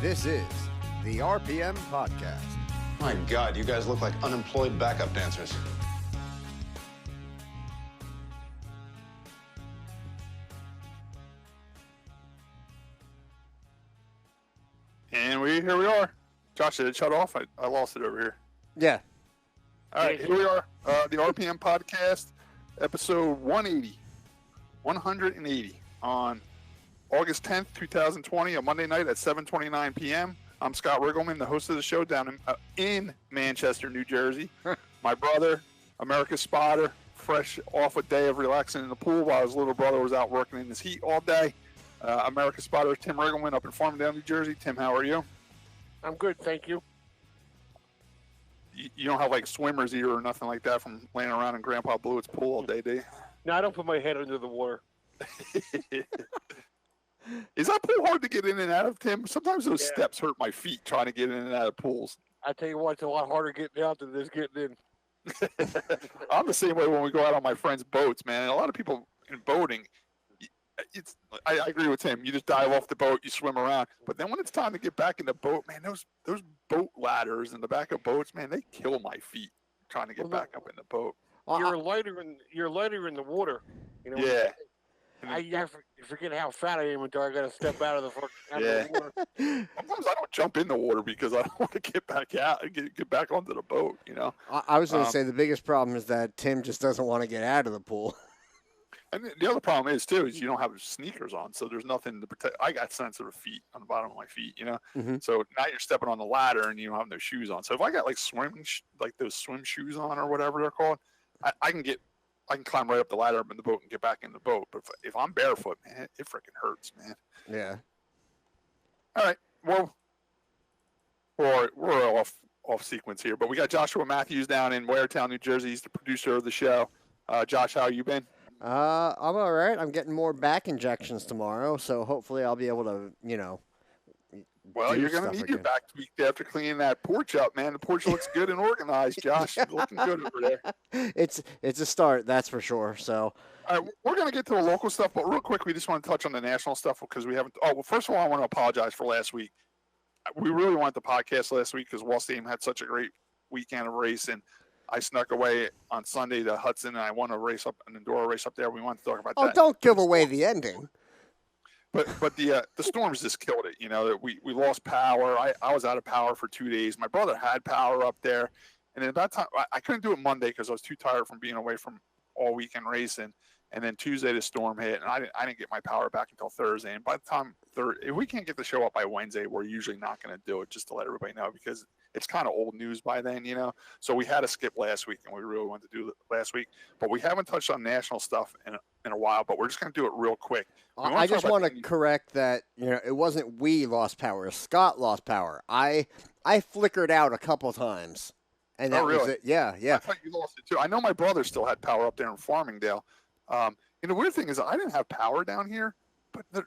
This is the RPM Podcast. My God, you guys look like unemployed backup dancers. And here we are. Josh, did it shut off? I lost it over here. Yeah. All right, here we are. The RPM Podcast, episode 180. 180 on August 10th, 2020, a Monday night at 7:29 p.m. I'm Scott Riggleman, the host of the show down in Manchester, New Jersey. My brother, America's spotter, fresh off a day of relaxing in the pool while his little brother was out working in this heat all day. America's spotter, Tim Riggleman, up in Farmingdale, New Jersey. Tim, how are you? I'm good, thank you. You don't have like swimmer's ear or nothing like that from laying around in Grandpa Blewett's pool all day, do you? No, I don't put my head under the water. Is that pool hard to get in and out of, Tim? Sometimes those steps hurt my feet trying to get in and out of pools. I tell you what, it's a lot harder getting out than it is getting in. I'm the same way when we go out on my friends' boats, man. And a lot of people in boating, I agree with Tim. You just dive off the boat, you swim around. But then when it's time to get back in the boat, man, those boat ladders in the back of boats, man, they kill my feet trying to get back up in the boat. You're lighter in the water. You know. Yeah. I forget how fat I am until I got to step out of the water. Sometimes I don't jump in the water because I don't want to get back out and get back onto the boat, you know. I was going to say the biggest problem is that Tim just doesn't want to get out of the pool. And the other problem is, too, is you don't have sneakers on, so there's nothing to protect. I got sensitive feet on the bottom of my feet, you know. Mm-hmm. So now you're stepping on the ladder and you don't have no shoes on. So if I got like those swim shoes on or whatever they're called, I can climb right up the ladder up in the boat and get back in the boat. But if I'm barefoot, man, it freaking hurts, man. Yeah. All right. Well, we're off sequence here, but we got Joshua Matthews down in Waretown, New Jersey. He's the producer of the show. Josh, how you been? I'm all right. I'm getting more back injections tomorrow, so hopefully I'll be able to, Well, you're going to need your back tweaked after cleaning that porch up, man. The porch looks good and organized, Josh. You're looking good over there. It's a start, that's for sure. So, all right, we're going to get to the local stuff, but real quick, we just want to touch on the national stuff because we haven't. Oh, well, first of all, I want to apologize for last week. We really wanted the podcast last week because Wall Stadium had such a great weekend of racing. I snuck away on Sunday to Hudson, and I won an Enduro race up there. We wanted to talk about that. Oh, don't give away the ending. But the storms just killed it. You know, we lost power. I was out of power for 2 days. My brother had power up there, and at that time I couldn't do it Monday because I was too tired from being away from all weekend racing. And then Tuesday the storm hit, and I didn't get my power back until Thursday. And by the time if we can't get the show up by Wednesday, we're usually not going to do it, just to let everybody know, because it's kind of old news by then, you know. So we had to skip last week, and we really wanted to do it last week. But we haven't touched on national stuff in a while, but we're just going to do it real quick. I just want to correct that, it wasn't we lost power. Scott lost power. I flickered out a couple times, and that was it. Yeah. I thought you lost it, too. I know my brother still had power up there in Farmingdale. And the weird thing is I didn't have power down here, but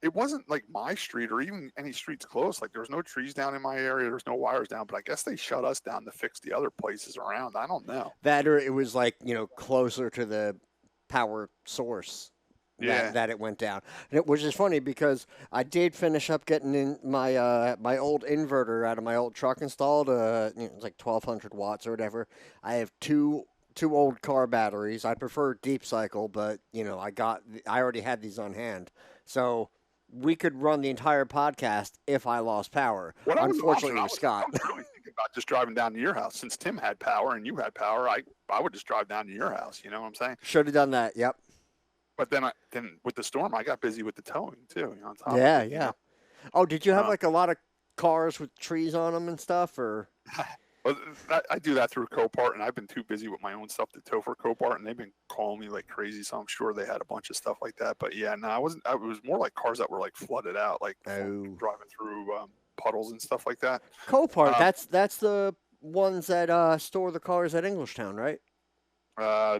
it wasn't like my street or even any streets close. Like there was no trees down in my area. There's no wires down, but I guess they shut us down to fix the other places around. I don't know. That or it was like, closer to the power source that it went down. Which is funny because I did finish up getting in my old inverter out of my old truck installed. It's like 1,200 watts or whatever. I have two old car batteries. I prefer deep cycle, but I already had these on hand, so we could run the entire podcast if I lost power. Unfortunately, with Scott. I was really thinking about just driving down to your house since Tim had power and you had power. I would just drive down to your house. You know what I'm saying? Should have done that. Yep. But then with the storm, I got busy with the towing too. On top yeah, of it, yeah. Oh, did you have like a lot of cars with trees on them and stuff, or? Well, I do that through Copart, and I've been too busy with my own stuff to tow for Copart, and they've been calling me like crazy. So I'm sure they had a bunch of stuff like that. But yeah, no, I wasn't. It was more like cars that were like flooded out, like driving through puddles and stuff like that. Copart, that's the ones that store the cars at Englishtown, right?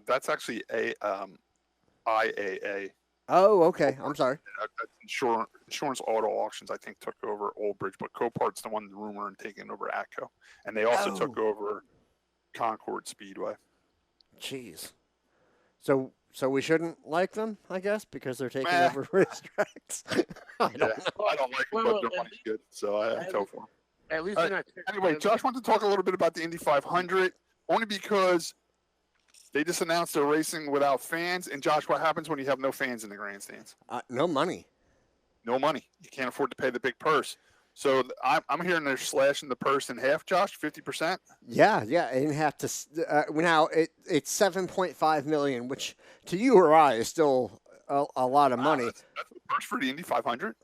That's actually IAA. Oh, okay. I'm sorry. Insurance Auto Auctions, I think, took over Old Bridgeport. Copart's the one rumored and taking over ATCO. And they also took over Concord Speedway. Jeez. So So we shouldn't like them, I guess, because they're taking Meh. over racetracks. I don't know. I don't like them, but their money's good, so I tell for them. At least All they're right. not. Anyway, Josh wants to talk a little bit about the Indy 500, only because they just announced they're racing without fans. And Josh, what happens when you have no fans in the grandstands? No money. No money. You can't afford to pay the big purse. So I'm hearing they're slashing the purse in half, Josh, 50%. Yeah, and have to. Now it's $7.5 million, which to you or I is still a lot of money. That's the purse for the Indy 500.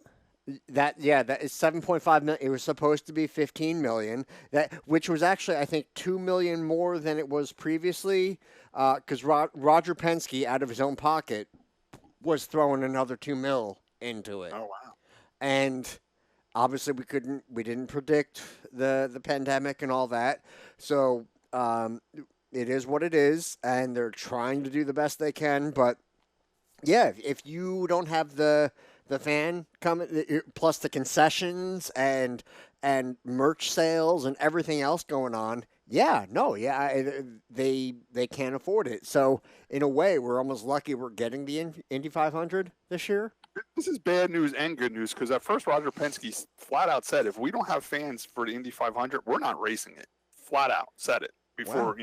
That is 7.5 million. It was supposed to be 15 million. Which was actually I think 2 million more than it was previously, because Roger Penske out of his own pocket was throwing another 2 mil into it. Oh wow! And obviously we didn't predict the pandemic and all that. So it is what it is, and they're trying to do the best they can. But yeah, if you don't have the fan coming, plus the concessions and merch sales and everything else going on, they can't afford it. So in a way, we're almost lucky we're getting the Indy 500 this year. This is bad news and good news, because at first Roger Penske flat out said, if we don't have fans for the Indy 500, we're not racing it. Flat out said it before.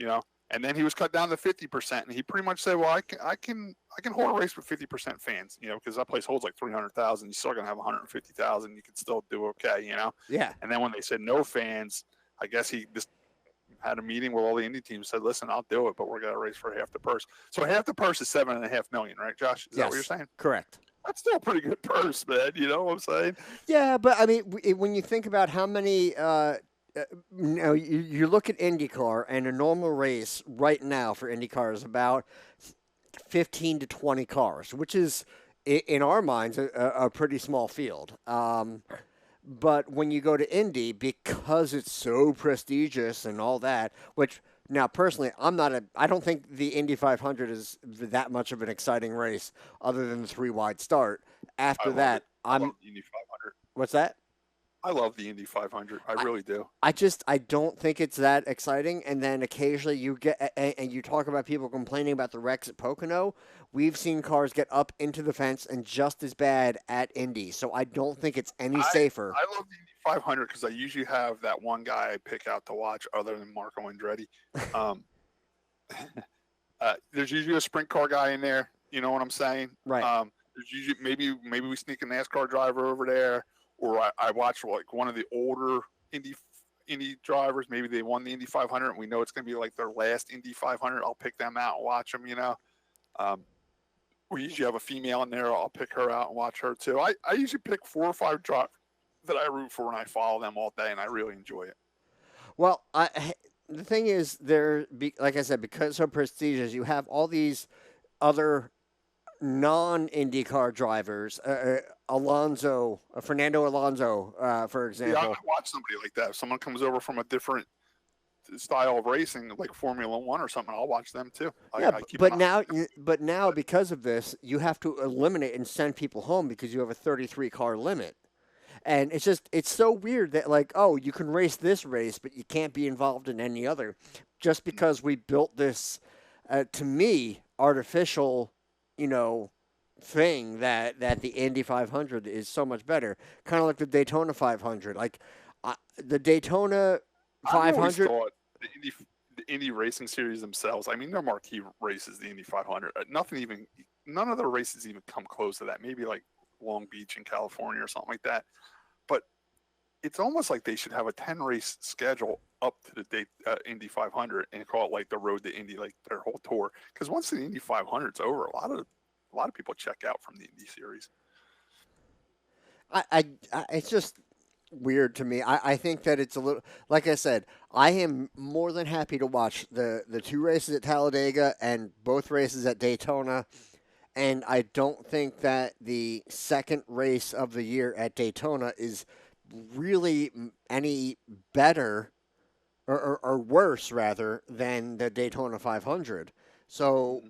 Wow. And then he was cut down to 50%, and he pretty much said, well, I can hold a race with 50% fans, because that place holds like 300,000. You're still gonna have 150,000. You can still do okay, Yeah. And then when they said no fans, I guess he just had a meeting with all the Indy teams, said, listen, I'll do it, but we're gonna race for half the purse. So half the purse is $7.5 million, right, Josh? Is that what you're saying? Correct. That's still a pretty good purse, man. You know what I'm saying? Yeah, but I mean, when you think about how many. You look at IndyCar, and a normal race right now for IndyCar is about 15 to 20 cars, which is, in our minds, a pretty small field. But when you go to Indy, because it's so prestigious and all that, which now personally, I don't think the Indy 500 is that much of an exciting race, other than the 3-wide start. After that, I love the Indy 500. What's that? I love the Indy 500. I really do. I don't think it's that exciting. And then occasionally you get, and you talk about people complaining about the wrecks at Pocono. We've seen cars get up into the fence and just as bad at Indy. So I don't think it's any safer. I love the Indy 500 because I usually have that one guy I pick out to watch other than Marco Andretti. There's usually a sprint car guy in there. You know what I'm saying? Right. There's usually maybe we sneak a NASCAR driver over there. Or I watch like one of the older Indy drivers. Maybe they won the Indy 500, and we know it's going to be like their last Indy 500. I'll pick them out and watch them. We usually have a female in there. I'll pick her out and watch her too. I usually pick 4 or 5 drivers that I root for, and I follow them all day, and I really enjoy it. Well, the thing is, like I said, because it's so prestigious, you have all these other non-IndyCar drivers. Fernando Alonso, for example. Yeah, I watch somebody like that. If someone comes over from a different style of racing, like Formula One or something, I'll watch them too. But now because of this, you have to eliminate and send people home because you have a 33 car limit. And it's so weird that you can race this race, but you can't be involved in any other, just because we built this, to me, artificial, thing that the Indy 500 is so much better. Kind of like the Daytona 500. The Daytona 500. The Indy racing series themselves, I mean, their marquee races, the Indy 500. None of the races even come close to that. Maybe like Long Beach in California or something like that. But it's almost like they should have a 10-race schedule up to the Indy 500 and call it like the Road to Indy, like their whole tour. Because once the Indy 500 is over, a lot of people check out from the Indy series. It's just weird to me. I think that it's a little, like I said, I am more than happy to watch the 2 races at Talladega and both races at Daytona. And I don't think that the second race of the year at Daytona is really any better or worse, rather, than the Daytona 500. So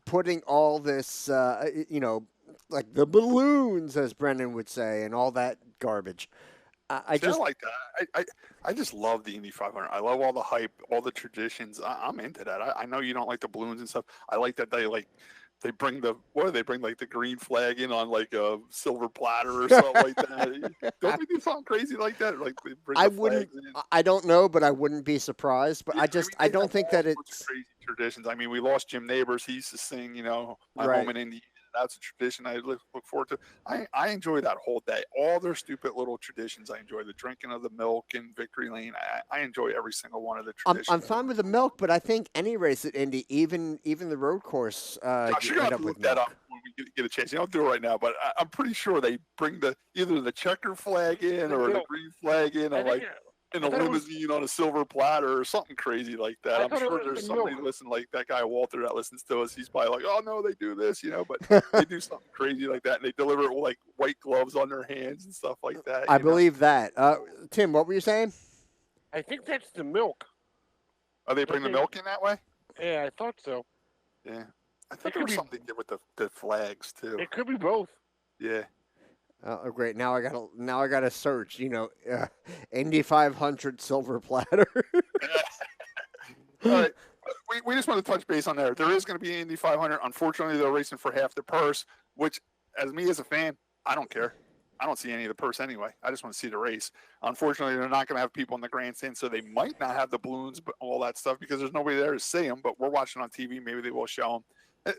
putting all this, like the balloons, as Brendan would say, and all that garbage, I See, I just like that. I just love the Indy 500. I love all the hype, all the traditions. I'm into that. I know you don't like the balloons and stuff. I like that they bring what do they bring, like the green flag in on like a silver platter or something like that. Don't they do something crazy like that? Like they bring I the wouldn't. flags in. I don't know, but I wouldn't be surprised. But Yeah, I they don't have think all that sorts of it's crazy traditions. I mean, we lost Jim Neighbors. He used to sing, my home right. in Indy. That's a tradition I look forward to. I enjoy that whole day. All their stupid little traditions. I enjoy the drinking of the milk in Victory Lane. I enjoy every single one of the I'm traditions. fine with the milk, but I think any race at Indy, even the road course, Josh, you you're gonna end have up to with look that up milk. when we get a chance. You don't do it right now, but I'm pretty sure they bring either the checker flag in The or the milk. green flag in, I or think like in I a thought it was. limousine on a silver platter or something crazy like that. I I'm thought it sure was there's the somebody milk. listening, like that guy Walter that listens to us. He's probably like, "Oh no, they do this," but they do something crazy like that, and they deliver it with like white gloves on their hands and stuff like that. I believe that. Tim, what were you saying? I think that's the milk. Are they bring the milk in that way? Yeah, I thought so. Yeah, I It thought there could was be. something they did with the flags too. It could be both. Yeah. Oh, great! Now I gotta search. Indy 500 silver platter. All right. We just want to touch base on there. There is going to be an Indy 500. Unfortunately, they're racing for half the purse, which, as me as a fan, I don't care. I don't see any of the purse anyway. I just want to see the race. Unfortunately, they're not going to have people in the grandstand, so they might not have the balloons, but all that stuff, because there's nobody there to see them. But we're watching on TV. Maybe they will show them.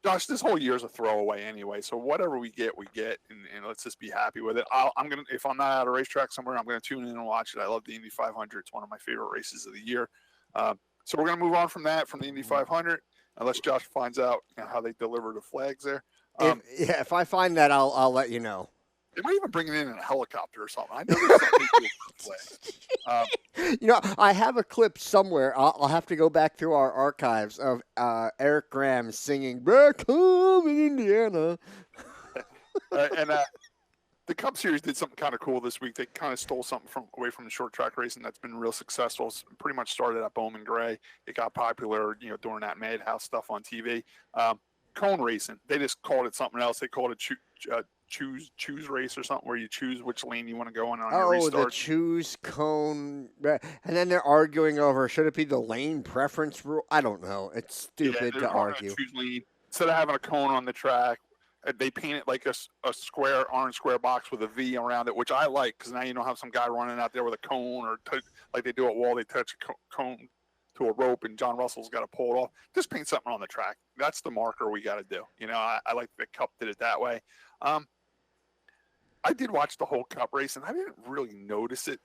Josh, this whole year is a throwaway anyway. So whatever we get, and let's just be happy with it. If I'm not at a racetrack somewhere, I'm gonna tune in and watch it. I love the Indy 500. It's one of my favorite races of the year. So we're gonna move on from the Indy 500, unless Josh finds out how they deliver the flags there. If I find that, I'll let you know. They might even bring it in a helicopter or something. I know there's something they do with the flags. I have a clip somewhere. I'll have to go back through our archives of Eric Graham singing "Back Home in Indiana." And the Cup Series did something kind of cool this week. They kind of stole something away from the short track racing that's been real successful. It's pretty much started at Bowman Gray. It got popular, during that Madhouse stuff on TV. Cone racing. They just called it something else. They called it choose race or something, where you choose which lane you want to go in on your restart. Oh, the choose cone. And then they're arguing over, should it be the lane preference rule? I don't know. It's stupid to argue. Choose lane. Instead of having a cone on the track, they paint it like a orange square box with a V around it, which I like, because now you don't have some guy running out there with a cone, or like they do at Wall, they touch a cone to a rope and John Russell's got to pull it off. Just paint something on the track. That's the marker we got to do. I like the Cup did it that way. I did watch the whole Cup race, and I didn't really notice it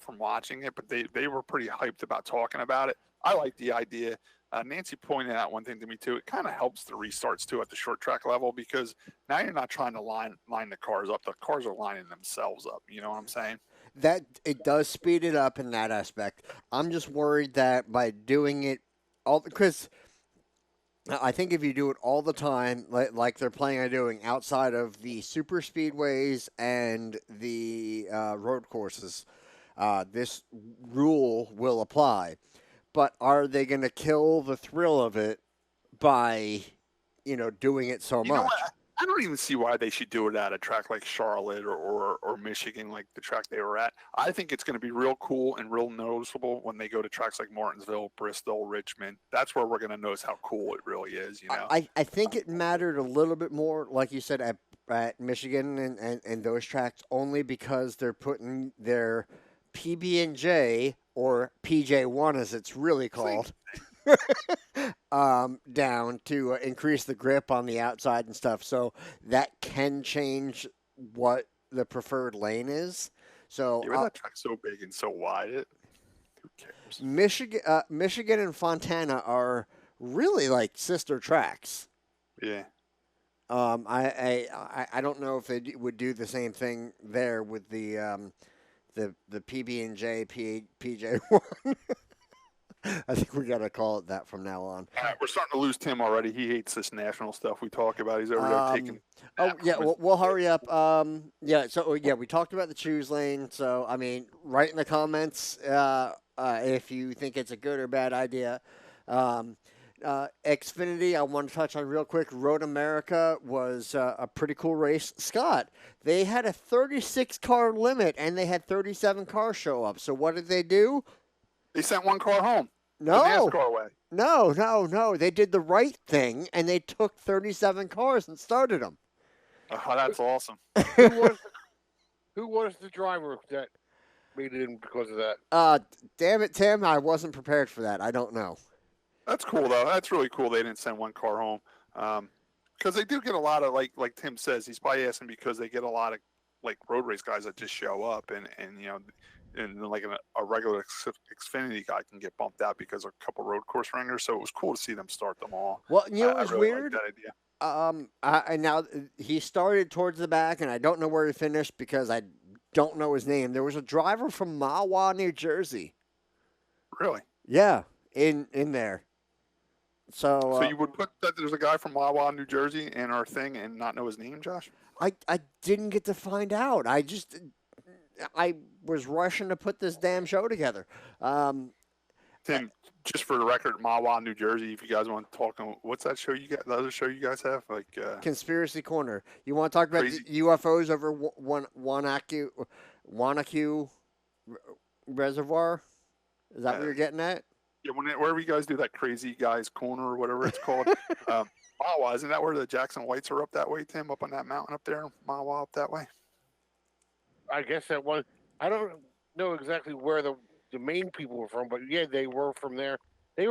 from watching it, but they were pretty hyped about talking about it. I like the idea. Nancy pointed out one thing to me too. It kind of helps the restarts too at the short track level, because now you're not trying to line the cars up. The cars are lining themselves up. You know what I'm saying? That it does speed it up in that aspect. I'm just worried that by doing it because I think if you do it all the time, like they're planning on doing outside of the super speedways and the road courses, this rule will apply. But are they going to kill the thrill of it by, doing it so much? I don't even see why they should do it at a track like Charlotte or Michigan, like the track they were at. I think it's going to be real cool and real noticeable when they go to tracks like Martinsville, Bristol, Richmond. That's where we're going to notice how cool it really is. I think it mattered a little bit more, like you said, at Michigan and those tracks, only because they're putting their PB&J, or PJ1 as it's really called, down to increase the grip on the outside and stuff. So that can change what the preferred lane is. So that track's so big and so wide, who cares? Michigan and Fontana are really like sister tracks. Yeah. I don't know if they would do the same thing there with the PB&J PJ1. I think we got to call it that from now on. We're starting to lose Tim already. He hates this national stuff we talk about. He's over there taking. Oh yeah, we'll hurry up. We talked about the choose lane. So I mean, write in the comments if you think it's a good or bad idea. Xfinity, I want to touch on real quick. Road America was a pretty cool race. Scott, they had a 36 car limit and they had 37 cars show up. So what did they do? They sent one car home. No. The NASCAR way. No. They did the right thing and they took 37 cars and started them. Oh, that's awesome. Who was the driver that made it in because of that? Damn it, Tim. I wasn't prepared for that. I don't know. That's cool, though. That's really cool they didn't send one car home. Because they do get a lot of, like Tim says, he's probably asking because they get a lot of, like, road race guys that just show up and you know, and like a regular Xfinity guy can get bumped out because of a couple road course ringers. So it was cool to see them start them all. Well, you know what was really weird? liked that idea. And now he started towards the back, and I don't know where he finished because I don't know his name. There was a driver from Mahwah, New Jersey. Really? Yeah, in there. So you would put that there's a guy from Wawa, New Jersey, in our thing and not know his name, Josh? I didn't get to find out. I was rushing to put this damn show together. Tim, just for the record, Mawa, New Jersey. If you guys want to talk on what's that show you got? The other show you guys have, like Conspiracy Corner. You want to talk about the UFOs over Wanakue Reservoir? Is that what you're getting at? Yeah, wherever you guys do that Crazy Guys Corner or whatever it's called. Mawa, isn't that where the Jackson Whites are up that way, Tim? Up on that mountain up there, Mawa up that way. I guess that one. I don't know exactly where the main people were from, but yeah, they were from there. They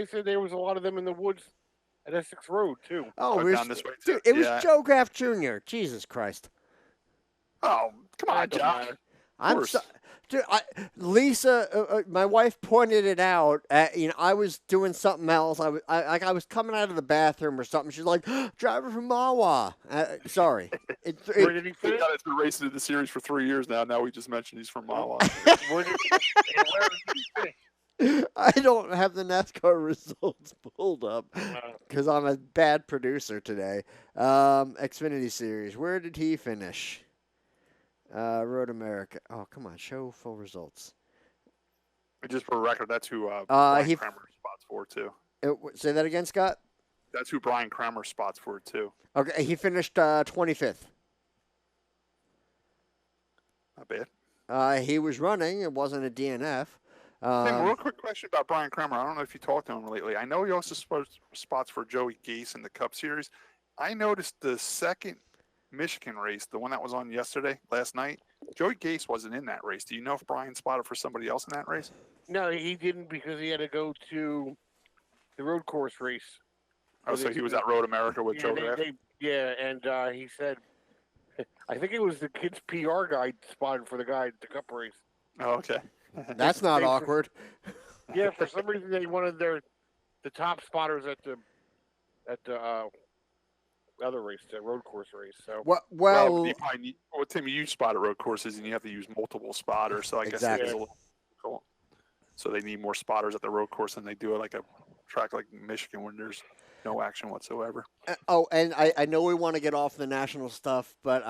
said there was a lot of them in the woods at Essex Road too. Oh, down this way too. Dude, it was Joe Graff Jr. Jesus Christ. Oh, come on, Josh. I'm so, dude, Lisa, my wife pointed it out. I was doing something else. I was coming out of the bathroom or something. She's like, "Driver from Mawa." Sorry. Where did he finish? He's been racing in the series for 3 years now. Now we just mentioned he's from Mawa. Where did he finish? I don't have the NASCAR results pulled up because I'm a bad producer today. Xfinity Series. Where did he finish? Road America. Oh, come on. Show full results. Just for record, that's who Brian Kramer spots for, too. Say that again, Scott? That's who Brian Kramer spots for, too. Okay, he finished 25th. Not bad. He was running. It wasn't a DNF. Real quick question about Brian Kramer. I don't know if you talked to him lately. I know he also spots for Joey Gase in the Cup Series. I noticed the second Michigan race, the one that was on last night, Joey Gase wasn't in that race. Do you know if Brian spotted for somebody else in that race? No, he didn't because he had to go to the road course race. Oh, so he was at Road America with Joe Graff? And he said, I think it was the kid's PR guy spotted for the guy at the Cup race. Oh, okay. That's not awkward. Yeah, for some reason they wanted the top spotters at the other race, the road course race. So well, Timmy, you spot at road courses and you have to use multiple spotters. So I guess it is a little cool. So they need more spotters at the road course than they do at like a track like Michigan when there's no action whatsoever. And I know we want to get off the national stuff, but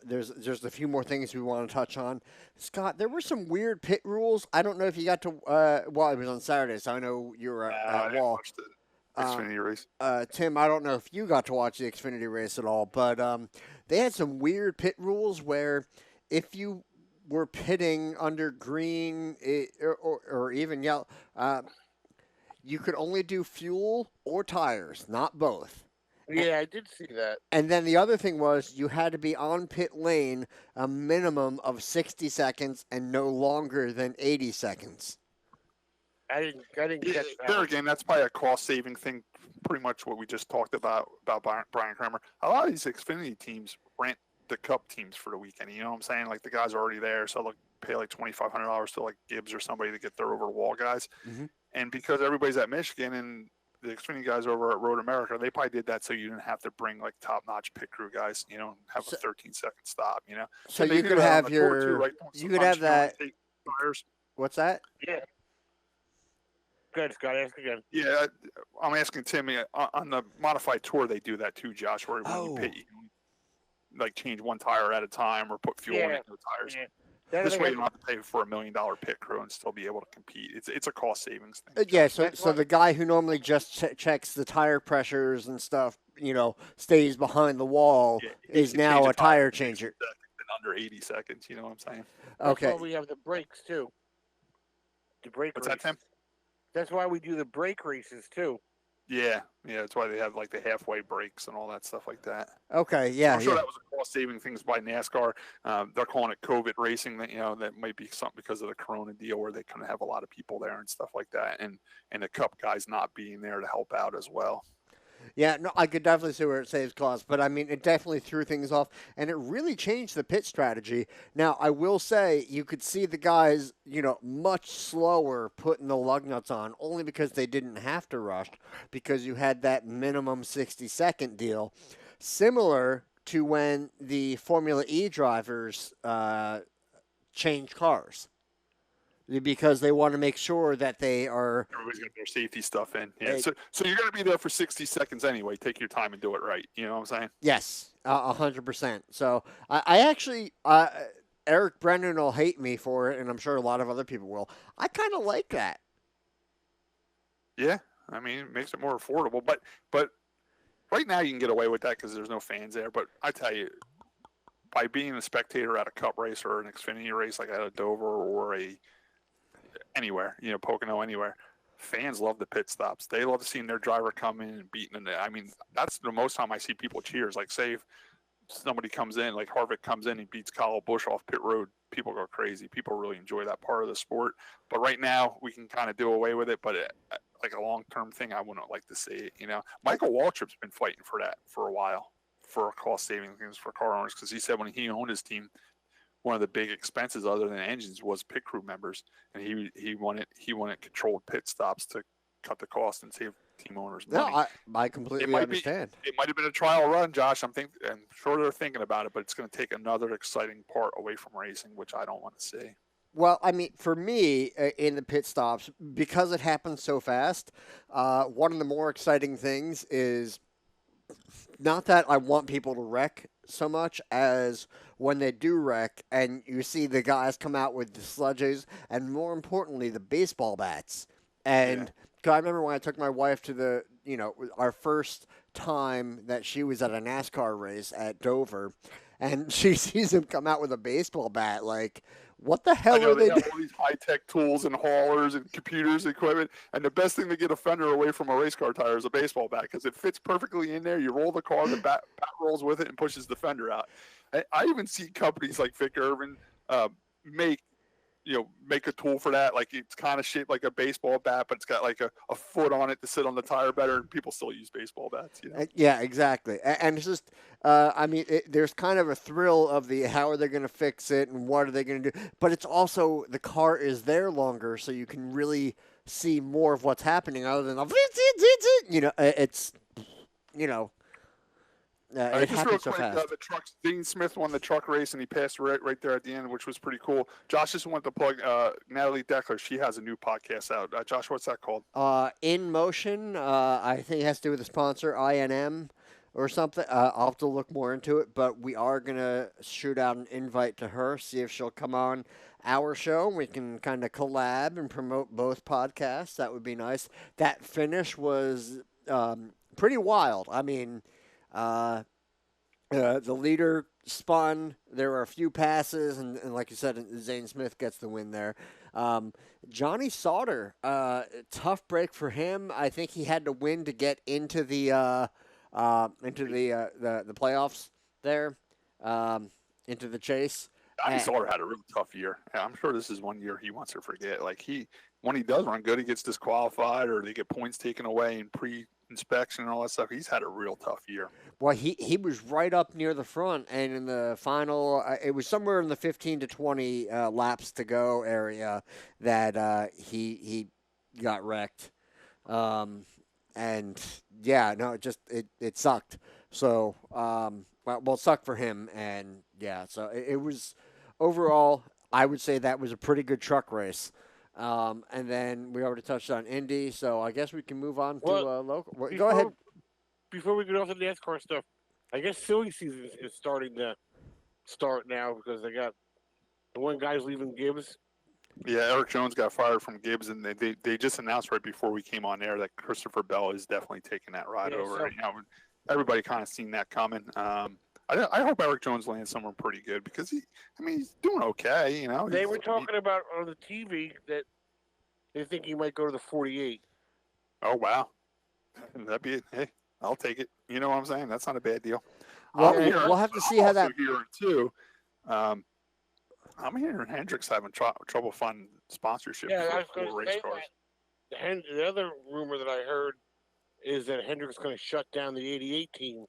there's a few more things we want to touch on. Scott, there were some weird pit rules. I don't know if you got to. Well, it was on Saturday, so I know you were at Wall. Xfinity race. Tim, I don't know if you got to watch the Xfinity race at all, but they had some weird pit rules where if you were pitting under green or even yellow, you could only do fuel or tires, not both. Yeah, I did see that. And then the other thing was you had to be on pit lane a minimum of 60 seconds and no longer than 80 seconds. I didn't catch that. There again, that's probably a cost-saving thing. Pretty much what we just talked about Brian Kramer. A lot of these Xfinity teams rent the Cup teams for the weekend. You know what I'm saying? Like the guys are already there, so they'll pay like $2,500 to like Gibbs or somebody to get their over-the-wall guys. Mm-hmm. And because everybody's at Michigan and the Xfinity guys over at Road America, they probably did that so you didn't have to bring like top-notch pit crew guys. You know, have a 13-second stop. You know, so you could have your too, right? You could have that. What's that? Yeah. Good, Scott. Ask again. Yeah, I'm asking Timmy on the modified tour. They do that too, Josh. Where when you pit, you can, like change one tire at a time or put fuel in no tires. This way, you don't have to pay for $1 million pit crew and still be able to compete. It's a cost savings thing. Yeah, so the guy who normally just checks the tire pressures and stuff, stays behind the wall, is now a tire changer. In under 80 seconds, you know what I'm saying? Okay. That's why we have the brakes too. The brake races. What's that, Tim? That's why we do the brake races too. Yeah, that's why they have like the halfway breaks and all that stuff like that. Okay, yeah. I'm sure that was a cost-saving things by NASCAR. They're calling it COVID racing. That might be something because of the Corona deal where they kind of have a lot of people there and stuff like that, and the Cup guys not being there to help out as well. Yeah, no, I could definitely see where it saves costs, but I mean, it definitely threw things off, and it really changed the pit strategy. Now, I will say you could see the guys, much slower putting the lug nuts on, only because they didn't have to rush, because you had that minimum 60-second deal, similar to when the Formula E drivers changed cars. Because they want to make sure that they are. Everybody's got their safety stuff in. Yeah. So you're going to be there for 60 seconds anyway. Take your time and do it right. You know what I'm saying? Yes, 100%. So I actually, Eric Brennan will hate me for it, and I'm sure a lot of other people will. I kind of like that. Yeah, I mean, it makes it more affordable. But right now you can get away with that because there's no fans there. But I tell you, by being a spectator at a Cup race or an Xfinity race like at a Dover or anywhere, Pocono, anywhere, fans love the pit stops. They love seeing their driver come in and beating. I mean, that's the most time I see people cheers. Like, say if somebody comes in, like Harvick comes in and beats Kyle Busch off pit road, people go crazy. People really enjoy that part of the sport. But right now, we can kind of do away with it. But like a long-term thing, I wouldn't like to see it. Michael Waltrip's been fighting for that for a while, for cost-saving things for car owners, because he said when he owned his team, one of the big expenses other than engines was pit crew members, and he wanted controlled pit stops to cut the cost and save team owners money. No, I completely understand. It might have been a trial run, Josh. I'm sure they're thinking about it, but it's going to take another exciting part away from racing, which I don't want to see. Well, I mean, for me, in the pit stops, because it happens so fast, one of the more exciting things is not that I want people to wreck so much as when they do wreck and you see the guys come out with the sludges and, more importantly, the baseball bats. And I remember when I took my wife to our first time that she was at a NASCAR race at Dover, and she sees him come out with a baseball bat, like, what the hell are they doing? All these high-tech tools and haulers and computers and equipment, and the best thing to get a fender away from a race car tire is a baseball bat because it fits perfectly in there. You roll the car, the bat rolls with it and pushes the fender out. I even see companies like Vic Irvin make a tool for that. Like, it's kind of shaped like a baseball bat, but it's got like a foot on it to sit on the tire better, and people still use baseball bats. Yeah, exactly. And it's just, there's kind of a thrill of how are they going to fix it and what are they going to do? But it's also, the car is there longer, so you can really see more of what's happening other than, it just real happens so quick, fast. Dean Smith won the truck race, and he passed right there at the end, which was pretty cool. Josh just went to plug Natalie Deckler. She has a new podcast out. Josh, what's that called? In Motion. I think it has to do with the sponsor, INM or something. I'll have to look more into it, but we are going to shoot out an invite to her, see if she'll come on our show. We can kind of collab and promote both podcasts. That would be nice. That finish was pretty wild. I mean, the leader spun. There were a few passes, and like you said, Zane Smith gets the win there. Johnny Sauter, tough break for him. I think he had to win to get into the playoffs there, into the chase. Johnny Sauter had a really tough year. I'm sure this is one year he wants to forget. Like, when he does run good, he gets disqualified or they get points taken away in pre-inspection and all that stuff. He's had a real tough year. Well, he was right up near the front, and in the final, it was somewhere in the 15 to 20 laps to go area that he got wrecked. And yeah, no, it sucked. So, it sucked for him, and yeah, so it was overall, I would say that was a pretty good truck race. And then we already touched on Indy, so I guess we can move on to local. Go ahead. Before we get off the NASCAR stuff, I guess silly season is starting to start now because they got The one guy's leaving Gibbs. Yeah, Eric Jones got fired from Gibbs, and they just announced right before we came on air that Christopher Bell is definitely taking that ride over. So, You know, everybody kind of seen that coming. I hope Eric Jones lands somewhere pretty good because he's doing okay. You know, they were talking about on the TV that they think he might go to the 48. Oh wow, that'd be it. Hey, I'll take it. You know what I'm saying? That's not a bad deal. Well, we'll have to see how that. Hearing too. I'm hearing Hendrick's having trouble finding sponsorship. Yeah, I was for going to race say cars. that. The other rumor that I heard is that Hendrick's going to shut down the 88 team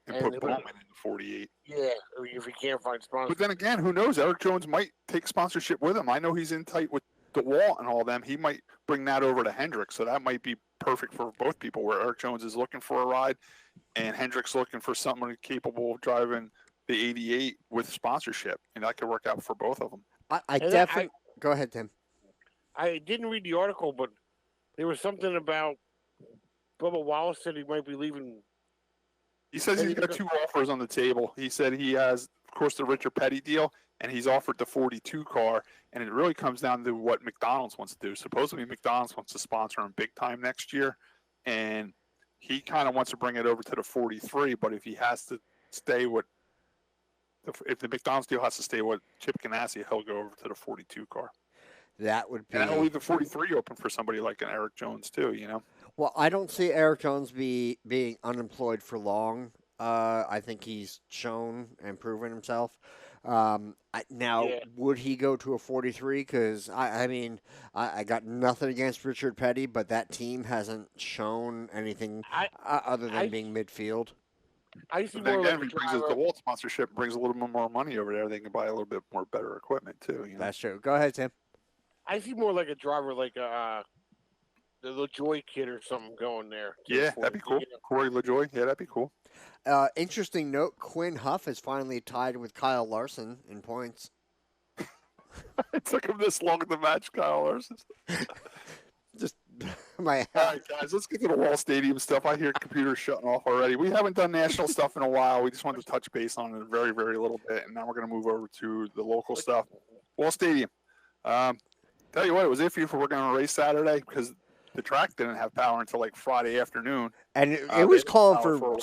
and put Bowman in the 48. Yeah, if he can't find sponsors. But then again, who knows? Eric Jones might take sponsorship with him. I know he's in tight with DeWalt and all them. He might bring that over to Hendrick, so that might be perfect for both people. Where Eric Jones is looking for a ride, and Hendrick's looking for someone capable of driving the 88 with sponsorship, and that could work out for both of them. I definitely go ahead, Tim. I didn't read the article, but there was something about Bubba Wallace said he might be leaving. He says he's got two offers on the table. He said he has, of course, the Richard Petty deal, and he's offered the 42 car, and it really comes down to what McDonald's wants to do. Supposedly McDonald's wants to sponsor him big time next year, and he kind of wants to bring it over to the 43, but if he has to stay with if the McDonald's deal has to stay with Chip Ganassi, he'll go over to the 42 car. That would be. And that'll leave the 43 open for somebody like an Eric Jones too, you know? Well, I don't see Eric Jones being unemployed for long. I think he's shown and proven himself. Would he go to a 43? Because, I got nothing against Richard Petty, but that team hasn't shown anything other than being midfield. I see more again, if he brings his DeWalt sponsorship, brings a little bit more money over there, they can buy a little bit more better equipment too. You know? That's true. Go ahead, Tim. I see more like a driver like the LaJoy kid or something going there. Yeah, that'd be cool. Corey LaJoy. Yeah, that'd be cool. Interesting note, Quinn Huff is finally tied with Kyle Larson in points. It took him this long to match Kyle Larson. Just All right, guys, let's get to the Wall Stadium stuff. I hear computers shutting off already. We haven't done national stuff in a while. We just wanted to touch base on it a very, very little bit, and now we're going to move over to the local stuff. Wall Stadium. Tell you what, it was iffy if we were going to race Saturday because the track didn't have power until like Friday afternoon. And it was calling for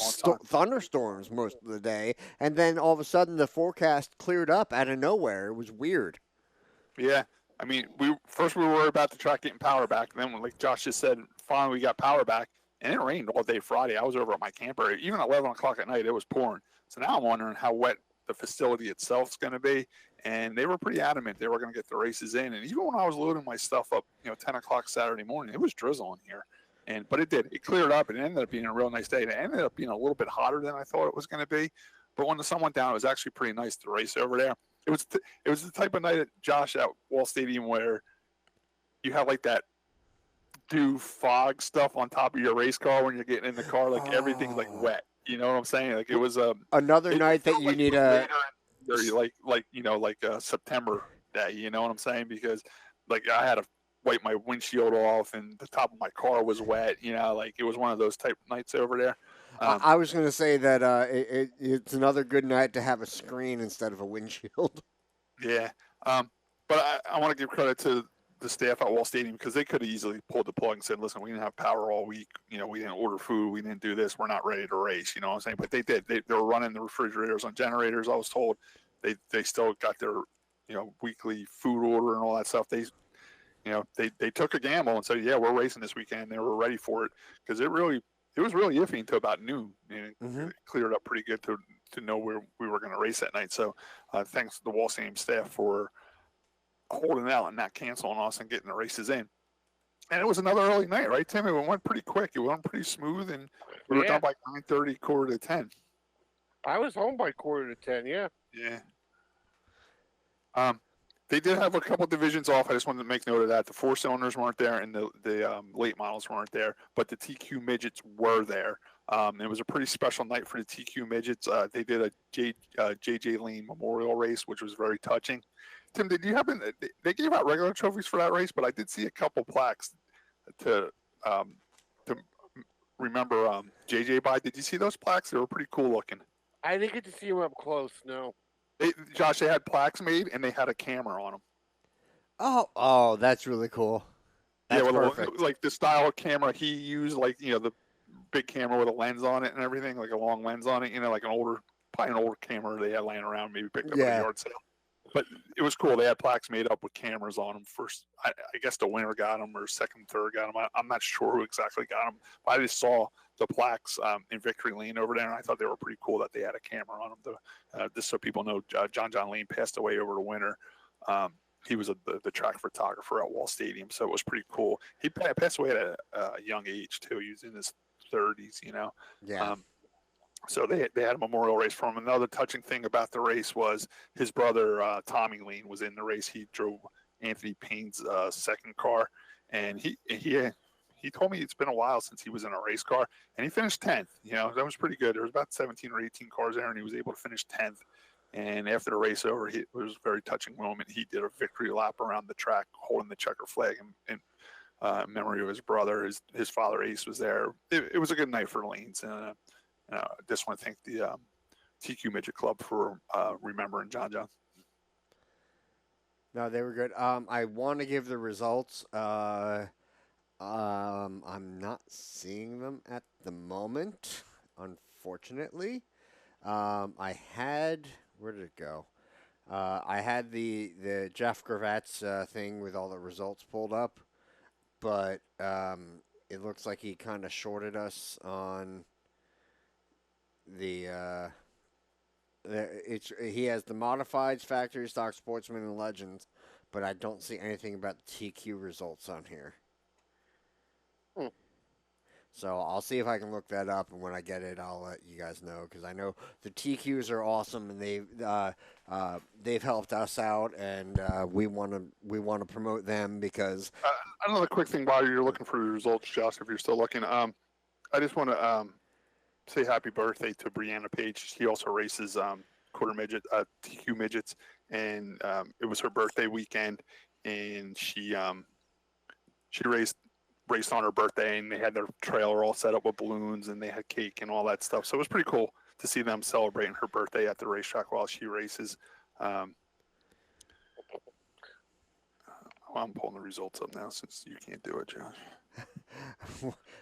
thunderstorms most of the day, and then all of a sudden the forecast cleared up out of nowhere. It was weird. Yeah. I mean, we were worried about the track getting power back. And then, like Josh just said, finally we got power back. And it rained all day Friday. I was over at my camper. Even at 11 o'clock at night, it was pouring. So now I'm wondering how wet the facility itself is going to be. And they were pretty adamant they were going to get the races in. And even when I was loading my stuff up, 10 o'clock Saturday morning, it was drizzling here. But it did. It cleared up. And it ended up being a real nice day. It ended up being a little bit hotter than I thought it was going to be. But when the sun went down, it was actually pretty nice to race over there. It was the type of night at Josh at Wall Stadium where you have like that dew fog stuff on top of your race car when you're getting in the car, like everything's like wet. You know what I'm saying? Like it was another night that you need a September day. You know what I'm saying? Because like I had to wipe my windshield off and the top of my car was wet. Like it was one of those type nights over there. I was going to say that it's another good night to have a screen instead of a windshield. Yeah. But I want to give credit to the staff at Wall Stadium because they could have easily pulled the plug and said, listen, we didn't have power all week. We didn't order food. We didn't do this. We're not ready to race. You know what I'm saying? But they did. They were running the refrigerators on generators. I was told they still got their, weekly food order and all that stuff. They took a gamble and said, yeah, we're racing this weekend. They were ready for it because it was really iffy until about noon. It cleared up pretty good to know where we were going to race that night. So thanks to the Wall Stadium staff for holding out and not canceling us and getting the races in. And it was another early night, right, Tim? It went pretty quick. It went pretty smooth, and we were done by 9:30, quarter to 10. I was home by quarter to 10, yeah. Yeah. They did have a couple divisions off. I just wanted to make note of that. The 4-cylinders weren't there, and the late models weren't there, but the TQ midgets were there. It was a pretty special night for the TQ midgets. They did a JJ Lane Memorial race, which was very touching. Tim, did you happen? They gave out regular trophies for that race, but I did see a couple plaques to remember JJ by. Did you see those plaques? They were pretty cool looking. I didn't get to see them up close. No. Josh, they had plaques made and they had a camera on them. Oh, that's really cool. That's yeah, perfect. like the style of camera he used, like the big camera with a lens on it and everything, like a long lens on it. Like probably an older camera they had laying around, maybe picked up at a Yeah. yard sale. But it was cool. They had plaques made up with cameras on them. First, I guess the winner got them, or second, third got them. I'm not sure who exactly got them. But I just saw the plaques in Victory Lane over there, and I thought they were pretty cool that they had a camera on them. Just so people know, John Lane passed away over the winter. He was the track photographer at Wall Stadium, so it was pretty cool. He passed away at a young age too. He was in his 30s, Yeah. So they had a memorial race for him. Another touching thing about the race was his brother Tommy Lane was in the race. He drove Anthony Payne's second car, and he told me it's been a while since he was in a race car, and he finished 10th. That was pretty good. There was about 17 or 18 cars there, and he was able to finish 10th. And after the race over, it was a very touching moment. He did a victory lap around the track, holding the checker flag in memory of his brother. His father Ace was there. It was a good night for Lanes, and I just want to thank the TQ Midget Club for remembering John. No, they were good. I want to give the results. I'm not seeing them at the moment, unfortunately. I had, where did it go? I had the Jeff Gravat's thing with all the results pulled up, but it looks like he kind of shorted us on the. He has the modifieds, factory stock, sportsman, and legends, but I don't see anything about the TQ results on here. So I'll see if I can look that up, and when I get it, I'll let you guys know, because I know the TQs are awesome, and they've helped us out, and we want to promote them because. Another quick thing while you're looking for the results, Josh, if you're still looking, I just want to say happy birthday to Brianna Page. She also races quarter midget TQ midgets, and it was her birthday weekend, and she raced on her birthday, and they had their trailer all set up with balloons, and they had cake and all that stuff. So it was pretty cool to see them celebrating her birthday at the racetrack while she races. I'm pulling the results up now since you can't do it, Josh.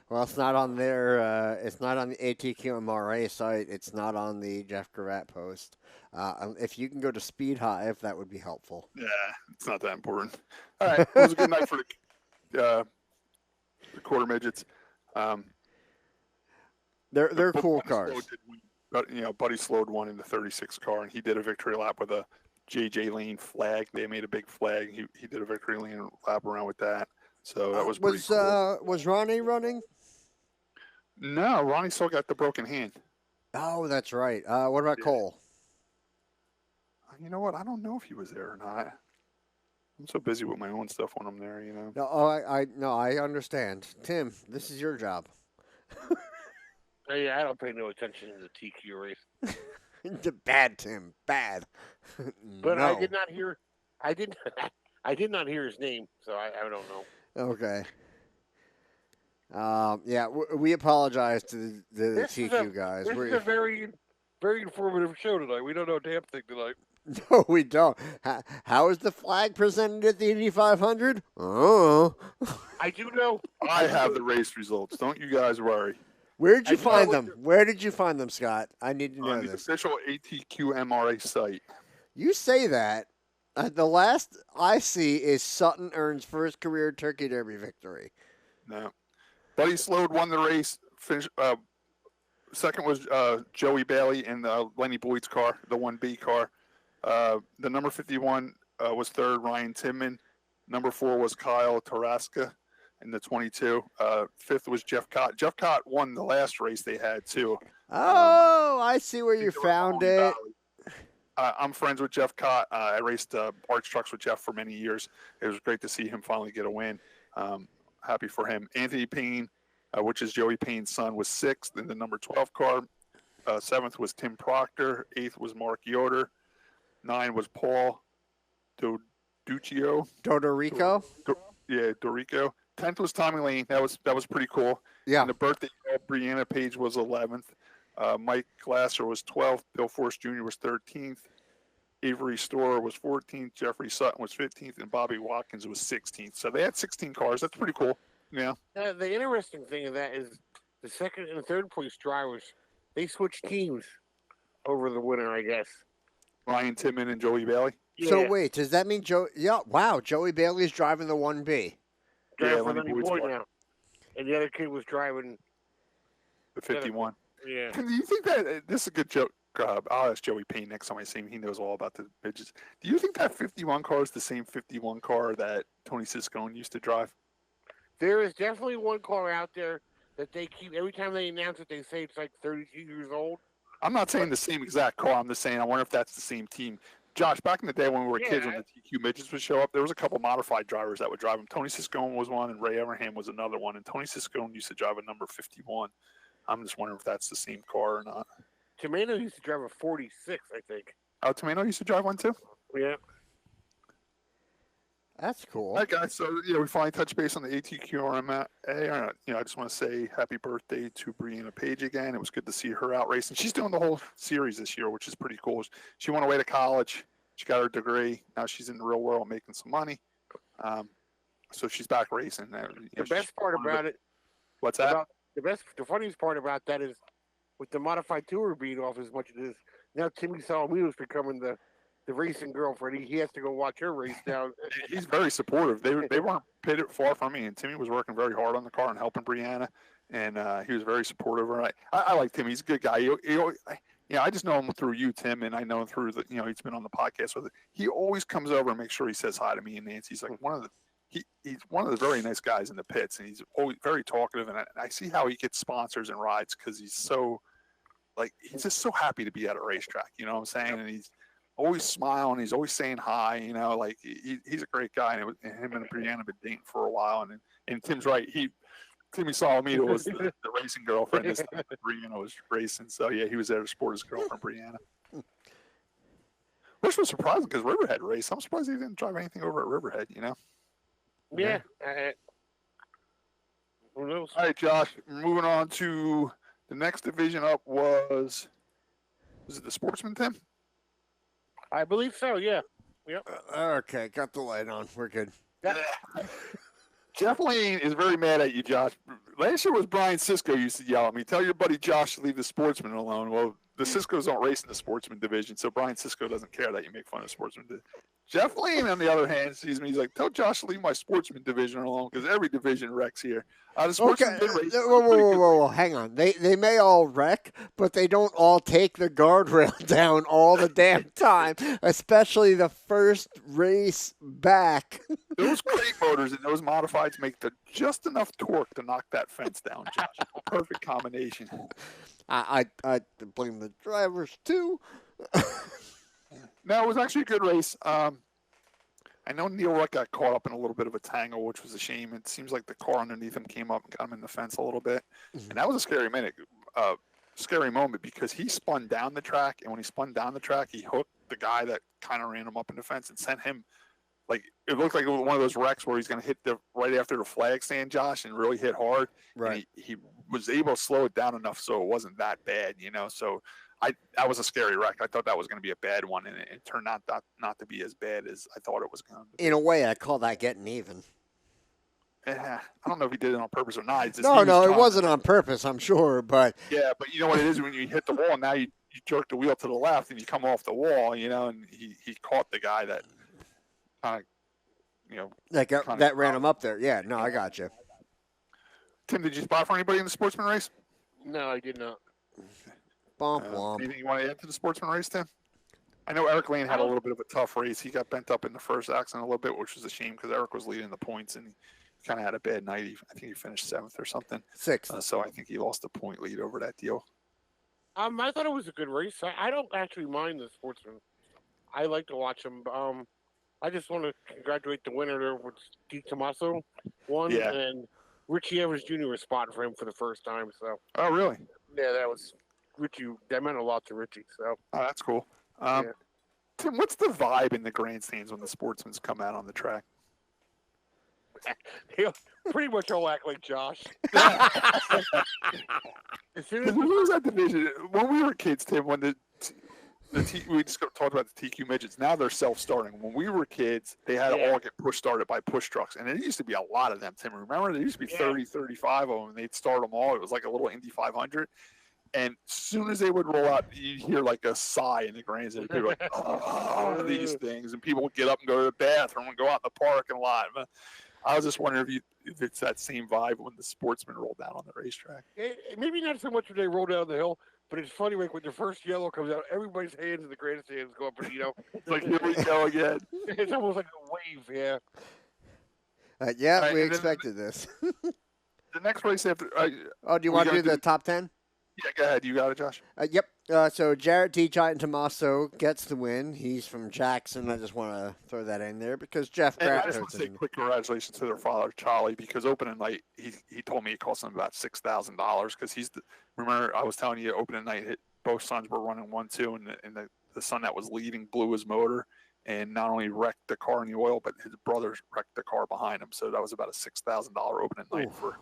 Well, it's not on their. It's not on the ATQMRA site. It's not on the Jeff Gravat post. If you can go to Speed Hive, that would be helpful. Yeah, it's not that important. All right, it was a good night for the quarter midgets. They're cool cars. Buddy Slode won in the 36 car, and he did a victory lap with a JJ Lane flag. They made a big flag. He did a victory lane lap around with that. So that was pretty cool. Was Ronnie running? No, Ronnie still got the broken hand. Oh, that's right. What about Cole? You know what? I don't know if he was there or not. I'm so busy with my own stuff when I'm there, No, I understand. Tim, this is your job. Yeah, I don't pay no attention to the TQ race. Bad, Tim. Bad. But no. I did not hear. I did not hear his name, so I don't know. Okay. Yeah, we apologize to the TQ guys. This is a very, very informative show tonight. We don't know a damn thing tonight. No, we don't. How is the flag presented at the Indy 500? Oh. I do know. I have the race results. Don't you guys worry. Where did you find them? Where did you find them, Scott? I need to know on the official ATQ MRA site. You say that. The last I see is Sutton earns first career Turkey Derby victory. No. Buddy Slode won the race. Finished, second was Joey Bailey in the Lenny Boyd's car, the 1B car. The number 51 was third, Ryan Timman. Number 4 was Kyle Taraska in the 22. Fifth was Jeff Cott. Jeff Cott won the last race they had, too. Oh, I see where you found it. I'm friends with Jeff Cott. I raced arch trucks with Jeff for many years. It was great to see him finally get a win. Happy for him. Anthony Payne, which is Joey Payne's son, was 6th in the number 12 car. 7th was Tim Proctor. 8th was Mark Yoder. 9 was Paul Duccio. Dorico? Dorico. 10th was Tommy Lane. That was pretty cool. Yeah. And the birthday of Brianna Page was 11th. Mike Glasser was 12th. Bill Force Jr. was 13th. Avery Storer was 14th, Jeffrey Sutton was 15th, and Bobby Watkins was 16th. So they had 16 cars. That's pretty cool. Yeah. The interesting thing of that is the second and third place drivers, they switched teams over the winner, I guess. Ryan Timmon and Joey Bailey. Yeah. So wait, does that mean Joe? Yeah, wow, Joey Bailey's driving the 1B. Driving Yeah, for Lenny Lenny Boyd's Boyd car. now. And the other kid was driving. The 51. Yeah. Do you think that this is a good joke? I'll ask Joey Payne next time I see him. He knows all about the midgets. Do you think that 51 car is the same 51 car that Tony Siscone used to drive? There is definitely one car out there that they keep, every time they announce it, they say it's like 32 years old. I'm not saying the same exact car. I'm just saying I wonder if that's the same team. Josh, back in the day when we were kids, when the TQ midgets would show up, there was a couple modified drivers that would drive them. Tony Siscone was one, and Ray Evernham was another one. And Tony Siscone used to drive a number 51. I'm just wondering if that's the same car or not. Tomato used to drive a 46, I think. Oh, Tomato used to drive one too? Yeah. That's cool. All right, guys. So, we finally touched base on the ATQRMA. I just want to say happy birthday to Brianna Page again. It was good to see her out racing. She's doing the whole series this year, which is pretty cool. She went away to college. She got her degree. Now she's in the real world making some money. So she's back racing. The best part about it. What's that? The funniest part about that is with the modified tour being off as much as it is, now Timmy Salamito's becoming the racing girlfriend. He has to go watch her race now. He's very supportive. They weren't pitted far from me, and Timmy was working very hard on the car and helping Brianna, and he was very supportive. And I like Timmy. He's a good guy. I just know him through you, Tim, and I know him through he's been on the podcast with it. He always comes over and makes sure he says hi to me and Nancy. He's like he's one of the very nice guys in the pits, and he's always very talkative. And I see how he gets sponsors and rides because he's so he's just so happy to be at a racetrack. You know what I'm saying? And he's always smiling. He's always saying hi. He's a great guy. And him and Brianna have been dating for a while. And Tim's right. Timmy Salamito was the racing girlfriend. This time Brianna was racing. So yeah, he was there to support his girlfriend Brianna. Which was surprising because Riverhead raced. I'm surprised he didn't drive anything over at Riverhead. Yeah. Who knows? All right, Josh. Moving on to the next division up was it the Sportsman, Tim? I believe so. Yeah. Yep. Okay, got the light on. We're good. Jeff Lane is very mad at you, Josh. Last year was Brian Sisko used to yell at me, tell your buddy Josh to leave the Sportsman alone. Well, the Siskos don't race in the Sportsman division, so Brian Sisko doesn't care that you make fun of Sportsman. Jeff Lane, on the other hand, sees me. He's like, tell Josh to leave my Sportsman division alone because every division wrecks here. The Sportsman did race. Whoa, hang on. They may all wreck, but they don't all take the guardrail down all the damn time, especially the first race back. Those crate motors and those modifieds make just enough torque to knock that fence down, Josh. Perfect combination. I blame the drivers too. No, it was actually a good race. I know Neil Rutt got caught up in a little bit of a tangle, which was a shame. It seems like the car underneath him came up and got him in the fence a little bit. Mm-hmm. And that was a scary moment because he spun down the track. And when he spun down the track, he hooked the guy that kind of ran him up in the fence and sent him, it looked like one of those wrecks where he's going to hit right after the flag stand, Josh, and really hit hard. Right. And he was able to slow it down enough so it wasn't that bad, So that was a scary wreck. I thought that was going to be a bad one, and it turned out not to be as bad as I thought it was going to be. In a way, I call that getting even. I don't know if he did it on purpose or not. It wasn't on purpose, I'm sure, but... Yeah, but you know what it is when you hit the wall, and now you jerk the wheel to the left, and you come off the wall, and he caught the guy that kind of, that ran him up there. Yeah, no, I got you. Tim, did you spot for anybody in the Sportsman race? No, I did not. Anything you want to add to the Sportsman race, Tim? I know Eric Lane had a little bit of a tough race. He got bent up in the first accident a little bit, which was a shame because Eric was leading the points, and he kind of had a bad night. I think he finished 7th or something. 6th. So I think he lost a point lead over that deal. I thought it was a good race. I don't actually mind the Sportsman. I like to watch them. I just want to congratulate the winner there, which Di Tommaso won, and Richie Evans Jr. was spotting for him for the first time. So. Oh, really? Yeah, that was Richie. That meant a lot to Richie. So. Oh, that's cool. Tim, what's the vibe in the grandstands when the Sportsmen's come out on the track? They pretty much all act like Josh. As soon as we lose that division, when we were kids, Tim, when we just talked about the TQ midgets. Now they're self-starting. When we were kids, they had to all get push-started by push trucks. And there used to be a lot of them, Tim. Remember? There used to be 30, 35 of them, and they'd start them all. It was like a little Indy 500. And as soon as they would roll out, you'd hear like a sigh in the greens. And people were like, oh, these things. And people would get up and go to the bathroom and go out in the parking lot. I was just wondering if it's that same vibe when the Sportsman rolled down on the racetrack. Maybe not so much when they roll down the hill, but it's funny, like when the first yellow comes out, everybody's hands in the grandstands go up, and it's like, here we go again. It's almost like a wave, yeah. Yeah, we expected this. The next race after. Do you want to do the top 10? Yeah, go ahead. You got it, Josh? Yep. So Jarrett D. Giant Tommaso gets the win. He's from Jackson. I just want to throw that in there because Jeff Grant. I just want to say quick congratulations to their father, Charlie, because opening night, he told me it cost him about $6,000 because remember, I was telling you opening night, both sons were running 1-2, and the son that was leading blew his motor and not only wrecked the car in the oil, but his brothers wrecked the car behind him. So that was about a $6,000 opening night for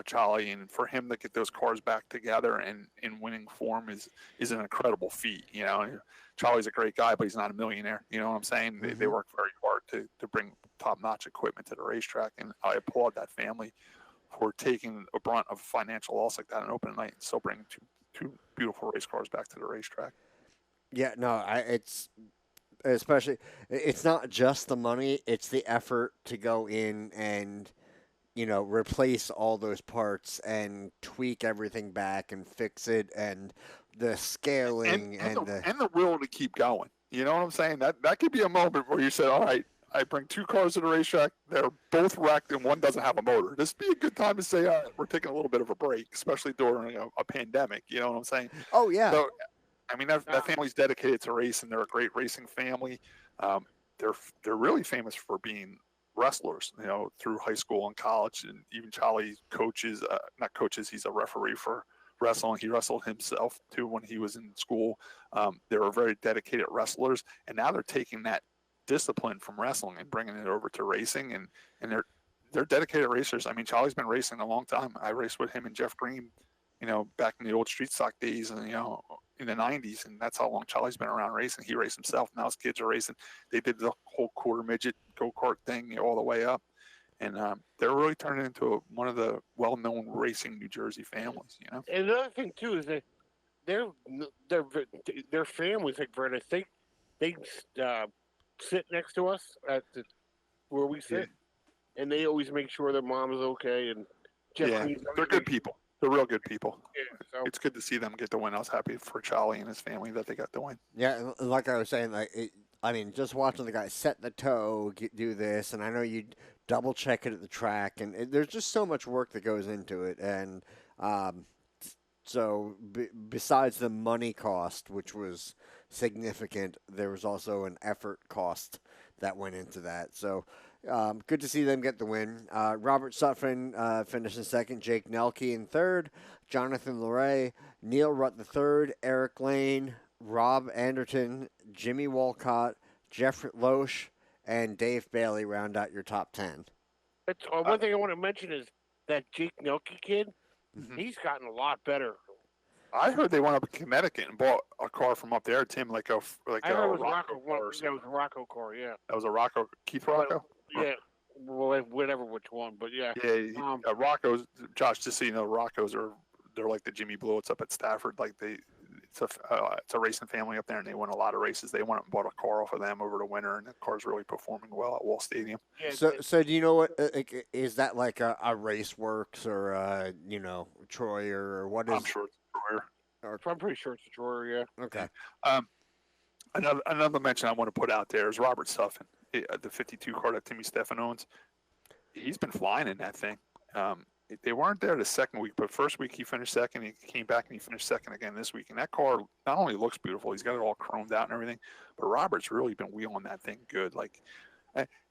Charlie, and for him to get those cars back together and in winning form is an incredible feat. Charlie's a great guy, but he's not a millionaire. You know what I'm saying? Mm-hmm. They work very hard to bring top-notch equipment to the racetrack, and I applaud that family for taking a brunt of financial loss like that on opening night and still bringing two beautiful race cars back to the racetrack. Yeah, no, it's not just the money; it's the effort to go in and replace all those parts and tweak everything back and fix it, and the scaling and the will to keep going. You know what I'm saying? That could be a moment where you said, all right, I bring two cars to the racetrack. They're both wrecked and one doesn't have a motor. This would be a good time to say, all right, we're taking a little bit of a break, especially during a pandemic. You know what I'm saying? Oh, yeah. So, I mean, that family's dedicated to racing. They're a great racing family. They're really famous for being wrestlers, through high school and college, and even Charlie coaches, not coaches, he's a referee for wrestling. He wrestled himself too when he was in school. They were very dedicated wrestlers, and now they're taking that discipline from wrestling and bringing it over to racing, and they're dedicated racers. I mean, Charlie's been racing a long time. I raced with him and Jeff Green, back in the old street stock days, and in the 90s, and that's how long Charlie's been around racing. He raced himself. Now his kids are racing. They did the whole quarter midget go-kart thing all the way up, and they're really turning into one of the well-known racing New Jersey families. And another thing too is that their families, like Brent, I think they sit next to us at where we sit, and they always make sure their mom is okay. And they're good people. They're real good people. Yeah, so. It's good to see them get the win. I was happy for Charlie and his family that they got the win. Yeah, like I was saying, just watching the guy set the toe, do this, and I know you double check it at the track, and there's just so much work that goes into it. And so besides the money cost, which was significant, there was also an effort cost that went into that. So good to see them get the win. Robert Sutphin finished in second, Jake Nelke in third, Jonathan Luray, Neil Rutt III, Eric Lane, Rob Anderton, Jimmy Walcott, Jeff Loesch, and Dave Bailey round out your top 10. One thing I want to mention is that Jake Nelke kid, he's gotten a lot better. I heard they went up in Connecticut and bought a car from up there, Tim, I heard it was Rocco car. That was a Rocco car, yeah. That was a Rocco, Keith Rocco? Yeah, well, whatever which one, but yeah. Yeah, Rocco's, Josh, just so you know, Rocco's they're like the Jimmy Blewitts up at Stafford. Like it's a racing family up there, and they win a lot of races. They went up and bought a car off of them over the winter, and the car's really performing well at Wall Stadium. Yeah, so do you know what is that like a Raceworks or Troyer or what is? I'm sure it's Troyer. I'm pretty sure it's a Troyer. Yeah. Okay. Another mention I want to put out there is Robert Sutphin, the 52 car that Timmy Stephan owns. He's been flying in that thing. They weren't there the second week, but first week he finished second. He came back and he finished second again this week. And that car not only looks beautiful, he's got it all chromed out and everything, but Robert's really been wheeling that thing good. Like,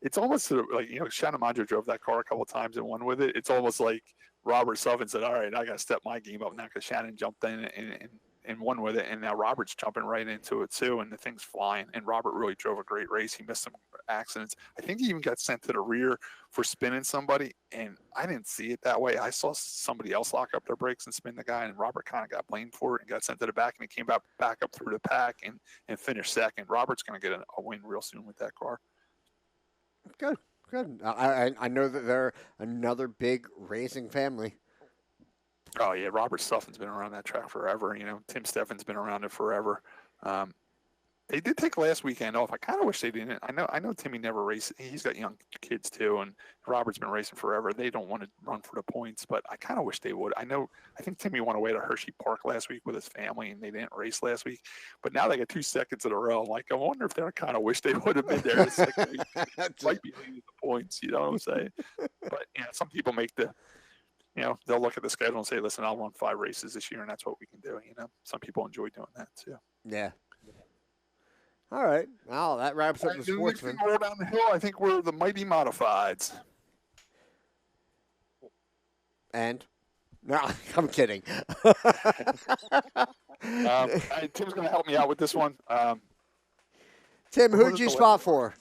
it's almost like, Shannon Mondra drove that car a couple of times and won with it. It's almost like Robert Sutphin said, all right, I got to step my game up now because Shannon jumped in and won with it. And now Robert's jumping right into it too, and the thing's flying. And Robert really drove a great race. He missed some accidents. I think he even got sent to the rear for spinning somebody, and I didn't see it that way. I saw somebody else lock up their brakes and spin the guy, and Robert kind of got blamed for it and got sent to the back, and he came back up through the pack and finished second. Robert's going to get a win real soon with that car. Good. I know that they're another big racing family. Oh yeah, Robert Steffen's been around that track forever. You know, Tim Steffen's been around it forever. They did take last weekend off. I kind of wish they didn't. I know Timmy never raced. He's got young kids too, and Robert's been racing forever. They don't want to run for the points, but I kind of wish they would. I think Timmy went away to Hershey Park last week with his family, and they didn't race last week. But now they got 2 seconds in a row. Like, I wonder if they kind of wish they would have been there. The second week. Might be leading the points. You know what I'm saying? But some people make the. They'll look at the schedule and say, "Listen, I'll run 5 races this year, and that's what we can do." Some people enjoy doing that too. Yeah. All right. Well, that wraps up the Sportsman. Roll down the hill. I think we're the Mighty Modifieds. And? No, I'm kidding. Tim's going to help me out with this one. Tim, who'd you spot for?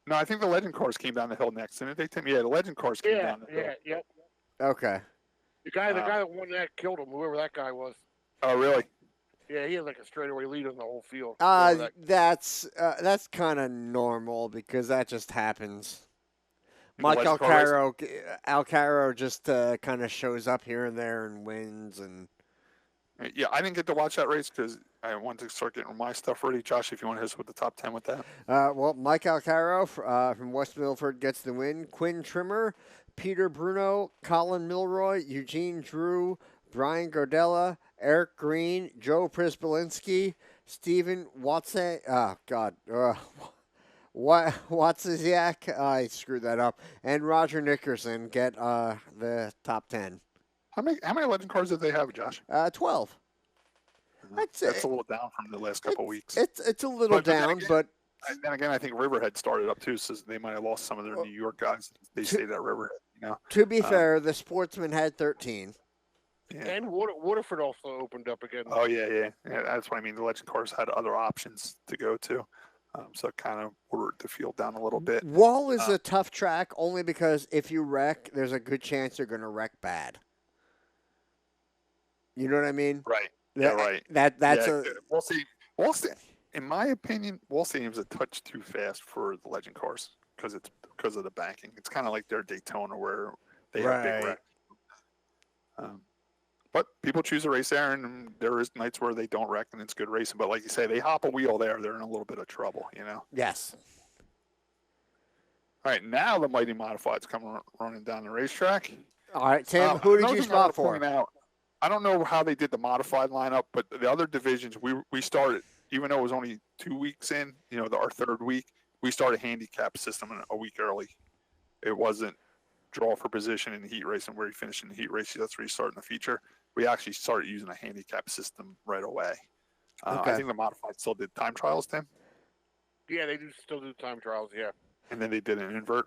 No, I think the Legend cars came down the hill next, didn't they, Tim? Yeah, the Legend cars came down the hill. Yeah, yep. Okay. The guy that won that killed him, whoever that guy was. Oh, really? Yeah, he had like a straightaway lead on the whole field. That's kind of normal because that just happens. Mike Alcaro just kind of shows up here and there and wins. And yeah, I didn't get to watch that race because I wanted to start getting my stuff ready. Josh, if you want to hit us with the top 10 with that. Well, Mike Alcaro from West Milford gets the win. Quinn Trimmer, Peter Bruno, Colin Milroy, Eugene Drew, Brian Gardella, Eric Green, Joe Prisbalinski, Stephen Watziak, I screwed that up, and Roger Nickerson get the top 10. How many Legend cars did they have, Josh? 12. That's a little down from the last couple weeks. It's a little down, but then again, I think Riverhead started up too, so they might have lost some of their New York guys. They stayed at Riverhead, To be fair, the Sportsman had 13. Yeah. And Waterford also opened up again. Oh, yeah. That's what I mean. The Legend cars had other options to go to. So it kind of ordered the field down a little bit. Wall is a tough track only because if you wreck, there's a good chance you're going to wreck bad. You know what I mean? Right. Yeah, right. That's We'll see. In my opinion, Wall Stadium's a touch too fast for the Legend cars because of the banking. It's kind of like their Daytona where they have big wrecks. But people choose to race there, and there is nights where they don't wreck, and it's good racing. But like you say, they hop a wheel there, they're in a little bit of trouble, Yes. All right, now the Mighty Modifieds come running down the racetrack. All right, Tim, who did you spot for? I don't know how they did the modified lineup, but the other divisions, we started, even though it was only 2 weeks in, our third week, we started handicap system a week early. It wasn't draw for position in the heat race and where you finish in the heat race. That's where you start in the feature. We actually started using a handicap system right away. Okay. I think the modified still did time trials, Tim. Yeah, they still do time trials. Yeah. And then they did an invert.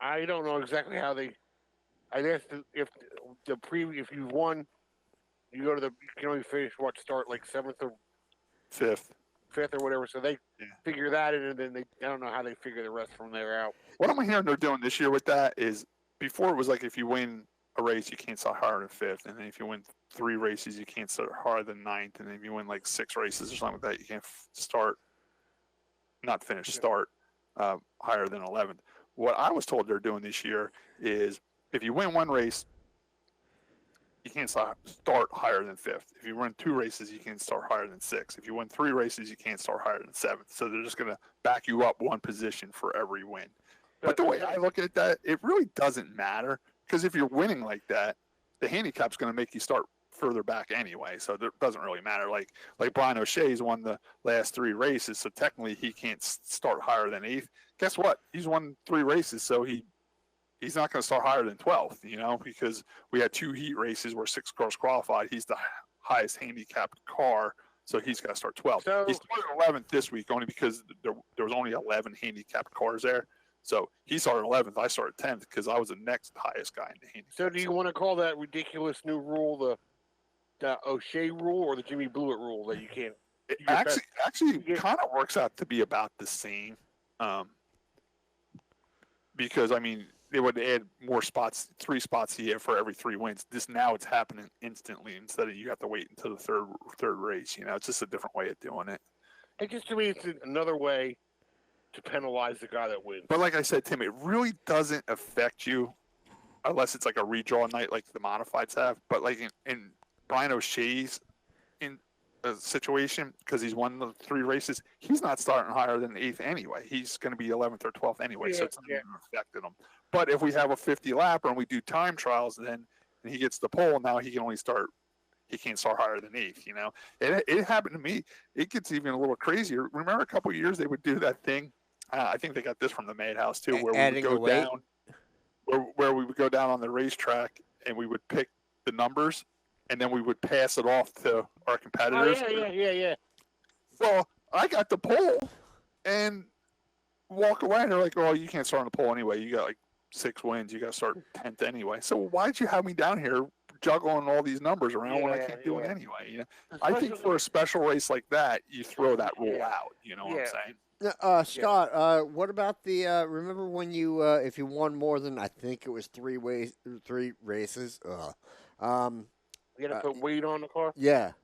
I don't know exactly how they. I guess if you won, you can only finish start like 7th or 5th or whatever. So they figure that in, and then I don't know how they figure the rest from there out. What I'm hearing they're doing this year with that is before it was like if you win a race, you can't start higher than 5th, and then if you win 3 races, you can't start higher than 9th, and then if you win like 6 races or something like that, you can't start higher than 11th. What I was told they're doing this year is if you win 1 race, you can't start higher than 5th. If you win 2 races, you can't start higher than 6th. If you win 3 races, you can't start higher than 7th. So they're just going to back you up 1 position for every win. But the way I look at that, it really doesn't matter because if you're winning like that, the handicap's going to make you start further back anyway. So it doesn't really matter. Like Brian O'Shea's won the last 3 races, so technically he can't start higher than 8th. Guess what? He's won 3 races, so he's not going to start higher than 12th, because we had 2 heat races where 6 cars qualified. He's the highest handicapped car, so he's got to start 12th. So, he started 11th this week only because there was only 11 handicapped cars there. So he started 11th. I started 10th because I was the next highest guy in the handicap. So do you want to call that ridiculous new rule O'Shea rule or the Jimmy Blewett rule that you can't? It you get actually get- kind of works out to be about the same, because I mean they would add more spots, 3 spots a year for every 3 wins. Now it's happening instantly instead of you have to wait until the third race. You know, it's just a different way of doing it. It just to me, it's another way to penalize the guy that wins. But like I said, Tim, it really doesn't affect you unless it's like a redraw night like the modifieds have. But like in Brian O'Shea's in a situation, because he's won the 3 races, he's not starting higher than 8th anyway. He's going to be 11th or 12th anyway, so it's not even affecting him. But if we have a 50 lapper and we do time trials, then and he gets the pole, now he can only start. He can't start higher than 8th, you know. It happened to me. It gets even a little crazier. Remember a couple of years they would do that thing. I think they got this from the Madhouse too, where we would go down, where we would go down on the racetrack and we would pick the numbers, and then we would pass it off to our competitors. Oh, yeah. Well, I got the pole and walk away, and they're like, "Oh, you can't start on the pole anyway. You got like 6 wins. You got to start 10th anyway. So why'd you have me down here juggling all these numbers around when I can't do it anyway?" You know, I think for a special race like that, you throw that rule out. You know what I'm saying? Scott, what about the? Remember when you, if you won more than I think it was 3 races? You got to put weight on the car. Yeah.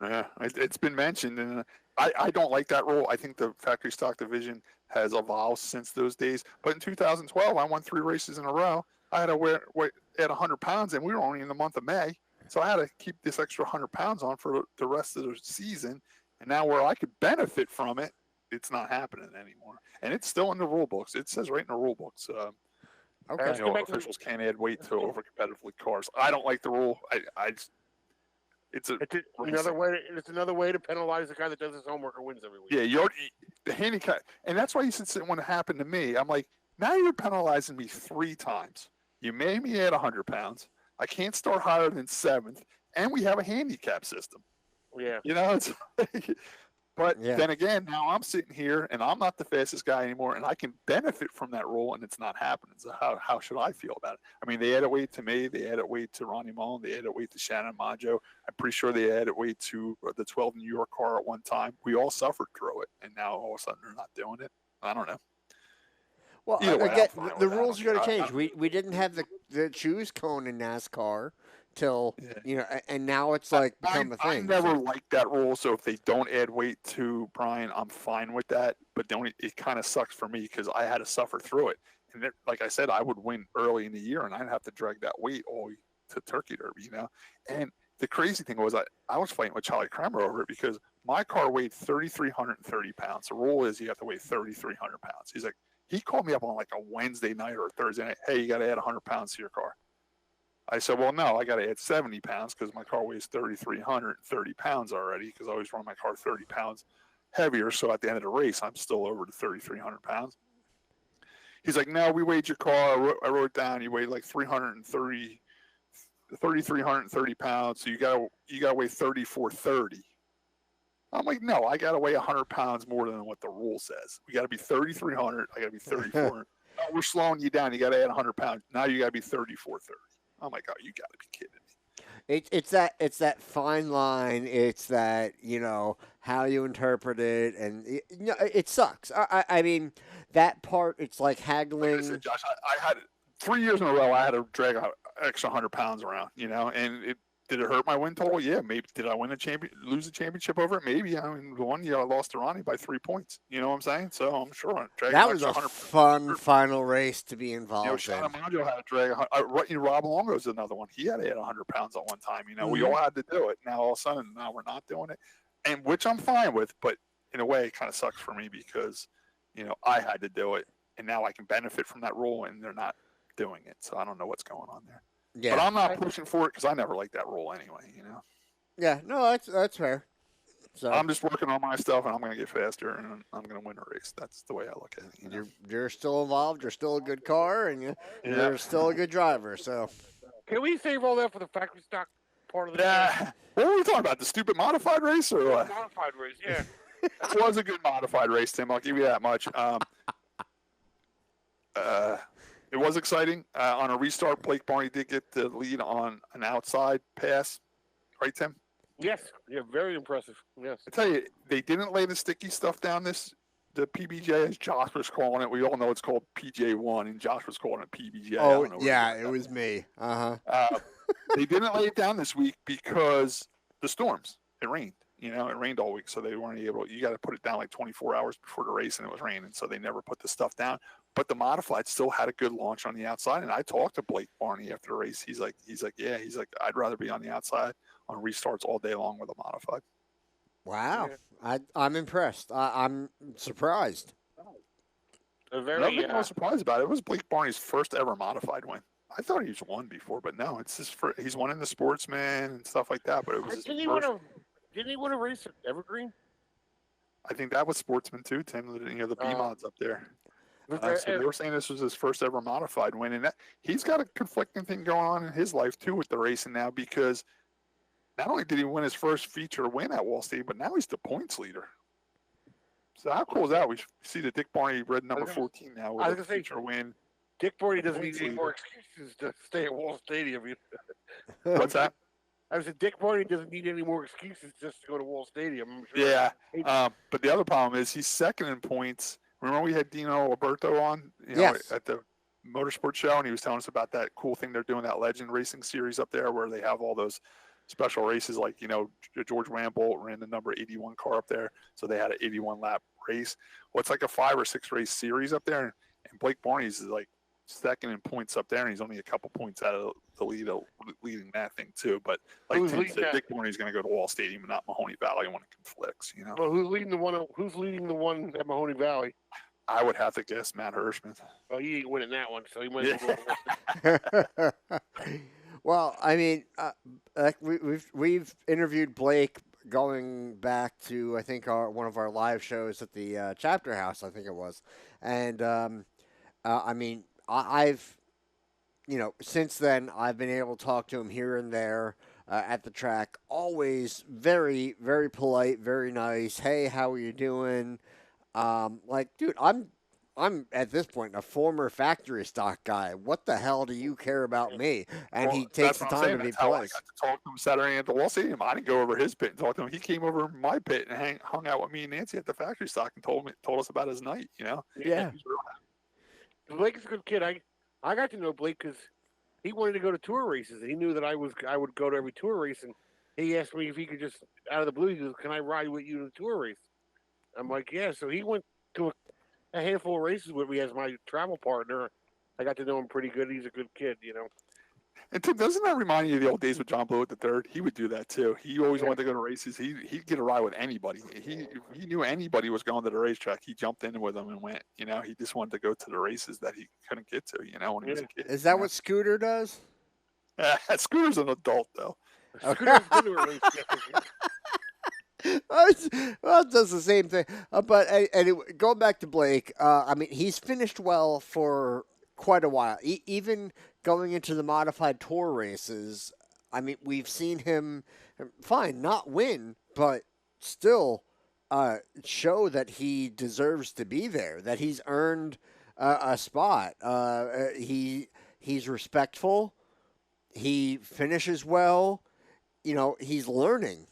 Yeah, it's been mentioned, and I don't like that rule. I think the factory stock division has evolved since those days. But in 2012, I won 3 races in a row. I had to weigh at 100 pounds, and we were only in the month of May, so I had to keep this extra 100 pounds on for the rest of the season. And now, where I could benefit from it, it's not happening anymore, and it's still in the rule books. It says right in the rule books. Okay. You know, officials can't add weight to over competitively cars. I don't like the rule. It's another way. It's another way to penalize the guy that does his homework and wins every week. Yeah, the handicap, and that's why you said when it happened to me, I'm like, now you're penalizing me 3 times. You made me add 100 pounds. I can't start higher than 7th, and we have a handicap system. Yeah. You know, it's. Then again, now I'm sitting here and I'm not the fastest guy anymore, and I can benefit from that rule, and it's not happening. So how should I feel about it? I mean, they added weight to me, they added weight to Ronnie Mullen, they added weight to Shannon Maggio. I'm pretty sure they added weight to the 12 New York car at one time. We all suffered through it, and now all of a sudden they're not doing it. I don't know. Well, again, the rules are going to change. We didn't have the choose cone in NASCAR till you know, and now it's like become a thing. I never liked that rule. So if they don't add weight to Brian, I'm fine with that. But it kind of sucks for me because I had to suffer through it. And like I said, I would win early in the year, and I'd have to drag that weight all to Turkey Derby, you know. And the crazy thing was I was fighting with Charlie Kramer over it because my car weighed 3,330 pounds. The rule is you have to weigh 3,300 pounds. He's like, he called me up on like a Wednesday night or a Thursday night. Hey, you got to add 100 pounds to your car. I said, well, no, I got to add 70 pounds because my car weighs 3,330 pounds already because I always run my car 30 pounds heavier. So at the end of the race, I'm still over to 3,300 pounds. He's like, no, we weighed your car. I wrote it down. You weighed like 3,330 pounds. So you got to weigh 3,430. I'm like, no, I got to weigh 100 pounds more than what the rule says. We got to be 3,300. I got to be 3,400. No, we're slowing you down. You got to add 100 pounds. Now you got to be 3,430. I'm like, oh, you got to be kidding me. It's that fine line. It's that, you know, how you interpret it, and it sucks. I mean, that part. It's like haggling. Like I said, Josh, I had 3 years in a row. I had to drag an extra 100 pounds around, you know, and did it hurt my win total? Yeah, maybe. Did I lose a championship over it? Maybe. I mean, the one year I lost to Ronnie by 3 points. You know what I'm saying? So I'm sure that was a fun final race to be involved in. Shannon Maggio had to drag. Rob Longo's another one. He had to add 100 pounds at one time. You know, we all had to do it. Now all of a sudden, now we're not doing it, and which I'm fine with. But in a way, it kind of sucks for me because, you know, I had to do it, and now I can benefit from that rule, and they're not doing it. So I don't know what's going on there. Yeah. But I'm not pushing for it because I never liked that rule anyway, you know. Yeah, no, that's fair. So I'm just working on my stuff, and I'm going to get faster, and I'm going to win a race. That's the way I look at it. You know? You're still involved. You're still a good car, and you're still a good driver. So can we save all that for the factory stock part of the race? What were we talking about? The stupid modified race or what? Modified race, yeah. It was a good modified race, Tim. I'll give you that much. It was exciting. On a restart, Blake Barney did get the lead on an outside pass right, Tim? Yes, yeah, very impressive. Yes. I tell you, they didn't lay the sticky stuff down the PBJ, as Josh was calling it. We all know it's called PJ1, and Josh was calling it PBJ. I Oh, don't know where yeah, it was me. they didn't lay it down this week because the storms. It rained. It rained all week, so they weren't able. You got to put it down like 24 hours before the race, and it was raining, so they never put the stuff down. But the modified still had a good launch on the outside, and I talked to Blake Barney after the race. He's like, I'd rather be on the outside on restarts all day long with a modified. Wow, I'm impressed. I'm surprised. Another thing I was surprised about, it was Blake Barney's first ever modified win. I thought he's won before, but no, it's his first. He's won in the Sportsman and stuff like that. But it was his first. Didn't he win a race at Evergreen? I think that was Sportsman too, Tim. The B mods up there. So they were saying this was his first ever modified win, and he's got a conflicting thing going on in his life too with the racing now, because not only did he win his first feature win at Wall State, but now he's the points leader. So how cool is that? We see the Dick Barney red number 14 now with a feature win. Dick Barney doesn't need any more excuses to stay at Wall Stadium. What's that? I said Dick Barney doesn't need any more excuses just to go to Wall Stadium. I'm sure. Yeah, but the other problem is he's second in points. Remember we had Dino Alberto on at the Motorsport Show, and he was telling us about that cool thing they're doing, that Legend Racing Series up there, where they have all those special races, like George Wambolt ran the number 81 car up there, so they had an 81 lap race. Well, it's like a 5 or 6 race series up there, and Blake Barney's is like second in points up there, and he's only a couple points out of the leading that thing too. But like Tim said, Dick Barney's going to go to Wall Stadium and not Mahoney Valley when it conflicts. Well, who's leading the one at Mahoney Valley? I would have to guess Matt Hirschman. Well, he ain't winning that one, so he might as well. Well, I mean, we've interviewed Blake going back to, I think, one of our live shows at the Chapter House, I think it was, and I mean, I've since then I've been able to talk to him here and there at the track. Always very, very polite, very nice. Hey, how are you doing? Dude, I'm at this point a former factory stock guy. What the hell do you care about me? And he takes the time to be polite. I got to talk to him Saturday at the Wall Stadium. I didn't go over his pit and talk to him. He came over my pit and hung out with me and Nancy at the factory stock and told us about his night. Yeah. He's real happy. Blake's a good kid. I got to know Blake because he wanted to go to tour races. He knew that I would go to every tour race, and he asked me if he could just, out of the blue, he goes, "Can I ride with you to the tour race?" I'm like, "Yeah." So he went to a handful of races with me as my travel partner. I got to know him pretty good. He's a good kid, And Tim, doesn't that remind you of the old days with John Blewett III? He would do that too. He always wanted to go to races. He'd get a ride with anybody. He knew anybody was going to the racetrack. He jumped in with them and went. He just wanted to go to the races that he couldn't get to. When he was a kid. Is that what Scooter does? Scooter's an adult though. Scooter's been to a race. Well, it does the same thing. But anyway, going back to Blake, I mean, he's finished well for quite a while. Even going into the modified tour races, I mean, we've seen him, fine, not win, but still show that he deserves to be there, that he's earned a spot. He's respectful. He finishes well. He's learning.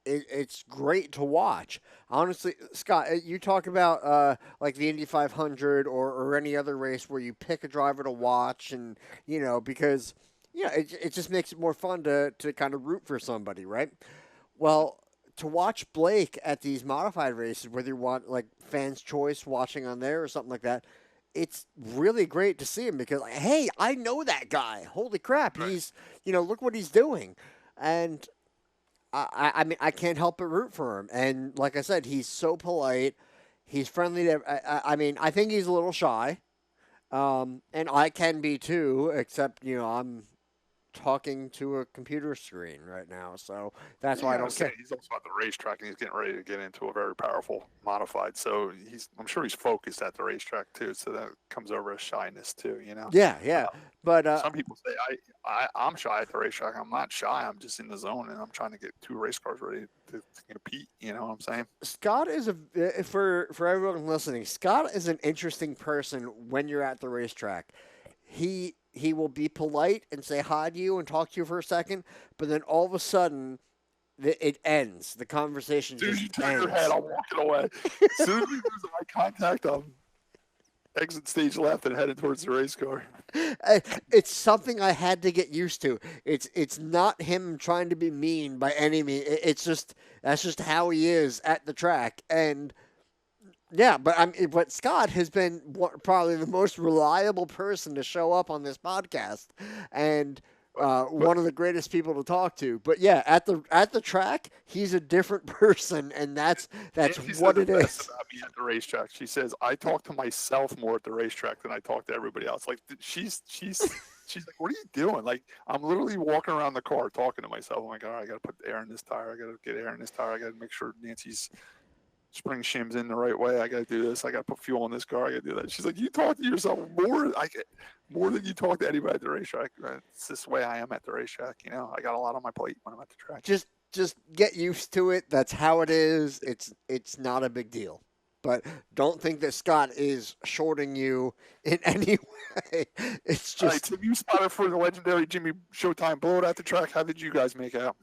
It's great to watch. Honestly, Scott, you talk about like the Indy 500 or any other race where you pick a driver to watch, and because it just makes it more fun to kind of root for somebody, right? Well, to watch Blake at these modified races, whether you want like fans' choice watching on there or something like that, it's really great to see him because, hey, I know that guy. Holy crap, right. He's look what he's doing, and I mean, I can't help but root for him. And like I said, he's so polite. He's friendly. I mean, I think he's a little shy. And I can be too, except, I'm talking to a computer screen right now. So that's why I don't care. He's also at the racetrack, and he's getting ready to get into a very powerful modified. So I'm sure he's focused at the racetrack too. So that comes over as shyness too, Yeah. But some people say I'm shy at the racetrack. I'm not shy. I'm just in the zone, and I'm trying to get 2 race cars ready to compete. You know what I'm saying? Scott is for everyone listening. Scott is an interesting person when you're at the racetrack. He he will be polite and say hi to you and talk to you for a second, but then all of a sudden it ends. The conversation As soon as you just turn ends. your head, I'm walking away. As soon as we lose eye contact, I'm exit stage left and headed towards the race car. It's something I had to get used to. It's not him trying to be mean by any means. It's just that's just how he is at the track. And yeah, but Scott has been probably the most reliable person to show up on this podcast, and one of the greatest people to talk to. But yeah, at the track, he's a different person, and that's what it is. About me at the racetrack, she says I talk to myself more at the racetrack than I talk to everybody else. Like she's like, what are you doing? Like I'm literally walking around the car talking to myself. I'm like, all right, I got to put air in this tire. I got to get air in this tire. I got to make sure Nancy's spring shims in the right way. I got to do this. I got to put fuel in this car. I got to do that. She's like, you talk to yourself more than you talk to anybody at the racetrack. It's this way I am at the racetrack. You know, I got a lot on my plate when I'm at the track. Just get used to it. That's how it is. It's not a big deal. But don't think that Scott is shorting you in any way. It's just. All right, Tim, you spotted for the legendary Jimmy Showtime blowout at the track. How did you guys make out?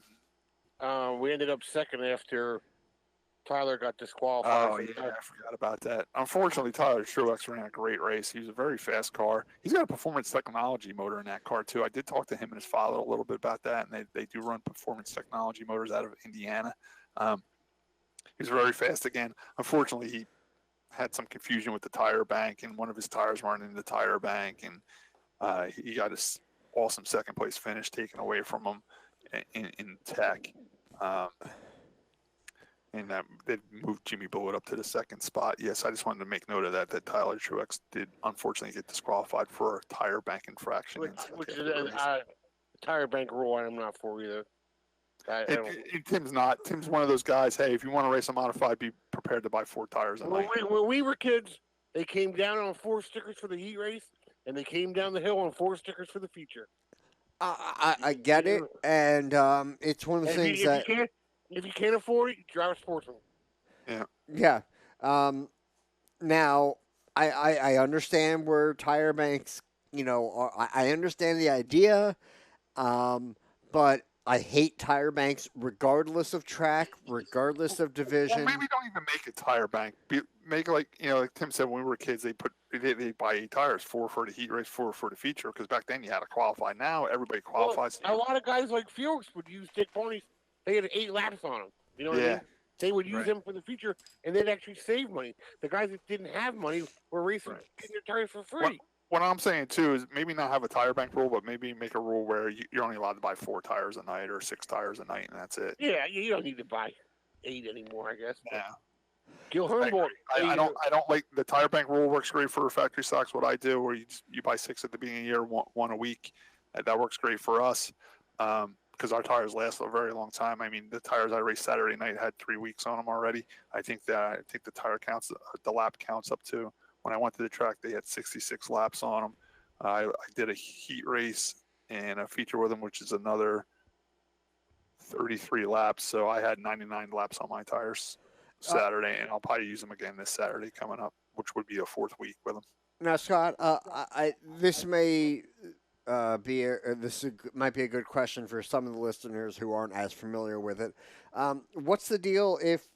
We ended up second after Tyler got disqualified. Oh, yeah, I forgot about that. Unfortunately, Tyler Truex ran a great race. He was a very fast car. He's got a performance technology motor in that car, too. I did talk to him and his father a little bit about that, and they do run performance technology motors out of Indiana. He's very fast again. Unfortunately, he had some confusion with the tire bank, and one of his tires weren't in the tire bank, and he got his awesome second-place finish taken away from him in tech. And they moved Jimmy Bullitt up to the second spot. Yes, I just wanted to make note of that Tyler Truex did unfortunately get disqualified for a tire bank infraction. Which is a tire bank rule I'm not for either. Tim's not. Tim's one of those guys, hey, if you want to race a modified, be prepared to buy 4 tires a night. When we were kids, they came down on 4 stickers for the heat race, and they came down the hill on 4 stickers for the feature. I get it, and it's one of the things that... If you can't afford it, you drive a Sportsman. Yeah. Yeah. Now, I understand where tire banks, I understand the idea, but I hate tire banks regardless of track, regardless of division. Well, maybe don't even make a tire bank. Make like Tim said, when we were kids, they buy 8 tires, 4 for the heat race, 4 for the feature, because back then you had to qualify. Now everybody qualifies. Well, a lot of guys like Felix would use stick ponies. They had 8 laps on them. You know what I mean? They would use them for the feature, and they'd actually save money. The guys that didn't have money were racing getting their tires for free. What I'm saying, too, is maybe not have a tire bank rule, but maybe make a rule where you're only allowed to buy 4 tires a night or 6 tires a night, and that's it. Yeah, you don't need to buy 8 anymore, I guess. Yeah. Gil Humboldt. I don't like the tire bank rule. Works great for factory stocks. What I do, where you buy 6 at the beginning of the year, one a week. That works great for us. Because our tires last a very long time. I mean, the tires I raced Saturday night had 3 weeks on them already. I think the tire counts, the lap counts up to. When I went to the track, they had 66 laps on them. I did a heat race and a feature with them, which is another 33 laps. So I had 99 laps on my tires Saturday, and I'll probably use them again this Saturday coming up, which would be a 4th week with them. Now, Scott, this may. Might be a good question for some of the listeners who aren't as familiar with it. What's the deal if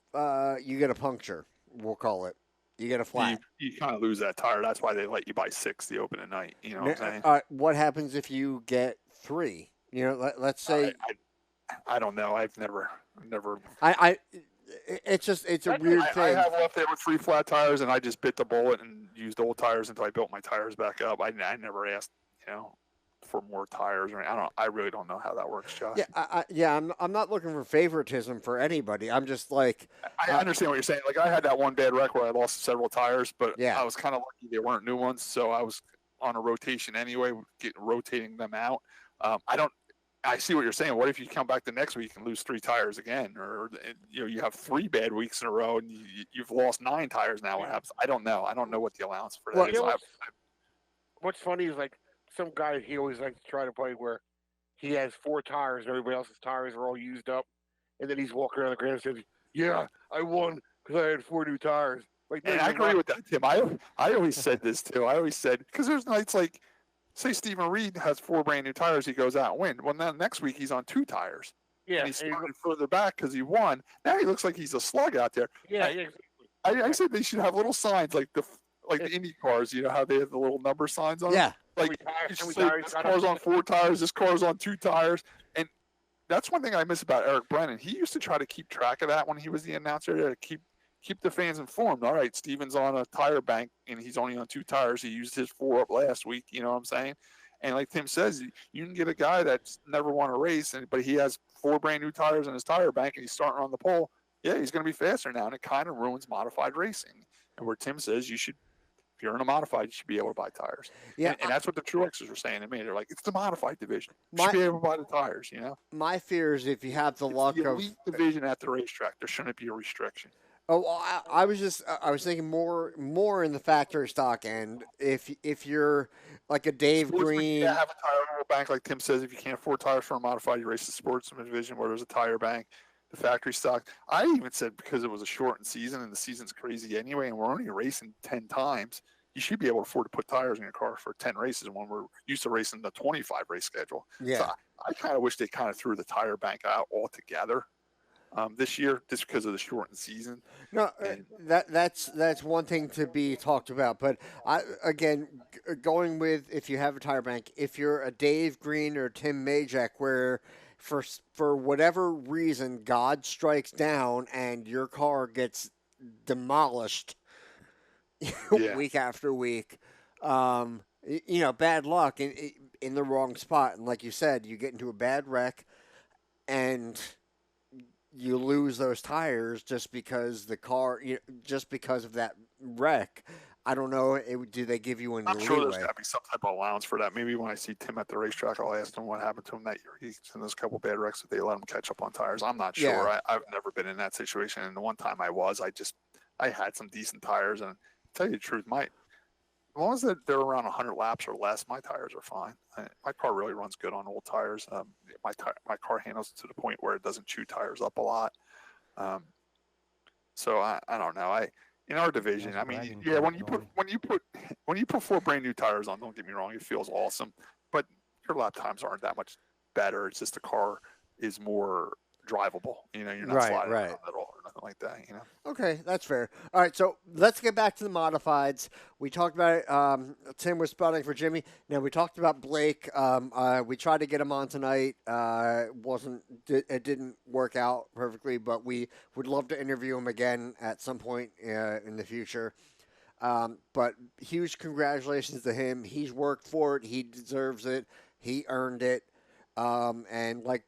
you get a puncture? We'll call it. You get a flat. You kind of lose that tire. That's why they let you buy 6 the opening night. You know what I'm saying? What happens if you get 3? Let's say. I don't know. I've never. It's a weird thing. I have left there with 3 flat tires, and I just bit the bullet and used old tires until I built my tires back up. I never asked, for more tires or I really don't know how that works, Josh. I'm not looking for favoritism for anybody. I'm just like I understand what you're saying. Like I had that one bad wreck where I lost several tires, but yeah. I was kind of lucky they weren't new ones, so I was on a rotation anyway, rotating them out. I see what you're saying. What if you come back the next week and lose 3 tires again, or you have 3 bad weeks in a row and you've lost 9 tires now? What happens? I don't know. I don't know what the allowance for that is. What's funny is like some guy he always likes to try to play where he has 4 tires and everybody else's tires are all used up, and then he's walking around the ground and says, "Yeah, I won because I had 4 new tires." Like, and I agree with that, Tim. I always said this too. I always said because there's nights like say Stephen Reed has 4 brand new tires, he goes out and wins. Well, now next week he's on 2 tires. Yeah, And he's starting further back because he won. Now he looks like he's a slug out there. yeah, I said they should have little signs like the Indy cars. You know how they have the little number signs on them? Yeah. Like this car's on 4 tires, this car's on 2 tires. And that's one thing I miss about Eric Brennan. He used to try to keep track of that when he was the announcer, to keep the fans informed. All right, Steven's on a tire bank and he's only on 2 tires. He used his 4 up last week. You know what I'm saying? And like Tim says, you can get a guy that's never won a race, but he has 4 brand new tires in his tire bank and he's starting on the pole. Yeah, he's going to be faster now, and it kind of ruins modified racing. And where Tim says if you're in a modified, you should be able to buy tires. Yeah, and that's what the Truexers were saying to me. They're like, it's the modified division. You should be able to buy the tires, you know? My fear is if you have the luck the of elite division at the racetrack, there shouldn't be a restriction. Oh, I was thinking more in the factory stock end. If you're like a Dave Sportsman, Green, have a tire bank, like Tim says. If you can't afford tires for a modified, you race the Sportsman division where there's a tire bank. The factory stock. I even said because it was a shortened season and the season's crazy anyway, and we're only racing 10 times, you should be able to afford to put tires in your car for 10 races when we're used to racing the 25 race schedule. Yeah. So I kind of wish they kind of threw the tire bank out altogether this year just because of the shortened season. No, that's one thing to be talked about. But going with if you have a tire bank, if you're a Dave Green or Tim Majak, where for whatever reason God strikes down and your car gets demolished week after week, bad luck in the wrong spot, and like you said, you get into a bad wreck and you lose those tires just because just because of that wreck. I don't know. Do they give you any leeway? I'm sure there's got to be some type of allowance for that. Maybe when I see Tim at the racetrack, I'll ask him what happened to him that year. He's in those couple bad wrecks that they let him catch up on tires. I'm not sure. Yeah. I've never been in that situation. And the one time I had some decent tires. And to tell you the truth, as long as they're around 100 laps or less, my tires are fine. My car really runs good on old tires. My car handles to the point where it doesn't chew tires up a lot. So I don't know. In our division, I mean, yeah, when you put 4 brand new tires on, don't get me wrong, it feels awesome. But your lap times aren't that much better. It's just the car is more drivable. You know, you're not sliding around at all or nothing like that. You know. Okay, that's fair. All right, so let's get back to the modifieds. We talked about it. Tim was spotting for Jimmy. Now we talked about Blake. We tried to get him on tonight. It didn't work out perfectly, but we would love to interview him again at some point in the future. But huge congratulations to him. He's worked for it. He deserves it. He earned it. And like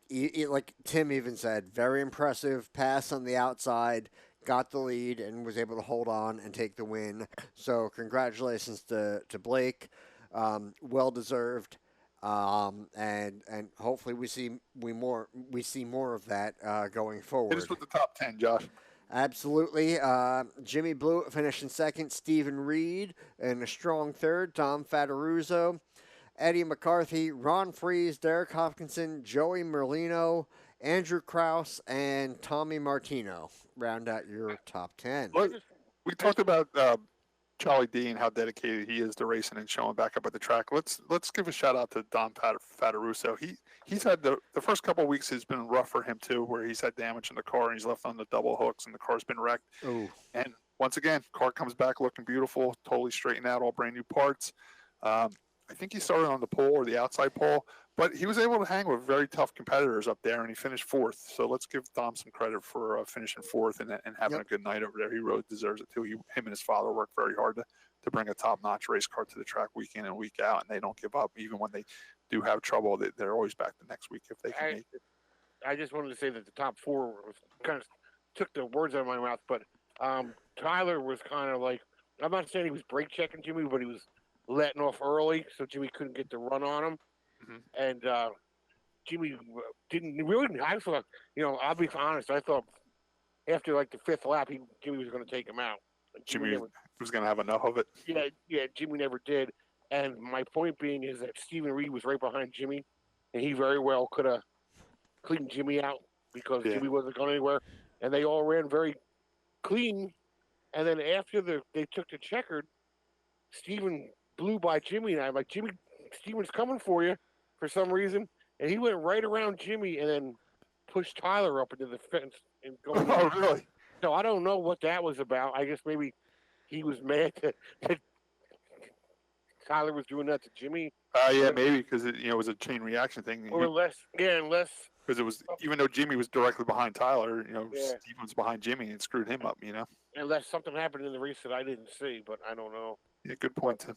Tim even said, very impressive pass on the outside, got the lead and was able to hold on and take the win. So congratulations to Blake, well deserved. And hopefully we see more of that going forward. Hit us with the top 10, Josh. Absolutely. Jimmy Blewett finished in second. Stephen Reed in a strong third. Tom Fattaruzzo. Eddie McCarthy, Ron Freese, Derek Hopkinson, Joey Merlino, Andrew Krause, and Tommy Martino round out your top 10. We talked about Charlie D and how dedicated he is to racing and showing back up at the track. Let's give a shout out to Dom Fattaruzzo. He's had the first couple of weeks has been rough for him too, where he's had damage in the car and he's left on the double hooks and the car's been wrecked. Ooh. And once again, car comes back looking beautiful, totally straightened out, all brand new parts. I think he started on the pole or the outside pole, but he was able to hang with very tough competitors up there, and he finished 4th. So let's give Dom some credit for finishing 4th and having a good night over there. He really deserves it too. Him and his father worked very hard to bring a top-notch race car to the track week in and week out, and they don't give up. Even when they do have trouble, they're always back the next week if they can make it. I just wanted to say that the top 4 kind of took the words out of my mouth, but Tyler was kind of like, I'm not saying he was brake checking Jimmy, but he was letting off early, so Jimmy couldn't get the run on him. Mm-hmm. And Jimmy didn't really. I thought, I'll be honest. I thought after like the 5th lap, Jimmy was going to take him out. Jimmy was going to have enough of it. Yeah. Jimmy never did. And my point being is that Stephen Reed was right behind Jimmy, and he very well could have cleaned Jimmy out because Jimmy wasn't going anywhere. And they all ran very clean. And then after they took the checkered, Stephen blew by Jimmy, and I'm like, Jimmy Steven's coming for you for some reason, and he went right around Jimmy and then pushed Tyler up into the fence and going. Oh, really? So I don't know what that was about. I guess maybe he was mad that Tyler was doing that to Jimmy. Yeah, maybe because it was a chain reaction thing. Or less, unless because it was, even though Jimmy was directly behind Tyler, Yeah. Steve was behind Jimmy and screwed him up. unless something happened in the race that I didn't see, but I don't know. Yeah, good point, Tim.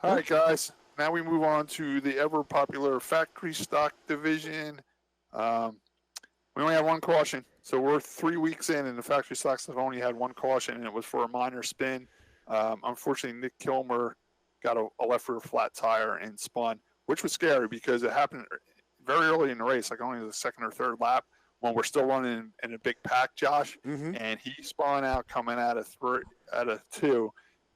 All right, guys. Now we move on to the ever popular factory stock division. We only had one caution, so we're 3 weeks in, and the factory stocks have only had one caution, and it was for a minor spin. Unfortunately, Nick Kilmer got a left rear flat tire and spun, which was scary because it happened very early in the race, like only the second or third lap, when we're still running in a big pack, Josh, and he spun out coming out of 2,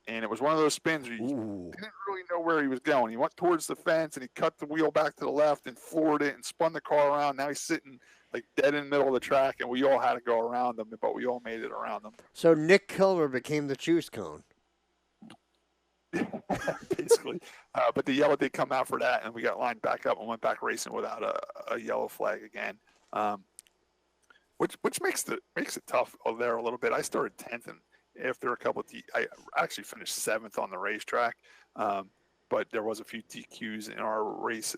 and it was one of those spins where you didn't really know where he was going. He went towards the fence, and he cut the wheel back to the left and floored it and spun the car around. Now he's sitting like dead in the middle of the track, and we all had to go around him, but we all made it around him. So Nick Kilmer became the juice cone. Basically. But the yellow did come out for that, and we got lined back up and went back racing without a yellow flag again. Which makes it tough there a little bit. I started 10th, and after a couple of I actually finished 7th on the racetrack, but there was a few DQs in our race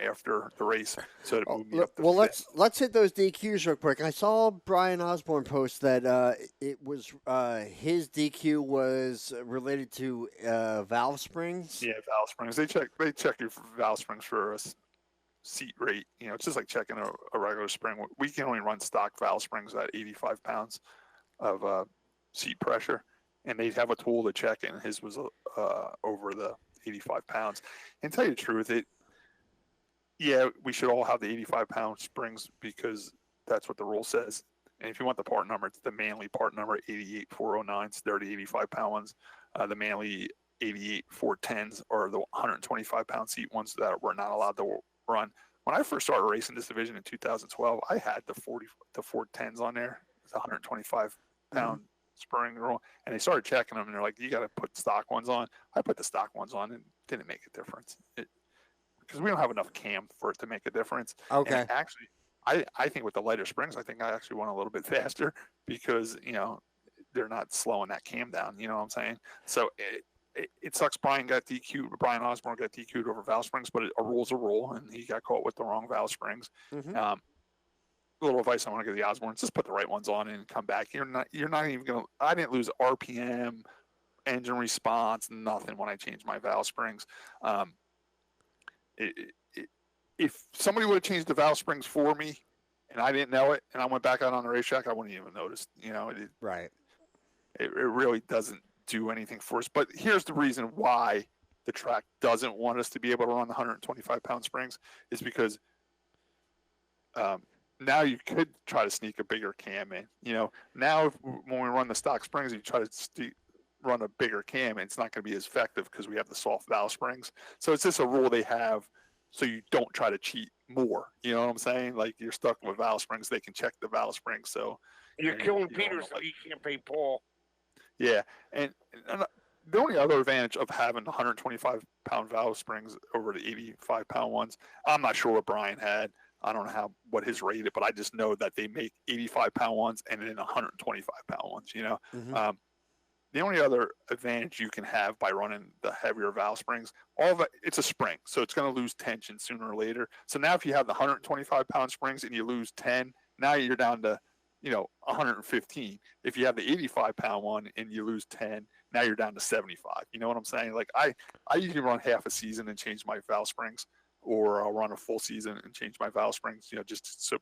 after the race, so it moved me up to fifth. let's hit those DQs real quick. I saw Brian Osborne post that it was his DQ was related to valve springs. Yeah, valve springs. They check your valve springs for a seat rate. It's just like checking a regular spring. We can only run stock valve springs at 85 pounds of seat pressure, and they'd have a tool to check it, and his was over the 85 pounds. And tell you the truth, we should all have the 85-pound springs because that's what the rule says. And if you want the part number, it's the Manley part number 88409s. They're the 85-pound ones. The Manley 88410s are the 125-pound seat ones that we're not allowed to run. When I first started racing this division in 2012, I had the 410s on there. It's 125-pound spring rule, and they started checking them, and they're like, "You got to put stock ones on." I put the stock ones on, and it didn't make a difference because we don't have enough cam for it to make a difference. Okay. And actually, I think with the lighter springs, I think I actually went a little bit faster because they're not slowing that cam down. You know what I'm saying? So it sucks. Brian Osborne got DQ'd over valve springs, but a rule's a rule, and he got caught with the wrong valve springs. A little advice I want to give the Osborne: just put the right ones on and come back. You're not even gonna. I didn't lose RPM, engine response, nothing when I changed my valve springs. If somebody would have changed the valve springs for me, and I didn't know it, and I went back out on the racetrack, I wouldn't even notice. Right. It really doesn't do anything for us. But here's the reason why the track doesn't want us to be able to run the 125-pound springs is because now you could try to sneak a bigger cam in. Now when we run the stock springs, you try to run a bigger cam, and it's not going to be as effective because we have the soft valve springs. So it's just a rule they have so you don't try to cheat more. You know what I'm saying? Like, you're stuck with valve springs. They can check the valve springs. So you're killing Peter, so he can't pay Paul. Yeah, and the only other advantage of having 125-pound valve springs over the 85-pound ones, I'm not sure what Brian had. I don't know what his rated, but I just know that they make 85-pound ones and then 125-pound ones. The only other advantage you can have by running the heavier valve springs, all of it's a spring, so it's going to lose tension sooner or later. So now if you have the 125-pound springs and you lose 10, now you're down to 115. If you have the 85-pound one and you lose 10, now you're down to 75. You know what I'm saying? Like, I usually run half a season and change my valve springs, or I'll run a full season and change my valve springs, just so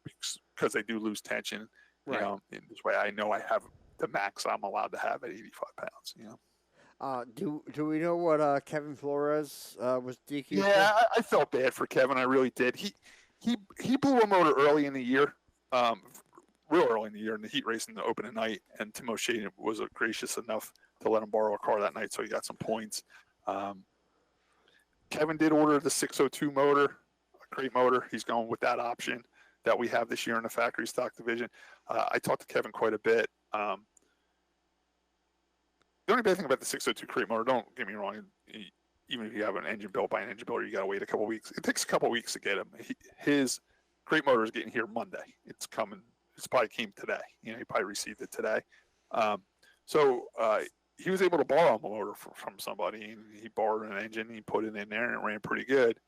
because they do lose tension. Right. In this way, I know I have the max I'm allowed to have at 85 pounds. Do we know what Kevin Flores was DQ'd? Yeah, I felt bad for Kevin. I really did. He blew a motor early in the year, real early in the year in the heat race in the opening night, and Tim O'Shea was gracious enough to let him borrow a car that night, so he got some points. Kevin did order the 602 motor, a crate motor. He's going with that option that we have this year in the factory stock division. I talked to Kevin quite a bit. The only bad thing about the 602 crate motor, don't get me wrong, even if you have an engine built by an engine builder, you got to wait a couple weeks. It takes a couple weeks to get him. His crate motor is getting here Monday. It's coming. It's probably came today. He probably received it today. So he was able to borrow a motor from somebody. He borrowed an engine. He put it in there, and it ran pretty good.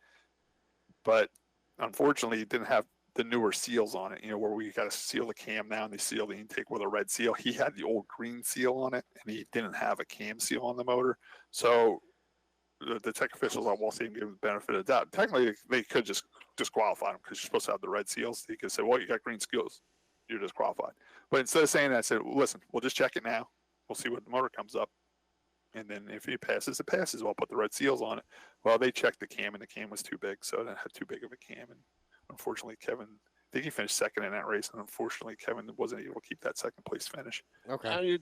But unfortunately, it didn't have the newer seals on it, where we got to seal the cam now, and they seal the intake with a red seal. He had the old green seal on it, and he didn't have a cam seal on the motor. So the tech officials at Wall Stadium gave him the benefit of the doubt. Technically, they could just disqualify him because you're supposed to have the red seals. They could say, well, you got green seals. You're disqualified. But instead of saying that, I said, listen, we'll just check it now. We'll see what the motor comes up. And then if it passes, it passes. We'll put the red seals on it. Well, they checked the cam, and the cam was too big, so it had too big of a cam. And unfortunately, Kevin, I think he finished second in that race, and unfortunately, Kevin wasn't able to keep that second place finish. Okay.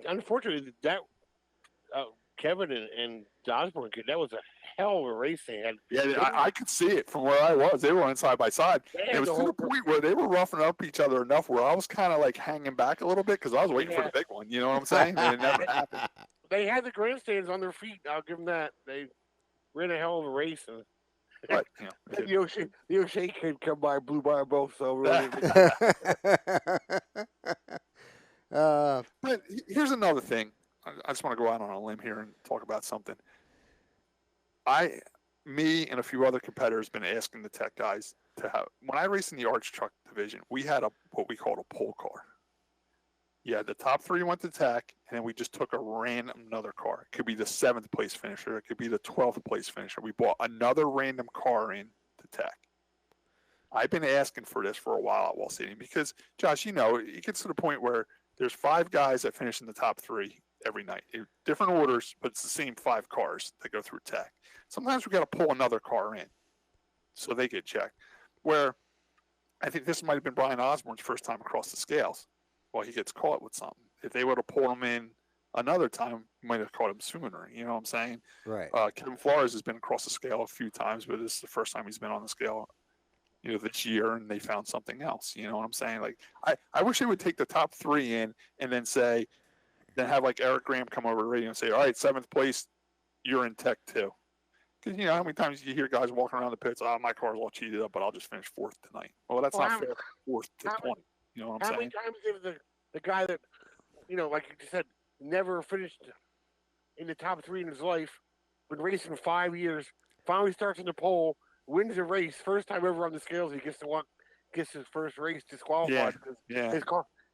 Unfortunately, that Kevin and Osborne, that was a hell of a race they had. Yeah, I could see it from where I was. They were running side by side. It was to the point where they were roughing up each other enough where I was kind of like hanging back a little bit because I was waiting for the big one. You know what I'm saying? And it never happened. They had the grandstands on their feet. I'll give them that. They ran a hell of a race. And but, the O'Shea kid come by, blew by them both. So really. But here's another thing. I just want to go out on a limb here and talk about something. Me and a few other competitors been asking the tech guys to have. When I raced in the arch truck division, we had what we called a pull car. Yeah, the top three went to tech, and then we just took a random another car. It could be the 7th place finisher. It could be the 12th place finisher. We bought another random car in to tech. I've been asking for this for a while at Wall Stadium because, Josh, it gets to the point where there's 5 guys that finish in the top 3 every night. Different orders, but it's the same 5 cars that go through tech. Sometimes we got to pull another car in so they get checked. Where I think this might have been Brian Osborne's first time across the scales. Well, he gets caught with something. If they would have pulled him in another time, we might have caught him sooner. You know what I'm saying? Right. Kevin Flores has been across the scale a few times, but this is the first time he's been on the scale, this year, and they found something else. You know what I'm saying? Like, I wish they would take the top 3 in and then have like Eric Graham come over the radio and say, all right, 7th place, you're in tech too. Because how many times you hear guys walking around the pits, my car's all cheated up, but I'll just finish 4th tonight. Well, that's not fair. 4th to 20. You know what I'm saying? How many times did the guy that, like you said, never finished in the top 3 in his life, been racing 5 years, finally starts in the pole, wins a race, first time ever on the scales, he gets his first race disqualified because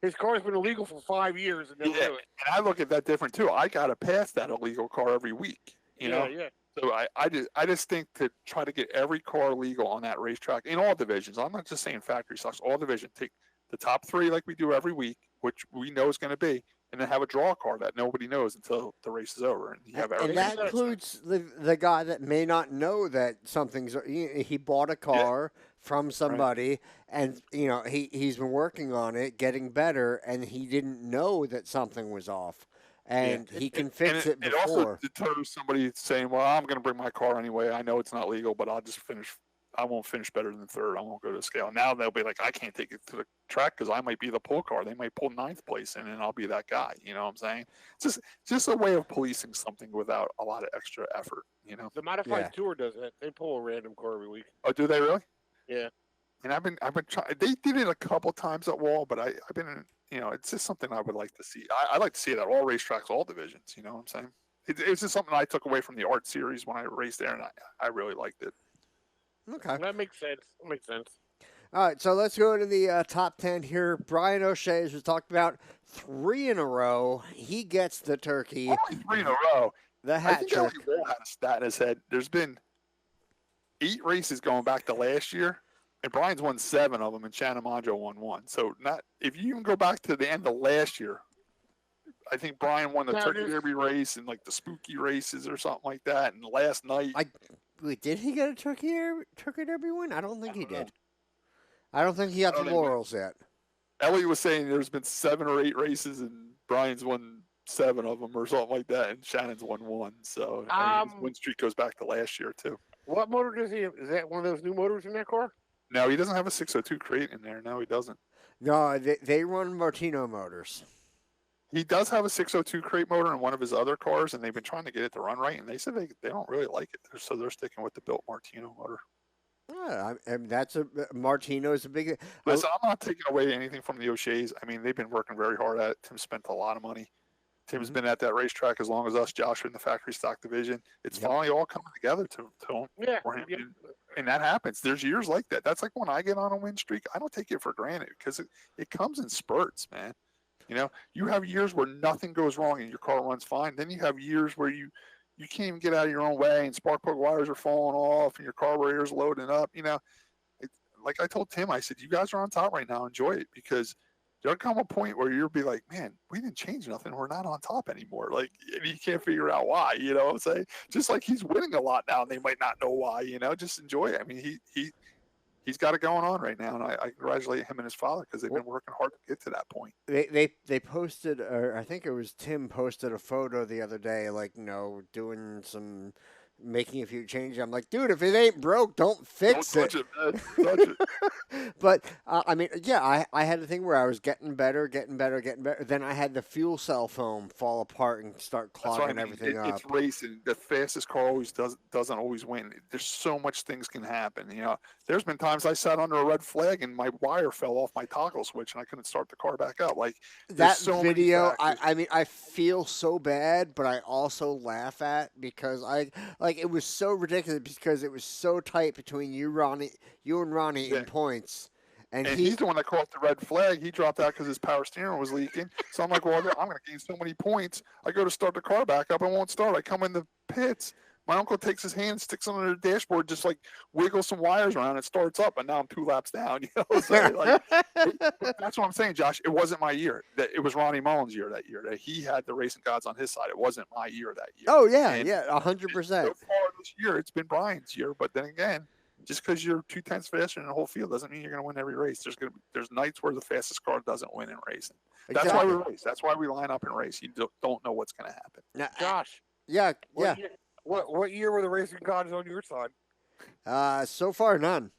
his car's been illegal for 5 years and never do it. And I look at that different too. I got to pass that illegal car every week. You know? Yeah. So I just think to try to get every car legal on that racetrack in all divisions. I'm not just saying factory stocks, all divisions. Take the top 3 like we do every week, which we know is going to be, and then have a draw car that nobody knows until the race is over. And you have and that includes the guy that may not know that something's. He bought a car from somebody, and he's been working on it, getting better, and he didn't know that something was off. And he can fix it before. It also deters somebody saying, well, I'm going to bring my car anyway. I know it's not legal, but I'll just finish. I won't finish better than 3rd. I won't go to the scale. Now they'll be like, I can't take it to the track because I might be the pull car. They might pull 9th place in, and I'll be that guy. You know what I'm saying? It's just a way of policing something without a lot of extra effort. The modified tour does that. They pull a random car every week. Oh, do they really? Yeah. And I've been trying. They did it a couple times at Wall, but I've been. It's just something I would like to see. I like to see it at all racetracks, all divisions. You know what I'm saying? It's just something I took away from the art series when I raced there, and I really liked it. Okay. That makes sense. All right, so let's go to the top 10 here. Brian O'Shea, as we talked about, 3 in a row. He gets the turkey. Only 3 in a row. The hat I think trick. Ellie Wall had a stat in his head. There's been 8 races going back to last year, and Brian's won 7 of them, and Shannon Monjo won 1. So if you even go back to the end of last year, I think Brian won the Turkey Derby race and like the spooky races or something like that. And last night, wait, did he get a Turkey Derby win? I don't think he did. I don't think he got the laurels yet. Ellie was saying there's been 7 or 8 races and Brian's won 7 of them or something like that, and Shannon's won 1. So his win streak goes back to last year too. What motor does he have? Is that one of those new motors in that car? No, he doesn't have a 602 crate in there. No, he doesn't. No, they run Martino motors. He does have a 602 crate motor in one of his other cars, and they've been trying to get it to run right, and they said they don't really like it, so they're sticking with the built Martino motor. Yeah, and that's a Martino is a big. Listen, I'm not taking away anything from the O'Shea's. I mean, they've been working very hard at it. Tim spent a lot of money. Tim's been at that racetrack as long as us. Josh are in the factory stock division. It's finally all coming together to him. Yeah, For him. And that happens. There's years like that. That's like when I get on a win streak, I don't take it for granted because it comes in spurts, man. You know, you have years where nothing goes wrong and your car runs fine. Then you have years where you can't even get out of your own way and spark plug wires are falling off and your carburetor's loading up. You know, like I told Tim, I said, you guys are on top right now. Enjoy it because there'll come a point where you'll be like, man, we didn't change nothing. We're not on top anymore. Like, and you can't figure out why, you know what I'm saying? Just like he's winning a lot now and they might not know why, you know, just enjoy it. I mean, he's got it going on right now. And I congratulate him and his father because they've been working hard to get to that point. They posted, or I think it was Tim posted a photo the other day, like, you know, making a few changes. I'm like, dude, if it ain't broke, don't fix it. Don't touch it, man. Touch it. But, I mean, yeah, I had a thing where I was getting better. Then I had the fuel cell foam fall apart and start clogging everything up. It's racing. The fastest car always doesn't always win. There's so much things can happen. You know, there's been times I sat under a red flag and my wire fell off my toggle switch and I couldn't start the car back up. Like that video, I mean, I feel so bad, but I also laugh at because it was so ridiculous because it was so tight between you and Ronnie in points. And he's the one that caught the red flag. He dropped out because his power steering was leaking. So I'm like, well, I'm going to gain so many points. I go to start the car back up. It won't start. I come in the pits. My uncle takes his hand, sticks it under the dashboard, just like wiggles some wires around. It starts up, and now I'm 2 laps down. You know, so that's what I'm saying, Josh. It wasn't my year. It was Ronnie Mullen's year that year. That he had the racing gods on his side. It wasn't my year that year. Oh yeah, 100%. So far this year, it's been Brian's year. But then again, just because you're 2/10 faster in the whole field doesn't mean you're going to win every race. There's nights where the fastest car doesn't win in racing. That's why we race. That's why we line up and race. You don't know what's going to happen. Now, Josh. Yeah. What year were the racing gods on your side? So far, none.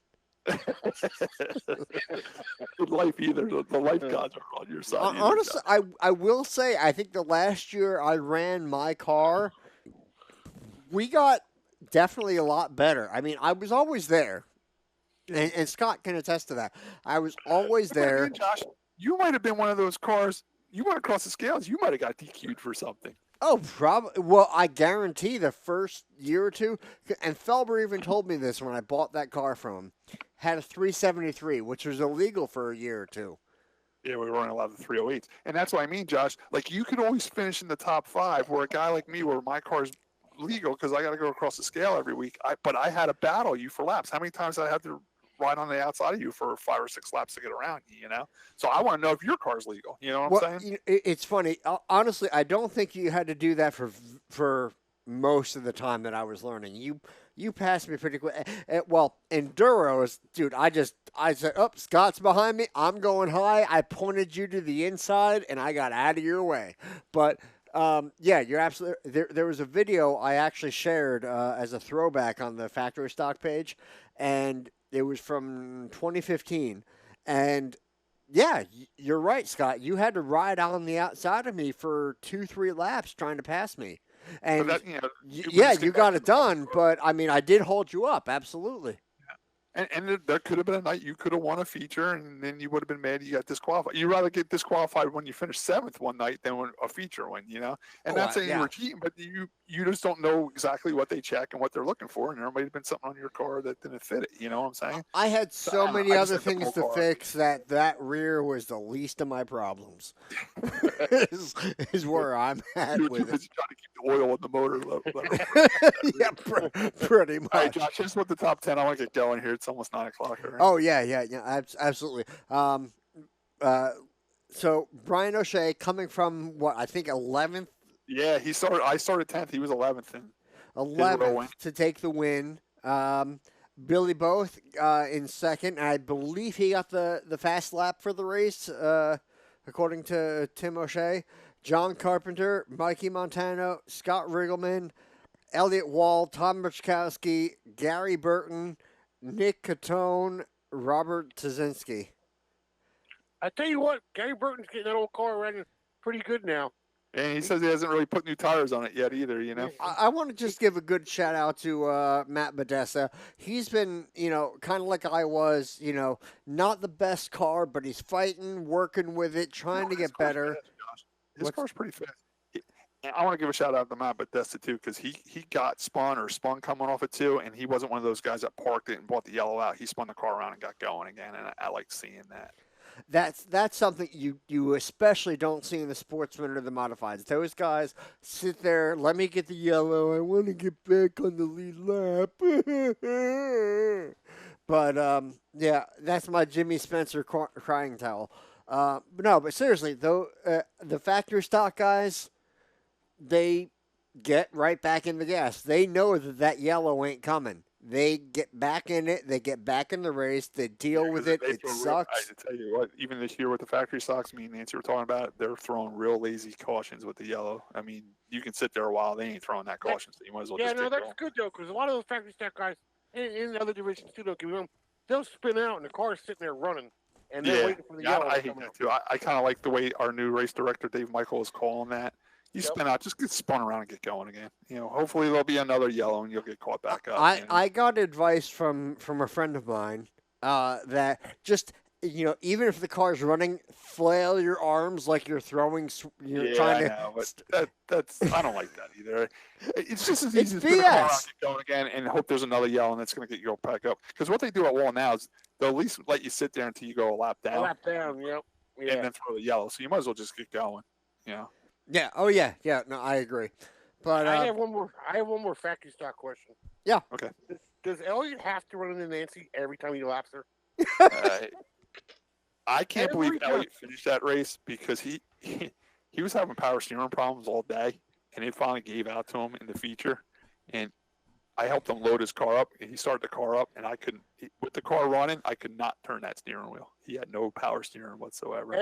Life either. The life gods are on your side. Honestly, I will say, I think the last year I ran my car, we got definitely a lot better. I mean, I was always there, and Scott can attest to that. I was always there. Josh, you might have been one of those cars. You went across the scales. You might have got DQ'd for something. Oh, probably. Well, I guarantee the first year or two, and Felber even told me this when I bought that car from him, had a 373, which was illegal for a year or two. Yeah, we weren't allowed the 308s. And that's what I mean, Josh. Like, you could always finish in the top 5, where a guy like me, where my car's legal because I got to go across the scale every week, but I had to battle you for laps. How many times did I have to ride on the outside of you for 5 or 6 laps to get around you, know? So I want to know if your car's legal. You know what I'm saying? It's funny. Honestly, I don't think you had to do that for most of the time that I was learning. You passed me pretty quick. Well, Enduro is, dude, I said, oh, Scott's behind me. I'm going high. I pointed you to the inside, and I got out of your way. But, yeah, you're absolutely. There was a video I actually shared as a throwback on the factory stock page, and it was from 2015. And, yeah, you're right, Scott. You had to ride on the outside of me for 2-3 laps trying to pass me. And, you got it done. But, I mean, I did hold you up. Absolutely. And there could have been a night you could have won a feature, and then you would have been mad you got disqualified. You'd rather get disqualified when you finish 7th one night than a feature win, you know? And not saying you were cheating, but you just don't know exactly what they check and what they're looking for, and there might have been something on your car that didn't fit it, you know what I'm saying? I had so many other things to fix that rear was the least of my problems, is where I'm at with it. Trying to keep the oil in the motor level. Yeah, pretty much. All right, Josh, just with the top 10, I want to get going here. It's almost 9 o'clock. Right? Oh, yeah, absolutely. So Brian O'Shea coming from what I think 11th. Yeah, I started 10th. He was 11th. 11th to take the win. Billy Both in second. I believe he got the fast lap for the race, according to Tim O'Shea. John Carpenter, Mikey Montano, Scott Riggleman, Elliott Wall, Tom Bryczkowski, Gary Burton, Nick Catone, Robert Tazinski. I tell you what, Gary Burton's getting that old car running pretty good now. And he says he hasn't really put new tires on it yet either, I want to just give a good shout out to Matt Bedessa. He's been, kind of like I was, not the best car, but he's fighting, working with it, trying to get better. His car's pretty fast. I want to give a shout out to Matt Bedessa too, because he got spun coming off it too, and he wasn't one of those guys that parked it and bought the yellow out. He spun the car around and got going again, and I like seeing that. That's something you especially don't see in the Sportsman or the Modifieds. Those guys sit there, let me get the yellow, I want to get back on the lead lap. But, yeah, that's my Jimmy Spencer crying towel. But seriously, though, the factory stock guys, they get right back in the gas. They know that yellow ain't coming. They get back in it. They get back in the race. They deal with it. It sucks. I tell you what, even this year with the factory stocks, me and Nancy were talking about it, they're throwing real lazy cautions with the yellow. I mean, you can sit there a while. They ain't throwing that caution, so you might as well just that's going. good, though, because a lot of those factory stock guys in other divisions, too, don't get me wrong, they'll spin out, and the car's sitting there running, and they're waiting for the yellow I to hate come that, out. too. I kind of like the way our new race director, Dave Michael, is calling that. You spin out, just get spun around and get going again. Hopefully there'll be another yellow and you'll get caught back up. I got advice from a friend of mine that just even if the car's running, flail your arms like you're throwing. Trying to. But that's I don't like that either. It's just as easy as spin the car around, get going again, and hope there's another yellow and that's going to get you back up. Because what they do at Wall now is they'll at least let you sit there until you go a lap down. Yep. Yeah. And then throw the yellow. So you might as well just get going. Yeah. Oh yeah. Yeah. No, I agree. But I have one more factory stock question. Yeah. Okay. Does Elliott have to run into Nancy every time he laps her? I can't believe Elliott finished that race because he was having power steering problems all day, and it finally gave out to him in the feature. And I helped him load his car up, and he started the car up, and I couldn't. With the car running, I could not turn that steering wheel. He had no power steering whatsoever.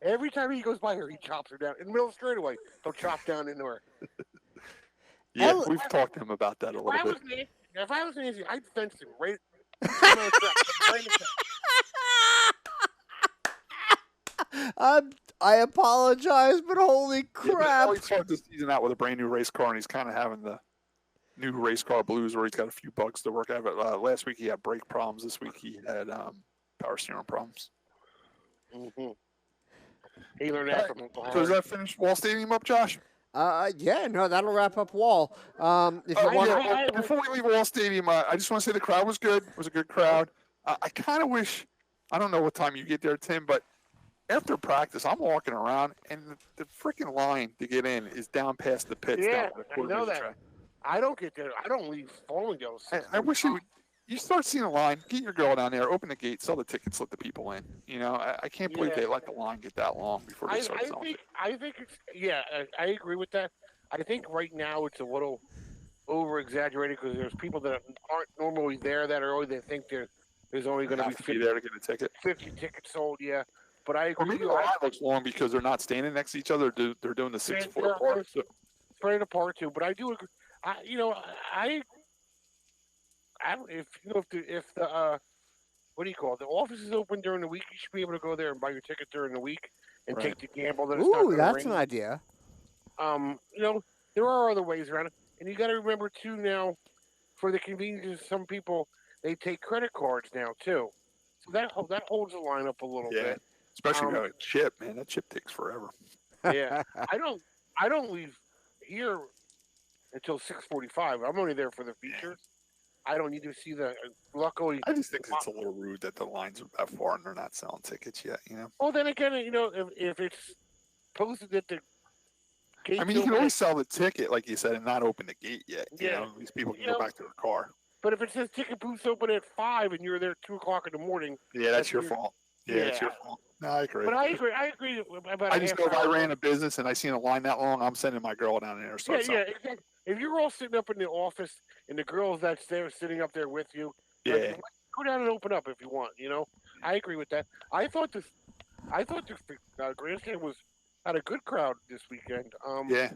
Every time he goes by her, he chops her down in the middle of the straightaway. He'll chop down into her. Yeah, we've talked to him about that a little bit. If I was Nancy, I'd fence him right. I apologize, but holy crap! He started the season out with a brand new race car, and he's kind of having the new race car blues where he's got a few bugs to work out. But last week he had brake problems. This week he had power steering problems. Mm-hmm. He learned that from Oklahoma. So does that finish Wall Stadium up, Josh? Yeah, no, that'll wrap up Wall. Before we leave Wall Stadium, I just want to say the crowd was good. It was a good crowd. I kind of wish, I don't know what time you get there, Tim, but after practice, I'm walking around, and the freaking line to get in is down past the pits. Yeah, I know that. Track. I don't get there. I don't leave Farmingdale. I wish you start seeing a line, get your girl down there, open the gate, sell the tickets, let the people in. I can't believe they let the line get that long before they start selling it. I think I agree with that. I think right now it's a little over-exaggerated because there's people that aren't normally there that early. They think there's only going to be 50 there to get a ticket. 50 tickets sold, yeah. But I agree. Or maybe the line looks long because they're not standing next to each other. They're doing the 6 foot apart. Spread apart too. But I do agree. If the what do you call it? The office is open during the week. You should be able to go there and buy your ticket during the week and take the gamble that it's not going to rain. That's an idea. There are other ways around it, and you got to remember too now, for the convenience of some people, they take credit cards now too, so that holds the line up a little bit. Especially with a chip, man. That chip takes forever. Yeah, I don't leave here until 6:45. I'm only there for the features. I don't need to see the. Luckily, I just think it's a little rude that the lines are that far and they're not selling tickets yet. Well, then again, if it's posted at the gate. I mean, you can always sell the ticket, like you said, and not open the gate yet. These people can go back to their car. But if it says ticket booths open at 5 and you're there at 2:00 in the morning, that's your fault. Yeah, it's your fault. No, I agree. But I agree. About I just know if I ran a business and I seen a line that long, I'm sending my girl down there. Exactly. If you're all sitting up in the office and the girls that's there sitting up there with you, go down and open up if you want. I agree with that. I thought the grandstand had a good crowd this weekend. I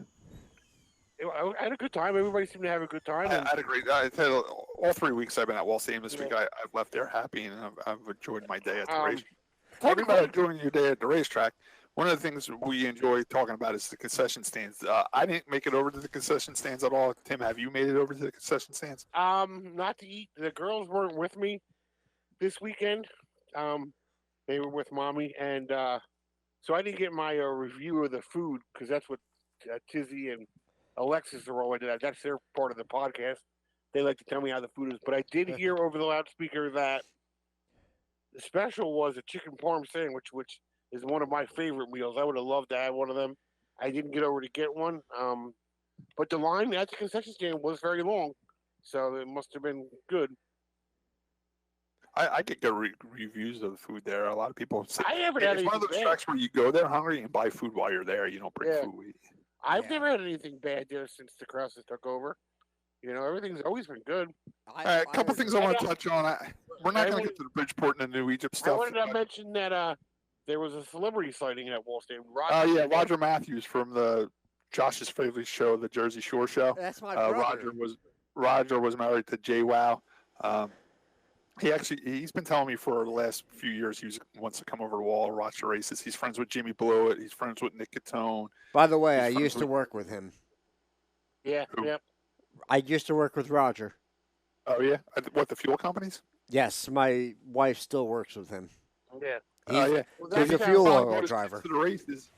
had a good time. Everybody seemed to have a good time. I had a great. All 3 weeks I've been at Wall Stadium. This week I've left there happy and I've enjoyed my day at the racetrack. Talking about enjoying your day at the racetrack, One of the things we enjoy talking about is the concession stands. I didn't make it over to the concession stands at all. Tim, have you made it over to the concession stands? Not to eat. The girls weren't with me this weekend. They were with mommy, and so I didn't get my review of the food because that's what Tizzy and Alexis are all into. That's their part of the podcast. They like to tell me how the food is. But I did hear over the loudspeaker that the special was a chicken parm sandwich, which is one of my favorite meals. I would have loved to have one of them. I didn't get over to get one. But the line at the concession stand was very long, so it must have been good. I get good reviews of the food there. A lot of people say I haven't had it's one of those tracks where you go there hungry and buy food while you're there. You don't bring food with you. I've never had anything bad there since the Crosses took over. You know, everything's always been good. A couple things I want to touch on. We're not going to get to the Bridgeport and the New Egypt stuff. I wanted to mention that there was a celebrity sighting at Wall State. Roger Matthews from the Josh's favorite show, the Jersey Shore Show. That's my brother. Roger was married to JWoww. He's been telling me for the last few years he wants to come over to Wall and watch the races. He's friends with Jimmy Blewett. He's friends with Nick Catone. By the way, I used to work with him. Yeah, yeah. I used to work with Roger. Oh, yeah? What, the fuel companies? Yes, my wife still works with him. Yeah. He's a fuel oil driver. To the races.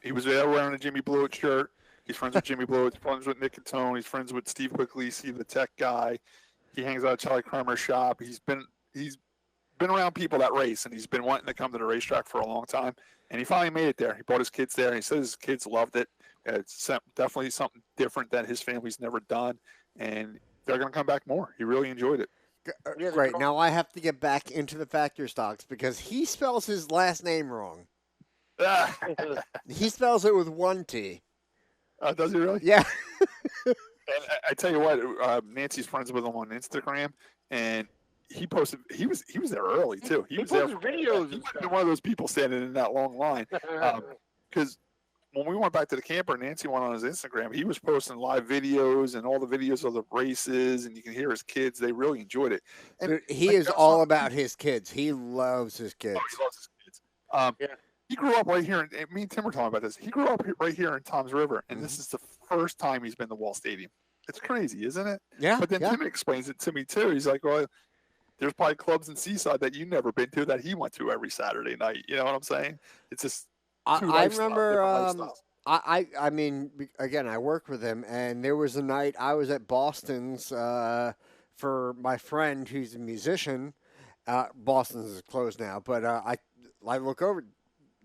He was there wearing a Jimmy Blewett shirt. He's friends with Jimmy Blewett. He's friends with Nick Catone. He's friends with Steve Quiglisi, the tech guy. He hangs out at Charlie Kramer's shop. He's been around people that race, and he's been wanting to come to the racetrack for a long time. And he finally made it there. He brought his kids there, and he says his kids loved it. It's definitely something different that his family's never done, and they're going to come back more. He really enjoyed it. Great. Now I have to get back into the factor stocks because he spells his last name wrong. He spells it with one T. Does he really? Yeah. And I tell you what, Nancy's friends with him on Instagram, and he posted. He was there early too. He was there for videos. He wasn't one of those people standing in that long line. Because when we went back to the camper, Nancy went on his Instagram. He was posting live videos and all the videos of the races, and you can hear his kids. They really enjoyed it. And he is all about his kids. He loves his kids. Oh, he loves his kids. He grew up right here, and me and Tim were talking about this. He grew up right here in Toms River, and this is the first time he's been to Wall Stadium. It's crazy, isn't it? Yeah. But then Tim explains it to me too. He's like, "Well, there's probably clubs in Seaside that you've never been to that he went to every Saturday night." You know what I'm saying? It's just. I remember. I mean, again, I worked with him, and there was a night I was at Boston's for my friend who's a musician. Boston's is closed now, but I look over.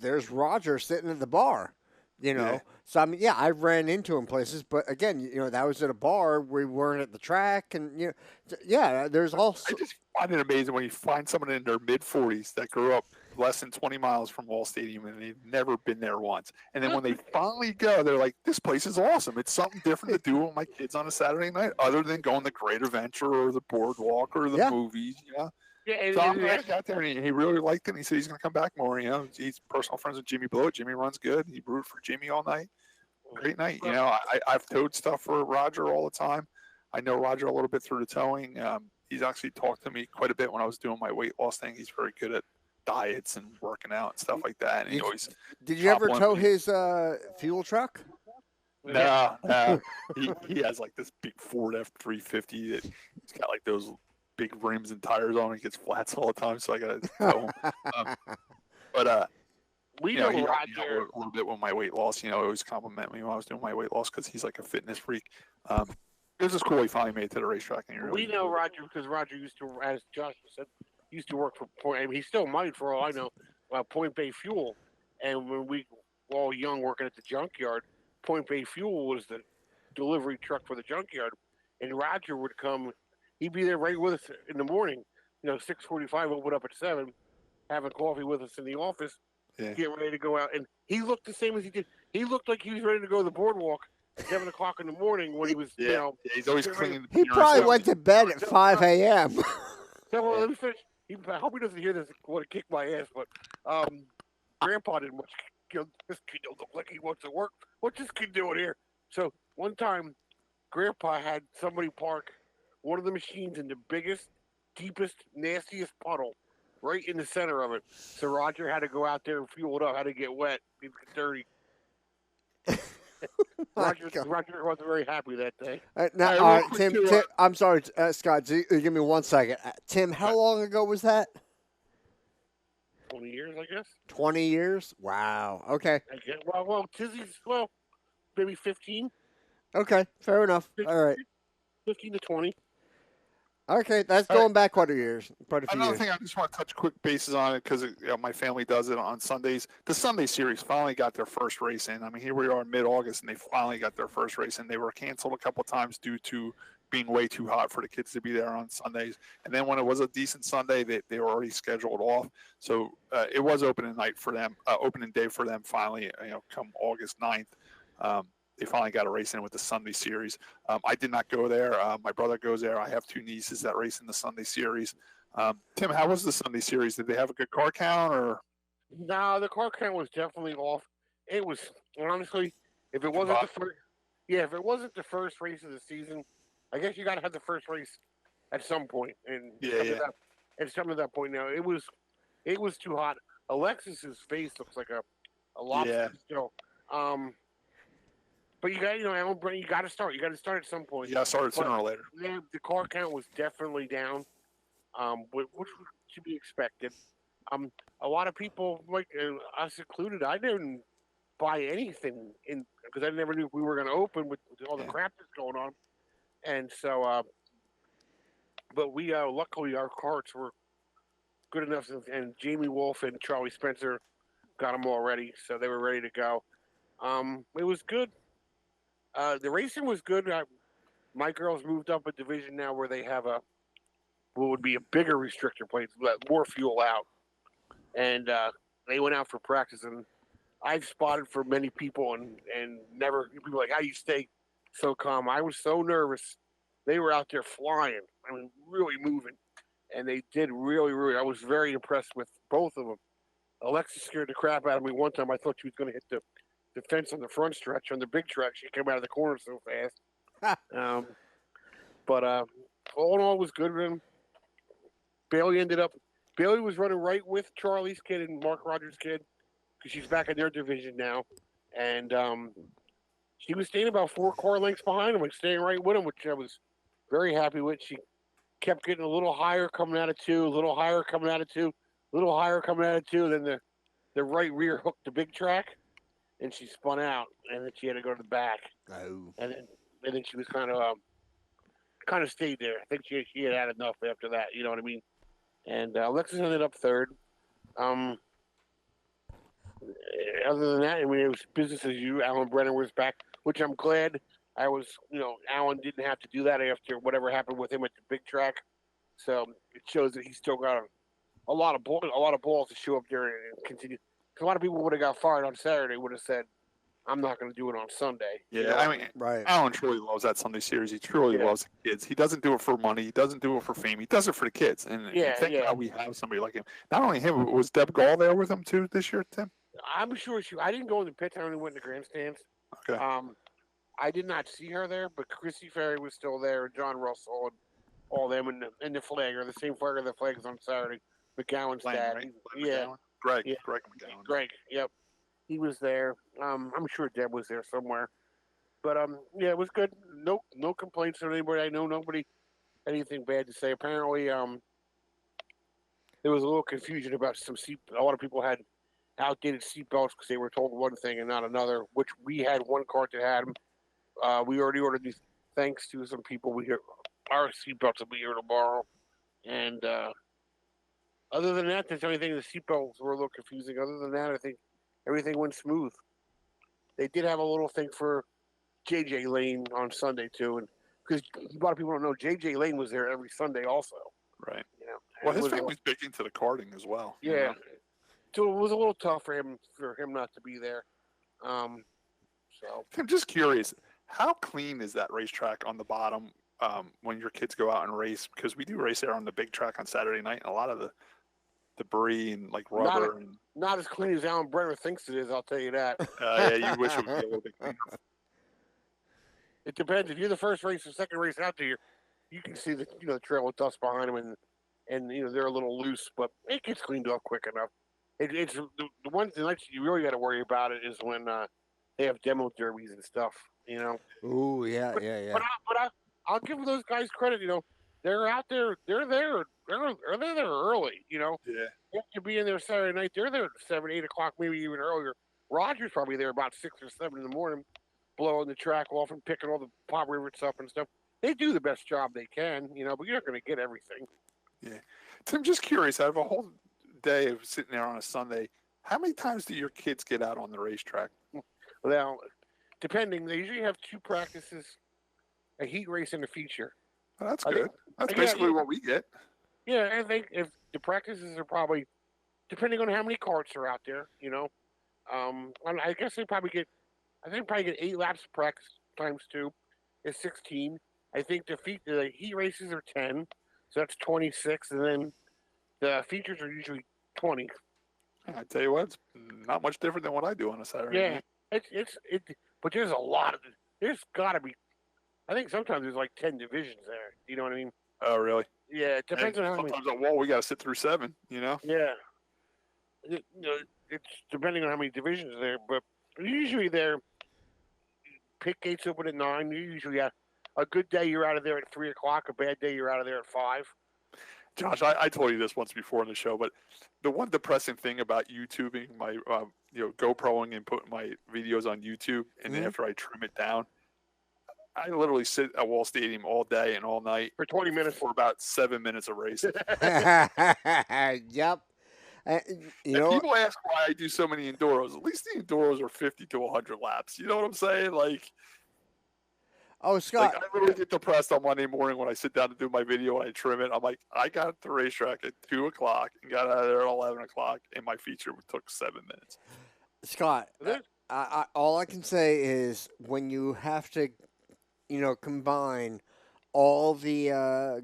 There's Roger sitting at the bar, you know. Yeah. So I mean, yeah, I ran into him places, but again, you know, that was at a bar. We weren't at the track, and you know, yeah, there's also. I just find it amazing when you find someone in their mid-40s that grew up less than 20 miles from Wall Stadium and they've never been there once, and then when they finally go, they're like, "This place is awesome. It's something different to do with my kids on a Saturday night, other than going to Great Adventure or the boardwalk or the movies." You know. Yeah, so I'm glad he got there, and he really liked it. And he said he's going to come back more. You know, he's personal friends with Jimmy Blewett. Jimmy runs good. He rooted for Jimmy all night. Great night. You know, I've towed stuff for Roger all the time. I know Roger a little bit through the towing. He's actually talked to me quite a bit when I was doing my weight loss thing. He's very good at diets and working out and stuff like that. And he always. Did you ever tow his fuel truck? No. He has like this big Ford F-350 that he's got like those big rims and tires on. He gets flats all the time, so I gotta tow him. But we know he Roger helped me out a little bit with my weight loss. You know, he always compliment me when I was doing my weight loss because he's like a fitness freak. It was just cool he finally made it to the racetrack. And we know Roger because Roger used to, as Josh said, used to work for Point. I mean, he still might, for all I know, Point Bay Fuel. And when we were all young working at the junkyard, Point Bay Fuel was the delivery truck for the junkyard, and Roger would come. He'd be there right with us in the morning, you know, 6:45, open up at 7, having coffee with us in the office, get ready to go out. And he looked the same as he did. He looked like he was ready to go to the boardwalk at 7 o'clock in the morning when he was, you know. Yeah, he's always cleaning. He probably went to bed at 5 a.m. So, well, let me finish. I hope he doesn't hear this. Want to kick my ass, but Grandpa didn't much. You know, this kid don't look like he wants to work. What's this kid doing here? So one time, Grandpa had somebody park one of the machines in the biggest, deepest, nastiest puddle right in the center of it. So Roger had to go out there and fuel it up. Had to get wet, get dirty. My Roger God. wasn't very happy that day. Now, All all right, real right, quick Tim. too, Tim I'm sorry, Scott. Give me 1 second. Tim, how long ago was that? 20 years, I guess. 20 years? Wow. Okay. I guess. Tizzy's maybe 15, Okay. Fair enough. All right. 15 to 20. Okay. That's all right, going back quite a few another years. thing I just want to touch quick bases on it because my family does it on Sundays. The Sunday Series finally got their first race in. I mean, here we are in mid-August, and they finally got their first race in. They were canceled a couple of times due to being way too hot for the kids to be there on Sundays. And then when it was a decent Sunday, they were already scheduled off. So it was opening night for them, opening day for them finally, come August 9th. They finally got a race in with the Sunday Series. I did not go there. My brother goes there. I have 2 nieces that race in the Sunday Series. Tim, how was the Sunday Series? Did they have a good car count or? No, the car count was definitely off. It was honestly, if it wasn't the first, if it wasn't the first race of the season, I guess you got to have the first race at some point. And it's come to that point now. It was too hot. Alexis's face looks like a lobster still. But you got, Alan Brent, you got to start. You got to start at some point. Yeah, started sooner or later. Yeah, the car count was definitely down, which should be expected. A lot of people, like us included, I didn't buy anything in because I never knew if we were going to open with all the crap that's going on, and so. But we luckily our carts were good enough, and Jamie Wolf and Charlie Spencer got them all ready, so they were ready to go. It was good. The racing was good. My girls moved up a division now where they have what would be a bigger restrictor plate, more fuel out, and they went out for practice. And I've spotted for many people, and never people like how you stay so calm. I was so nervous. They were out there flying. I mean, really moving, and they did really, really. I was very impressed with both of them. Alexis scared the crap out of me one time. I thought she was going to hit the fence on the front stretch. On the big track, she came out of the corner so fast. But all in all, it was good. Bailey was running right with Charlie's kid and Mark Rogers' kid because she's back in their division now. And she was staying about 4 car lengths behind him and staying right with him, which I was very happy with. She kept getting a little higher coming out of 2, a little higher coming out of 2, a little higher coming out of 2. Then the right rear hooked the big track, and she spun out, and then she had to go to the back. Oh. And then she was kind of stayed there. I think she had enough after that. You know what I mean? And Alexis ended up 3rd. Other than that, I mean, it was business as usual. Alan Brenner was back, which I'm glad. Alan didn't have to do that after whatever happened with him at the big track. So it shows that he's still got a lot of balls to show up there and continue. Because a lot of people would have got fired on Saturday. Would have said, "I'm not going to do it on Sunday." Yeah, I mean, right. Alan truly loves that Sunday Series. He truly loves the kids. He doesn't do it for money. He doesn't do it for fame. He does it for the kids. And thank God we have somebody like him. Not only him, was Deb Gall there with him too this year, Tim? I'm sure I didn't go in the pits. I only went in the grandstands. Okay. I did not see her there, but Chrissy Ferry was still there, and John Russell, and all them, and the flagger, the same flagger that flags on Saturday, McGowan's dad. Right? Yeah. Greg McGowan. Greg, yep. He was there. I'm sure Deb was there somewhere. But yeah, it was good. No complaints from anybody. I know nobody anything bad to say. Apparently, there was a little confusion about some seat. A lot of people had outdated seatbelts because they were told one thing and not another. Which we had one cart that had them. We already ordered these. Thanks to some people, our seatbelts will be here tomorrow. And other than that, there's anything. The seatbelts were a little confusing. Other than that, I think everything went smooth. They did have a little thing for JJ Lane on Sunday too, and because a lot of people don't know, JJ Lane was there every Sunday also. Right. You know. Well, his family's big into the karting as well. Yeah. You know? So it was a little tough for him not to be there. So I'm just curious, how clean is that racetrack on the bottom when your kids go out and race? Because we do race there on the big track on Saturday night, and a lot of the debris and like rubber. Not as clean as Alan Brenner thinks it is, I'll tell you that. Yeah, you wish it would be a little bit cleaner. It depends. If you're the first race or second race out there, you can see the trail of dust behind him, and they're a little loose, but it gets cleaned off quick enough. It's the one thing that you really got to worry about it is when they have demo derbies and stuff. Ooh, yeah, But yeah, but yeah. I'll give those guys credit. They're out there. They're there early. Yeah. They have to be in there Saturday night. They're there at 7, 8 o'clock, maybe even earlier. Roger's probably there about 6 or 7 in the morning, blowing the track off and picking all the pop rivets up and stuff. They do the best job they can, but you're not going to get everything. Yeah. Tim, just curious, out of a whole day of sitting there on a Sunday, how many times do your kids get out on the racetrack? Well, depending, they usually have 2 practices, a heat race and a feature. Well, that's good. That's basically what we get. Yeah, I think if the practices are probably, depending on how many carts are out there, I guess they probably get, 8 laps of practice times 2 is 16. I think the heat races are 10, so that's 26, and then the features are usually 20. I tell you what, it's not much different than what I do on a Saturday Yeah, night. but there's a lot of, there's got to be, I think sometimes there's like 10 divisions there. You know what I mean? Oh, really? Yeah, it depends And on how many. sometimes we got to sit through 7, Yeah, it's depending on how many divisions are there, but usually they're pit gates open at 9. You usually have a good day you're out of there at 3 o'clock. A bad day you're out of there at 5. Josh, I told you this once before in the show, but the one depressing thing about YouTubing, my GoProing and putting my videos on YouTube, and then after I trim it down, I literally sit at Wall Stadium all day and all night For 20 minutes. for about 7 minutes of racing. Yep. People ask why I do so many Enduros. At least the Enduros are 50 to 100 laps. You know what I'm saying? Oh, Scott. I literally get depressed on Monday morning when I sit down to do my video and I trim it. I'm like, I got at the racetrack at 2 o'clock and got out of there at 11 o'clock, and my feature took 7 minutes. Scott, all I can say is when you have to, combine all the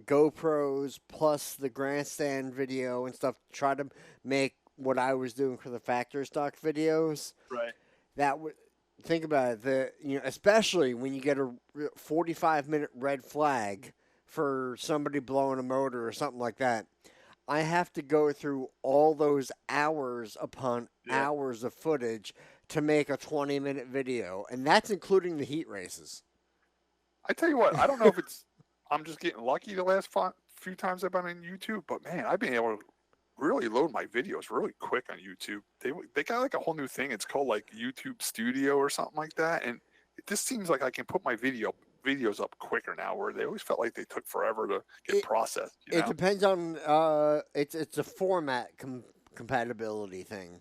GoPros plus the grandstand video and stuff, to try to make what I was doing for the factory stock videos. Right. That would. Think about it. Especially when you get a 45-minute red flag for somebody blowing a motor or something like that. I have to go through all those hours upon hours of footage to make a 20-minute video, and that's including the heat races. I tell you what, I don't know if I'm just getting lucky the last few times I've been on YouTube, but man, I've been able to really load my videos really quick on YouTube. They got like a whole new thing. It's called like YouTube Studio or something like that, and it just seems like I can put my videos up quicker now, where they always felt like they took forever to get processed. It depends on it's a format compatibility thing.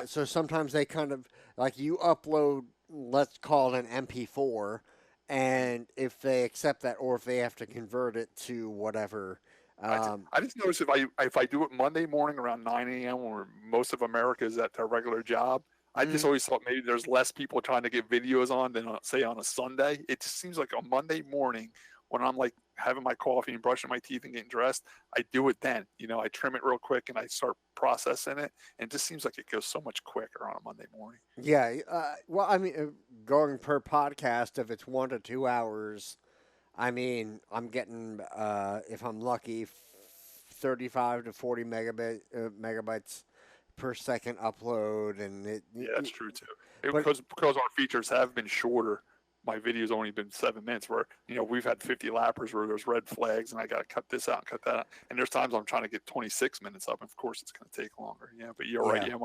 So sometimes they kind of like you upload, let's call it an MP4, and if they accept that or if they have to convert it to whatever. I just noticed if I do it Monday morning around 9 a.m. where most of America is at their regular job, I just always thought maybe there's less people trying to get videos on than say on a Sunday. It just seems like a Monday morning when I'm like having my coffee and brushing my teeth and getting dressed, I do it then. I trim it real quick and I start processing it, and it just seems like it goes so much quicker on a Monday morning. Yeah, well, I mean, going per podcast, if it's 1 to 2 hours. I mean, I'm getting, if I'm lucky, 35 to 40 megabytes per second upload, and that's true too. Because our features have been shorter, my video's only been 7 minutes. Where we've had 50 lappers where there's red flags, and I got to cut this out and cut that out. And there's times I'm trying to get 26 minutes up, and of course it's going to take longer. Yeah, but you're right. Yeah,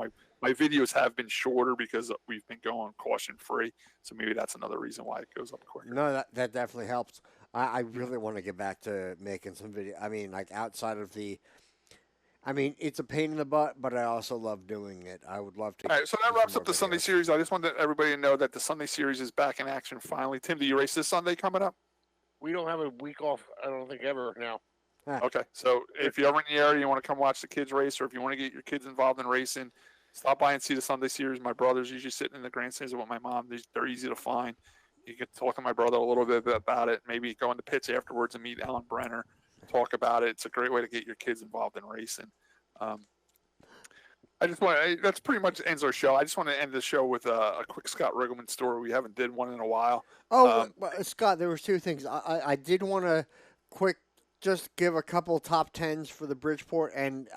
my videos have been shorter because we've been going caution free. So maybe that's another reason why it goes up quicker. No, that definitely helps. I really want to get back to making some video. I mean, like outside of it's a pain in the butt, but I also love doing it. I would love to. All right, so that wraps up the Sunday series. I just wanted everybody to know that the Sunday series is back in action finally. Tim, do you race this Sunday coming up? We don't have a week off, I don't think, ever now. Okay, so if you're ever in the area, you want to come watch the kids race, or if you want to get your kids involved in racing, stop by and see the Sunday series. My brother's usually sitting in the grandstands with my mom. They're easy to find. You can talk to my brother a little bit about it. Maybe go in the pits afterwards and meet Alan Brenner, talk about it. It's a great way to get your kids involved in racing. That's pretty much ends our show. I just want to end the show with a quick Scott Riggleman story. We haven't did one in a while. Oh, Scott, there was 2 things. I did want to quick just give a couple top tens for the Bridgeport? And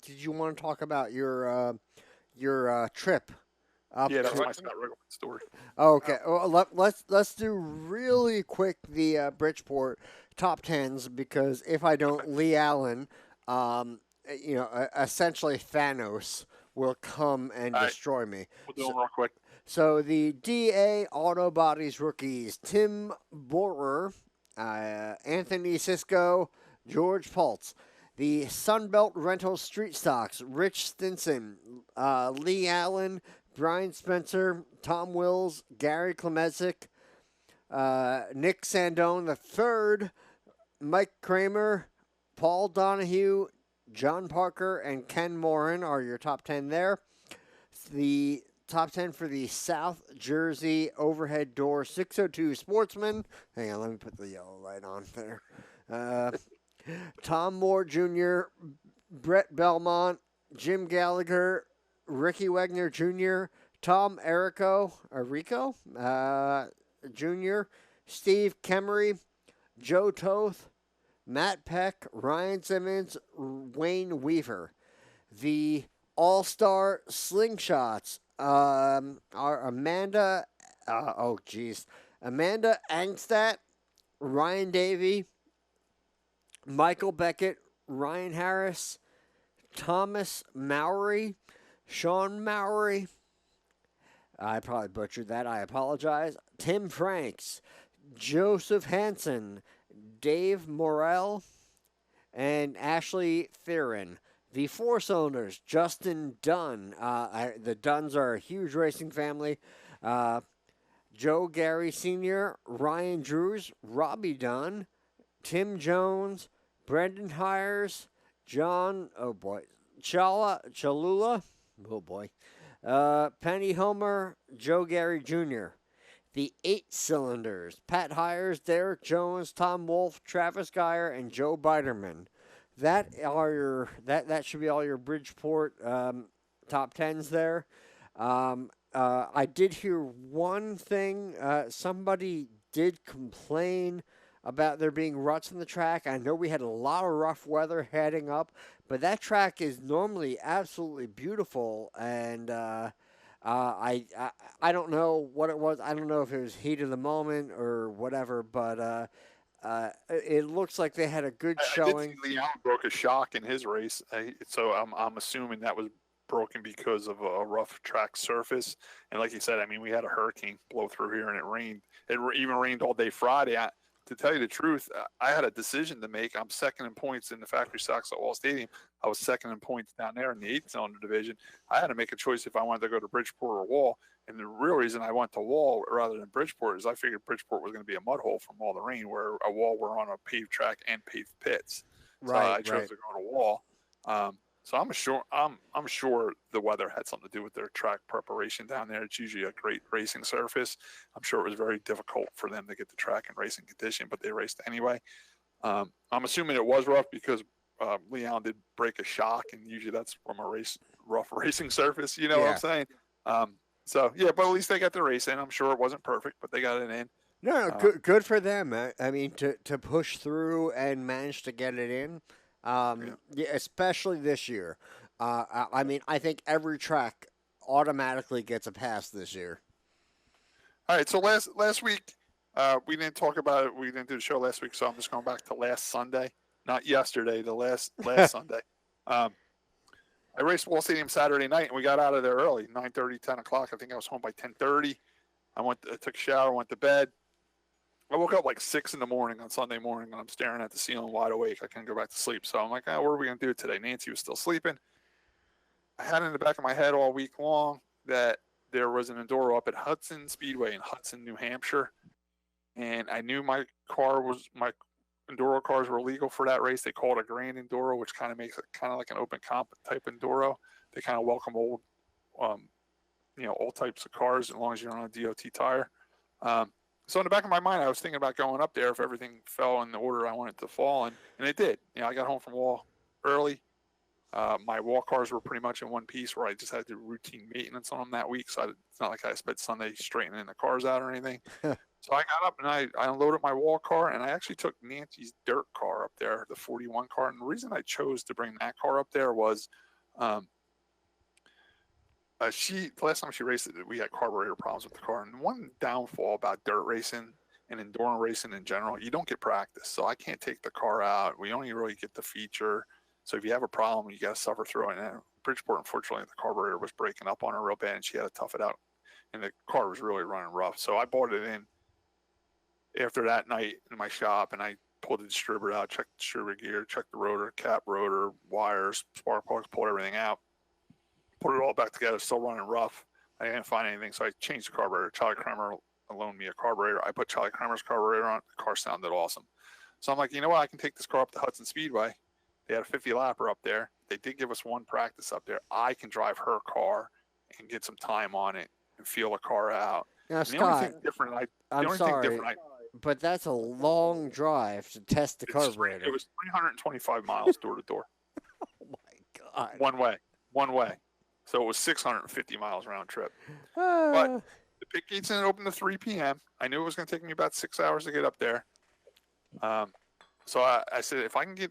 did you want to talk about your trip up Yeah, that was to? my Scott Riggleman story. Okay, well, let's do really quick the Bridgeport top tens, because if I don't, Lee Allen, essentially Thanos will come and All right, destroy me. we'll do them real quick. So the DA Auto Bodies rookies: Tim Borer, Anthony Cisco, George Pultz. The Sunbelt Rental Street Stocks: Rich Stinson, Lee Allen, Brian Spencer, Tom Wills, Gary Klemesic, Nick Sandone III, Mike Kramer, Paul Donahue, John Parker, and Ken Morin are your top 10 there. The top 10 for the South Jersey Overhead Door 602 Sportsman. Hang on, let me put the yellow light on there. Tom Moore Jr., Brett Belmont, Jim Gallagher, Ricky Wagner Jr., Tom Rico Jr., Steve Kemery, Joe Toth, Matt Peck, Ryan Simmons, Wayne Weaver. The All-Star Slingshots are Amanda Angstadt, Ryan Davey, Michael Beckett, Ryan Harris, Thomas Mowry, Sean Mowry. I probably butchered that. I apologize. Tim Franks, Joseph Hansen, Dave Morrell, and Ashley Theron. The four cylinders: Justin Dunn. The Dunns are a huge racing family. Joe Gary Sr., Ryan Drews, Robbie Dunn, Tim Jones, Brendan Hires, John, Chalula, Penny Homer, Joe Gary Jr. The eight cylinders: Pat Hires, Derek Jones, Tom Wolf, Travis Geyer, and Joe Biderman. That should be all your Bridgeport top tens there. I did hear one thing. Somebody did complain about there being ruts in the track. I know we had a lot of rough weather heading up, but that track is normally absolutely beautiful. And I don't know what it was. I don't know if it was heat of the moment or whatever, but it looks like they had a good showing. I did see Lee Allen broke a shock in his race, so I'm assuming that was broken because of a rough track surface. And like you said, I mean, we had a hurricane blow through here, and it rained. It even rained all day Friday. To tell you the truth, I had a decision to make. I'm second in points in the factory stocks at Wall Stadium. I was second in points down there in the 8-cylinder division. I had to make a choice if I wanted to go to Bridgeport or Wall. And the real reason I went to Wall rather than Bridgeport is I figured Bridgeport was going to be a mud hole from all the rain, where a Wall we're on a paved track and paved pits. So I chose to go to Wall. So I'm sure the weather had something to do with their track preparation down there. It's usually a great racing surface. I'm sure it was very difficult for them to get the track in racing condition, but they raced anyway. I'm assuming it was rough because Lee Allen did break a shock, and usually that's from a rough racing surface. You know what I'm saying? So yeah, but at least they got the race in. I'm sure it wasn't perfect, but they got it in. No, good for them. I mean, to push through and manage to get it in. Especially this year. I mean, I think every track automatically gets a pass this year. All right. So last week, we didn't talk about it. We didn't do the show last week, so I'm just going back to last Sunday, not yesterday. The last Sunday. I raced Wall Stadium Saturday night, and we got out of there early, 9:30, 10 o'clock. I think I was home by 10:30. I took a shower, went to bed. I woke up like 6 in the morning on Sunday morning, and I'm staring at the ceiling wide awake. I couldn't go back to sleep. So I'm like, what are we going to do today? Nancy was still sleeping. I had in the back of my head all week long that there was an Enduro up at Hudson Speedway in Hudson, New Hampshire. And I knew my Enduro cars were legal for that race. They call it a Grand Enduro, which kind of makes it kind of like an open comp type Enduro. They kind of welcome all types of cars as long as you're on a DOT tire. So in the back of my mind, I was thinking about going up there if everything fell in the order I wanted to fall in, and it did. I got home from Wall early. My walk cars were pretty much in one piece where I just had to do routine maintenance on them that week. So it's not like I spent Sunday straightening the cars out or anything. So I got up and I unloaded my walk car, and I actually took Nancy's dirt car up there, the 41 car. And the reason I chose to bring that car up there was the last time she raced it, we had carburetor problems with the car. And one downfall about dirt racing and enduro racing in general, you don't get practice. So I can't take the car out. We only really get the feature. So if you have a problem, you got to suffer through it. And Bridgeport, unfortunately, the carburetor was breaking up on her real bad, and she had to tough it out. And the car was really running rough. So I bought it in after that night in my shop, and I pulled the distributor out, checked the distributor gear, checked the rotor, cap rotor, wires, spark plugs, pulled everything out, put it all back together, still running rough. I didn't find anything, so I changed the carburetor. Charlie Kramer loaned me a carburetor. I put Charlie Kramer's carburetor on. The car sounded awesome. So I'm like, you know what? I can take this car up to Hudson Speedway. They had a 50 lapper up there. They did give us one practice up there. I can drive her car and get some time on it and feel the car out. Now, and the only thing different, but that's a long drive to test the carburetor. It was 325 miles door to door. Oh my God! One way. So it was 650 miles round trip. But the pit gates didn't open to 3 p.m. I knew it was going to take me about 6 hours to get up there. So I said, if I can get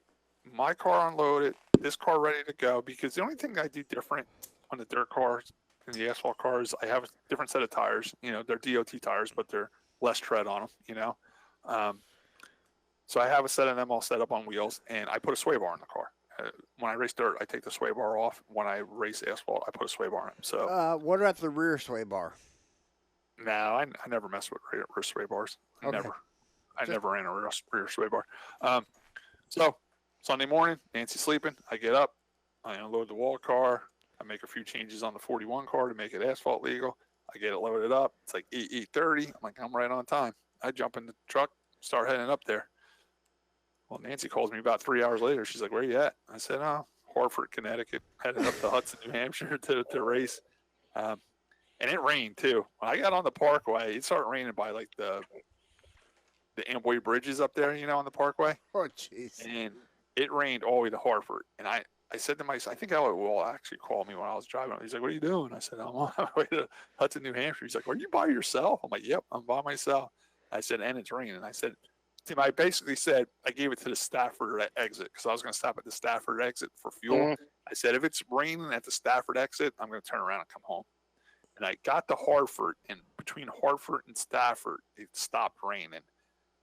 my car unloaded, this car ready to go, because the only thing I do different on the dirt cars and the asphalt cars, I have a different set of tires. You know, they're DOT tires, but they're less tread on them, you know. So I have a set of them all set up on wheels, and I put a sway bar in the car. When I race dirt, I take the sway bar off. When I race asphalt, I put a sway bar in. So what about the rear sway bar? No, I never mess with rear sway bars. Okay. I never ran a rear sway bar. So Sunday morning, Nancy's sleeping. I get up, I unload the wall car. I make a few changes on the 41 car to make it asphalt legal. I get it loaded up. It's like 8:30. I'm like, I'm right on time. I jump in the truck, start heading up there. Well, Nancy calls me about 3 hours later. She's like, where you at? I said, Hartford, Connecticut, heading up to Hudson, New Hampshire to race. And it rained too. When I got on the parkway, it started raining by like the Amboy bridges up there, you know, on the parkway. Oh, jeez. And it rained all the way to Hartford. And I said to myself, I think Elliot will actually call me when I was driving. He's like, what are you doing? I said, I'm on my way to Hudson, New Hampshire. He's like, are you by yourself? I'm like, yep, I'm by myself. I said, and it's raining. I said, Tim, I basically said, I gave it to the Stafford exit because I was going to stop at the Stafford exit for fuel. Mm-hmm. I said, if it's raining at the Stafford exit, I'm going to turn around and come home. And I got to Hartford, and between Hartford and Stafford, it stopped raining.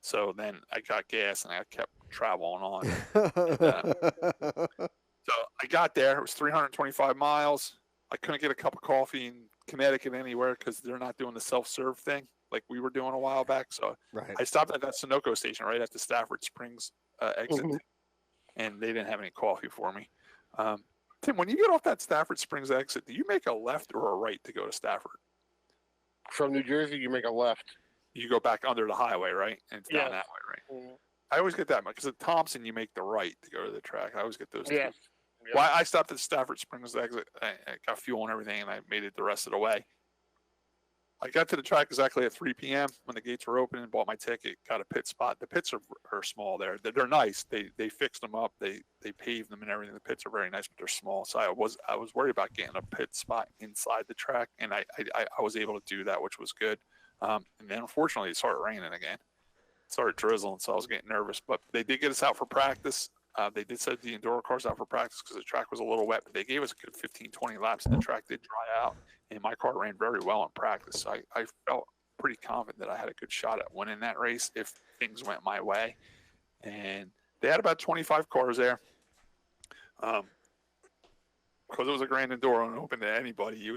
So then I got gas, and I kept traveling on. So I got there. It was 325 miles. I couldn't get a cup of coffee in Connecticut anywhere because they're not doing the self-serve thing like we were doing a while back. So I stopped at that Sunoco station right at the Stafford Springs exit, and they didn't have any coffee for me. Tim, when you get off that Stafford Springs exit, do you make a left or a right to go to Stafford? From New Jersey, you make a left. You go back under the highway, right? And it's down that way, right? Mm-hmm. I always get that because at Thompson, you make the right to go to the track. I always get those two. Yep. Well, I stopped at Stafford Springs exit. I got fuel and everything, and I made it the rest of the way. I got to the track exactly at 3 p.m. when the gates were open and bought my ticket, got a pit spot. The pits are small there. They're nice. They fixed them up. They paved them and everything. The pits are very nice, but they're small. So I was worried about getting a pit spot inside the track, and I was able to do that, which was good. And then unfortunately it started raining again. It started drizzling, so I was getting nervous. But they did get us out for practice. They did set the Enduro cars out for practice because the track was a little wet, but they gave us a good 15, 20 laps, and the track did dry out. And my car ran very well in practice. So I felt pretty confident that I had a good shot at winning that race if things went my way. And they had about 25 cars there. Because it was a Grand Enduro and open to anybody.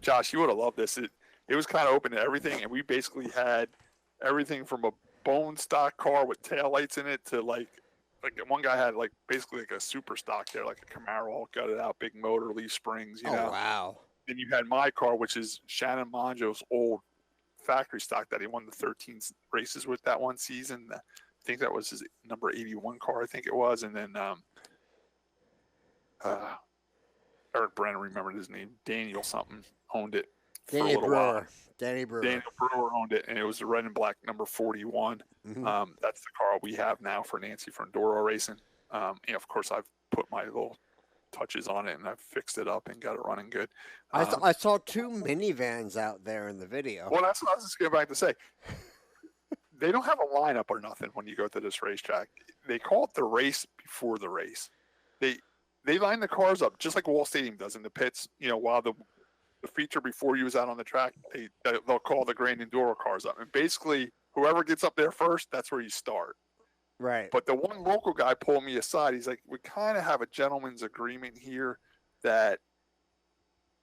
Josh, you would have loved this. It was kind of open to everything, and we basically had everything from a bone stock car with taillights in it to like one guy had like basically like a super stock there, like a Camaro all gutted out, big motor, leaf springs, you know. Wow. Then you had my car, which is Shannon Monjo's old factory stock that he won the 13 races with that one season. I think that was his number 81 car, I think it was. And then Eric Brennan remembered his name. Daniel something owned it for a little while. Daniel Brewer owned it, and it was the red and black number 41. Mm-hmm. That's the car we have now for Nancy for Enduro racing. And of course, I've put my little touches on it, and I fixed it up and got it running good. I saw 2 minivans out there in the video. Well, that's what I was just going back to say. They don't have a lineup or nothing when you go to this racetrack. They call it the race before the race. They line the cars up just like Wall Stadium does in the pits. While the feature before you was out on the track, they'll call the Grand Enduro cars up, and basically whoever gets up there first, that's where you start. Right. But the one local guy pulled me aside. He's like, we kind of have a gentleman's agreement here that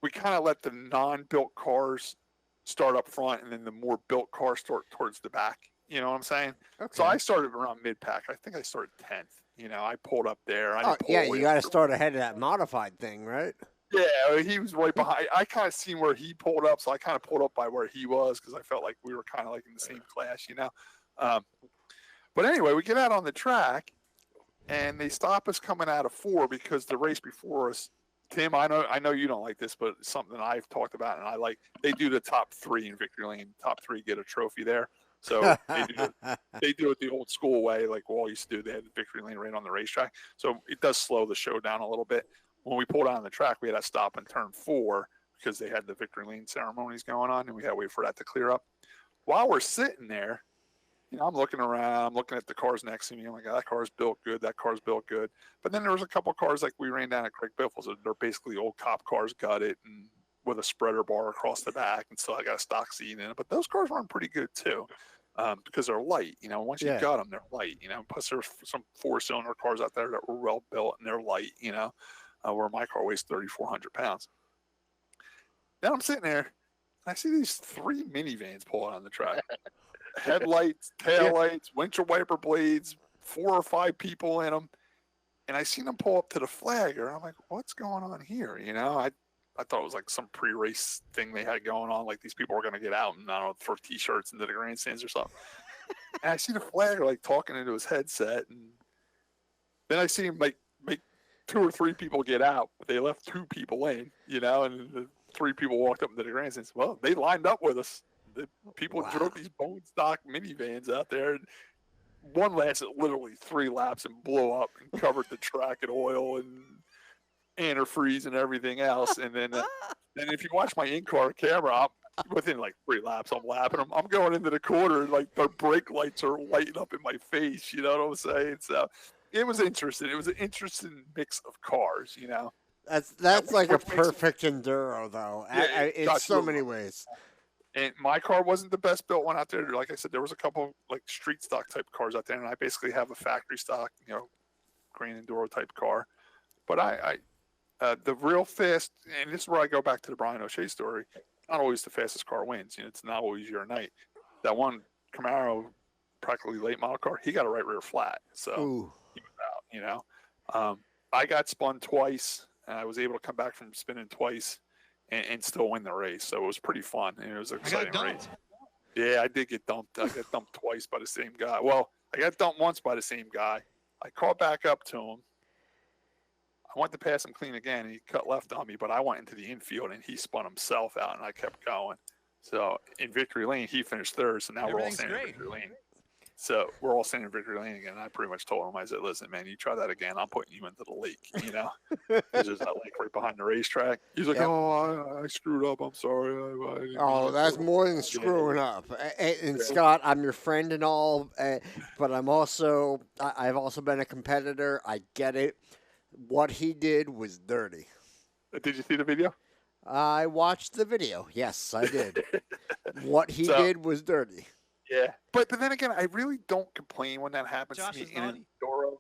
we kind of let the non-built cars start up front, and then the more built cars start towards the back. You know what I'm saying? Okay. So I started around mid-pack. I think I started 10th. I pulled up there. You got to start ahead of that modified thing, right? Yeah, he was right behind. I kind of seen where he pulled up, so I kind of pulled up by where he was because I felt like we were kind of like in the same class, But anyway, we get out on the track, and they stop us coming out of 4 because the race before us, Tim, I know you don't like this, but it's something that I've talked about, and I like. They do the top 3 in victory lane. Top 3 get a trophy there. So they do it the old school way, like Wall used to do. They had the victory lane right on the racetrack. So it does slow the show down a little bit. When we pulled out on the track, we had to stop and turn 4 because they had the victory lane ceremonies going on, and we had to wait for that to clear up. While we're sitting there, I'm looking around, I'm looking at the cars next to me. I'm like, that car's built good, that car's built good. But then there was a couple of cars like we ran down at Craig Biffle's. They're basically old cop cars, gutted and with a spreader bar across the back, and so I got a stock seat in it. But those cars run pretty good too, because they're light. Once you got them, they're light. Plus there's some 4-cylinder cars out there that were well built and they're light. Where my car weighs 3,400 pounds. Then I'm sitting there, and I see these 3 minivans pulling on the track. Headlights, taillights, windshield wiper blades, 4 or 5 people in them. And I seen them pull up to the flagger. I'm like, what's going on here? I thought it was like some pre-race thing they had going on. Like these people were going to get out and, I don't know, throw T-shirts into the grandstands or something. And I see the flagger like talking into his headset. And then I see him like make 2 or 3 people get out. But they left 2 people in, and the 3 people walked up into the grandstands. Well, they lined up with us. The people drove these bone stock minivans out there. And one lasted literally 3 laps and blew up and covered the track in oil and antifreeze and everything else. And then if you watch my in-car camera, within like 3 laps, I'm lapping them. I'm going into the corner and like the brake lights are lighting up in my face. You know what I'm saying? So it was interesting. It was an interesting mix of cars. That's like a perfect enduro, though. In so many ways. And my car wasn't the best built one out there. Like I said, there was a couple like street stock type cars out there, and I basically have a factory stock, Grand Enduro type car. But the real fast, and this is where I go back to the Brian O'Shea story. Not always the fastest car wins. It's not always your night. That one Camaro, practically late model car, he got a right rear flat, so he was out. I got spun twice, and I was able to come back from spinning twice and still win the race. So it was pretty fun, and it was an exciting race. Yeah, I did get dumped. I got dumped twice by the same guy. Well, I got dumped once by the same guy. I caught back up to him. I went to pass him clean again, and he cut left on me, but I went into the infield, and he spun himself out, and I kept going. So in victory lane, he finished 3rd, so now we're all standing in victory lane. So we're all standing in victory lane again, and I pretty much told him, I said, listen, man, you try that again, I'm putting you into the lake, There's just that lake right behind the racetrack. He's like, I screwed up, I'm sorry. That's more than screwing up. And Scott, I'm your friend and all, but I've also been a competitor. I get it. What he did was dirty. Did you see the video? I watched the video. Yes, I did. What he did was dirty. Yeah, but then again, I really don't complain when that happens to me in an Enduro.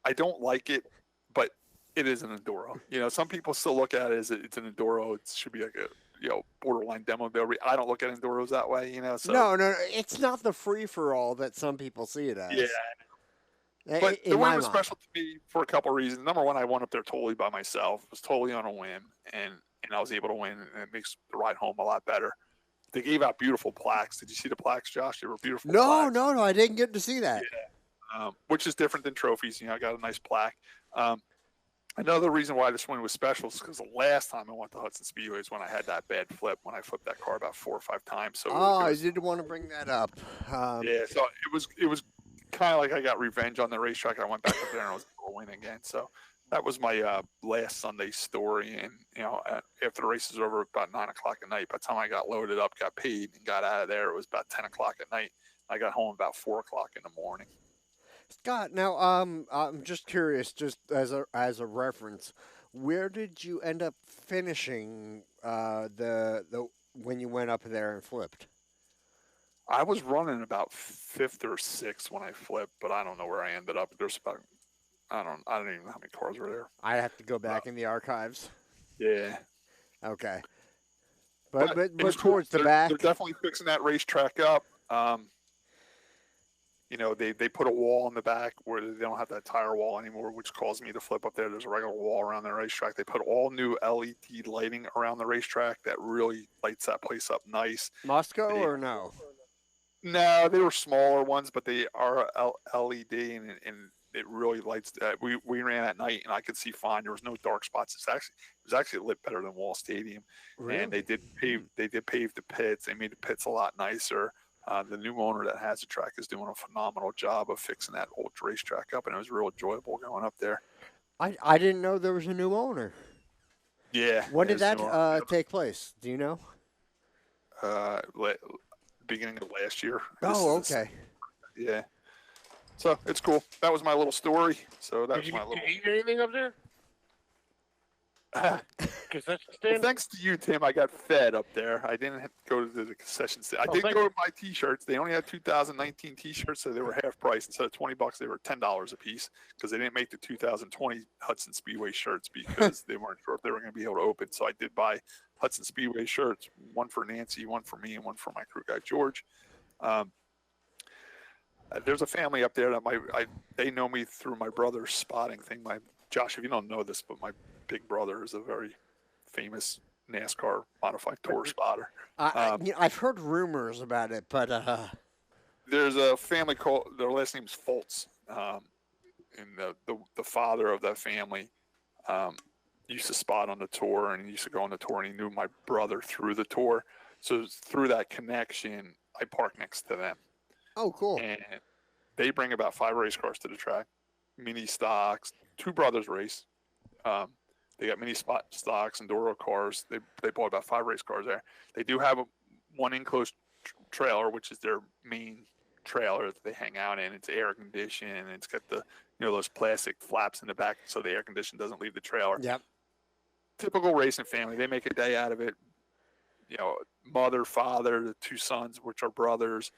I don't like it, but it is an Enduro. Some people still look at it as it's an Enduro. It should be like a borderline demo build. I don't look at Enduros that way. So no, it's not the free for all that some people see it as. Yeah. But the win was special to me for a couple of reasons. Number one, I went up there totally by myself. It was totally on a whim, and I was able to win, and it makes the ride home a lot better. They gave out beautiful plaques. Did you see the plaques, Josh? They were beautiful plaques. No, I didn't get to see that. Yeah. Which is different than trophies. I got a nice plaque. Another reason why this win was special is because the last time I went to Hudson Speedway is when I had that bad flip, when I flipped that car about 4 or 5 times. So I did want to bring that up. So it was kind of like I got revenge on the racetrack. I went back up there and I was able to win again. So that was my last Sunday story. And after the race was over, about 9 o'clock at night. By the time I got loaded up, got paid, and got out of there, it was about 10 o'clock at night. I got home about 4 o'clock in the morning. Scott, now I'm just curious, just as a reference, where did you end up finishing the when you went up there and flipped? I was running about fifth or sixth when I flipped, but I don't know where I ended up. There's about I don't even know how many cars were there. I have to go back in the archives. Yeah. Okay. But cool. towards the back, they're definitely fixing that racetrack up. They put a wall in the back where they don't have that tire wall anymore, which caused me to flip up there. There's a regular wall around the racetrack. They put all new LED lighting around the racetrack that really lights that place up nice. Moscow or no? No, they were smaller ones, but they are LED, and it really lights. We ran at night, and I could see fine. There was no dark spots. It was actually lit better than Wall Stadium. Really? And they did pave the pits. They made the pits a lot nicer. The new owner that has the track is doing a phenomenal job of fixing that old racetrack up, and it was real enjoyable going up there. I didn't know there was a new owner. Yeah. When did that take place? Do you know? Beginning of last year. Oh, okay. Yeah. So it's cool. That was my little story. So that was my little. Did you eat anything up there? Concession Well, stand? thanks to you, Tim, I got fed up there. I didn't have to go to the concession stand. I did go to buy T-shirts. They only had 2019 T-shirts, so they were half price. Instead of $20, they were $10 a piece because they didn't make the 2020 Hudson Speedway shirts because they weren't sure if they were going to be able to open. So I did buy Hudson Speedway shirts, one for Nancy, one for me, and one for my crew guy George. There's a family up there that they know me through my brother's spotting thing. Josh, if you don't know this, but my big brother is a very famous NASCAR modified tour spotter. I've heard rumors about it, but there's a family called, their last name's Foltz, and the father of that family used to spot on the tour, and he used to go on the tour, and he knew my brother through the tour. So through that connection, I park next to them. Oh, cool. And they bring about 5 race cars to the track, mini stocks. 2 brothers race. They got mini stocks, Enduro cars. They bought about 5 race cars there. They do have one enclosed trailer, which is their main trailer that they hang out in. It's air conditioned, and it's got the those plastic flaps in the back so the air condition doesn't leave the trailer. Yep. Typical racing family. They make a day out of it. Mother, father, the 2 sons, which are brothers,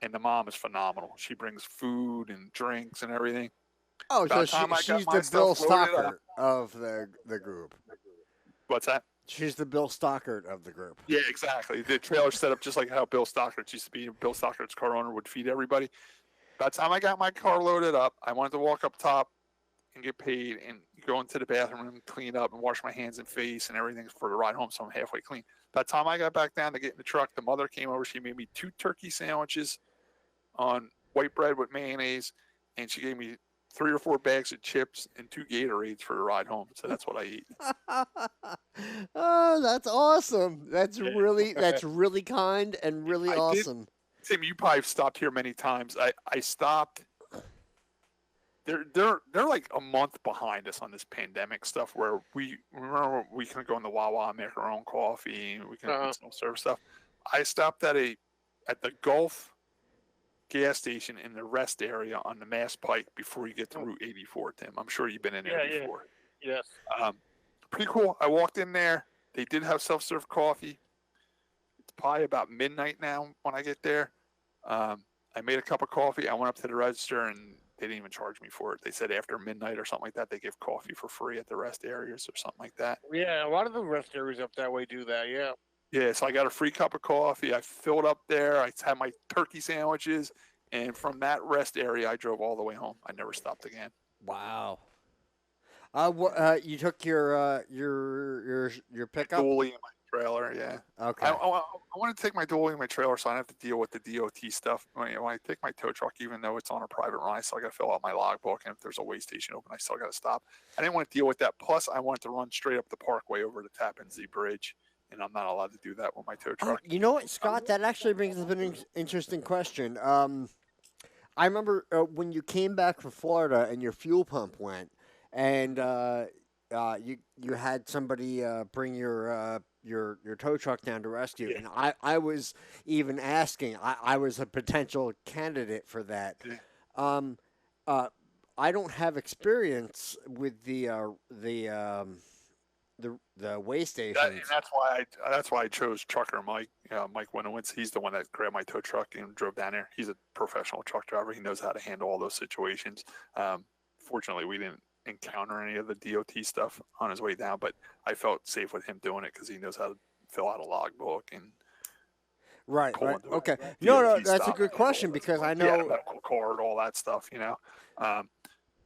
and the mom is phenomenal. She brings food and drinks and everything. Oh, so she's the Bill Stockert of the group. What's that? She's the Bill Stockert of the group. Yeah, exactly. The trailer's set up just like how Bill Stockert used to be. Bill Stockert's car owner would feed everybody. By the time I got my car loaded up, I wanted to walk up top and get paid and go into the bathroom and clean up and wash my hands and face and everything for the ride home, so I'm halfway clean. By the time I got back down to get in the truck, the mother came over. She made me 2 turkey sandwiches on white bread with mayonnaise, and she gave me 3 or 4 bags of chips and 2 Gatorades for the ride home. So that's what I eat. Oh, that's awesome. That's really kind and really awesome. Tim, you probably have stopped here many times. I stopped. They're like a month behind us on this pandemic stuff where we can go in the Wawa and make our own coffee and we can serve stuff. I stopped at the Gulf gas station in the rest area on the Mass Pike before you get to Route 84, Tim. I'm sure you've been in there before. Yeah. Yes. Pretty cool. I walked in there. They did have self-serve coffee. It's probably about midnight now when I get there. I made a cup of coffee. I went up to the register, and they didn't even charge me for it. They said after midnight or something like that, they give coffee for free at the rest areas or something like that. Yeah, a lot of the rest areas up that way do that, yeah. Yeah, so I got a free cup of coffee. I filled up there. I had my turkey sandwiches. And from that rest area, I drove all the way home. I never stopped again. Wow. You took your pickup? Dually in my trailer, yeah. Okay. I want to take my dually in my trailer so I don't have to deal with the DOT stuff. When I take my tow truck, even though it's on a private run, I still got to fill out my logbook. And if there's a weigh station open, I still got to stop. I didn't want to deal with that. Plus, I wanted to run straight up the parkway over to Tappan Zee Bridge. And I'm not allowed to do that with my tow truck. You know what, Scott? That actually brings up an interesting question. I remember when you came back from Florida and your fuel pump went, and you had somebody bring your tow truck down to rescue, Yeah. and I was even asking. I was a potential candidate for that. Yeah. Um, I don't have experience with the way And stations. that's why I chose Trucker Mike. Mike Winowitz. He's the one that grabbed my tow truck and drove down there. He's a professional truck driver. He knows how to handle all those situations. Fortunately, we didn't encounter any of the DOT stuff on his way down, but I felt safe with him doing it because he knows how to fill out a logbook and Right, pull right. into Okay. DOT No, that's a stop good and question all that because stuff. I Yeah, know. medical card, all that stuff.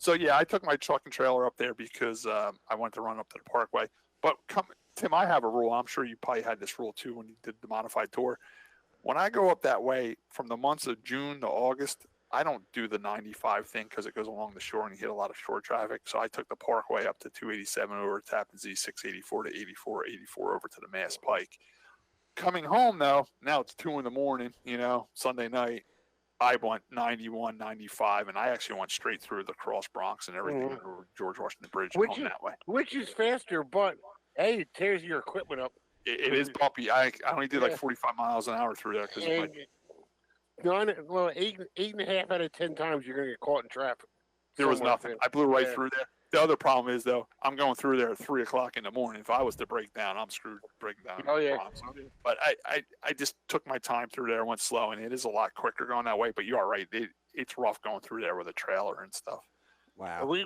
So yeah, I took my truck and trailer up there because I wanted to run up to the Parkway. But Tim, I have a rule. I'm sure you probably had this rule too when you did the modified tour. When I go up that way from the months of June to August, I don't do the 95 thing because it goes along the shore and you hit a lot of shore traffic. So I took the Parkway up to 287 over to Tappan Zee, 684 to 84, 84 over to the Mass Pike. Coming home though, now it's 2 a.m. Sunday night. I went 91, 95, and I actually went straight through the Cross Bronx and everything over George Washington Bridge and home that way. Which is faster, but hey, it tears your equipment up. It is bumpy. I only did like 45 miles an hour through there because eight and a half out of 10 times you're gonna get caught in traffic. there was nothing. I blew right through there. The other problem is though, I'm going through there at 3:00 in the morning. If I was to break down, I'm screwed breaking down. Oh yeah. But I just took my time through there, went slow, and it is a lot quicker going that way. But you are right. It's rough going through there with a trailer and stuff. Wow. We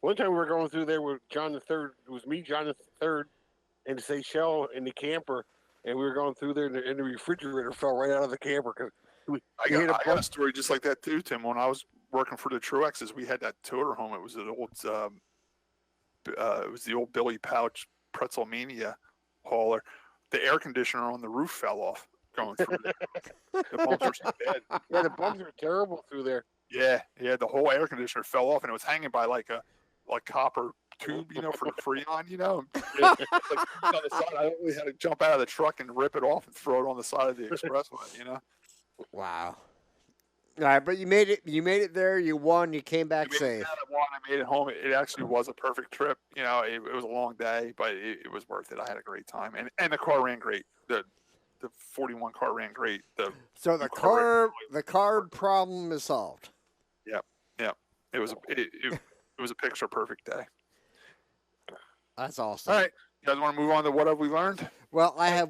one time we were going through there with John the Third. It was me, John the Third, and Seychelles in the camper, and we were going through there, and the refrigerator fell right out of the camper because I got a story just like that too, Tim. When I was working for the Truexes, we had that toter home. It was an old, it was the old Billy Pouch Pretzel Mania hauler. The air conditioner on the roof fell off going through there. The bumps are so bad. Yeah, the bumps are terrible through there. Yeah, the whole air conditioner fell off, and it was hanging by like a copper tube, for the Freon, like, on the side. I really had to jump out of the truck and rip it off and throw it on the side of the expressway, Wow. All right, but you made it. You made it there. You won. You came back safe. I made it home. It actually was a perfect trip. It was a long day, but it was worth it. I had a great time, and the car ran great. The 41 car ran great. So the carb problem is solved. Yep. It was a picture perfect day. That's awesome. All right, you guys want to move on to what have we learned? Well, I have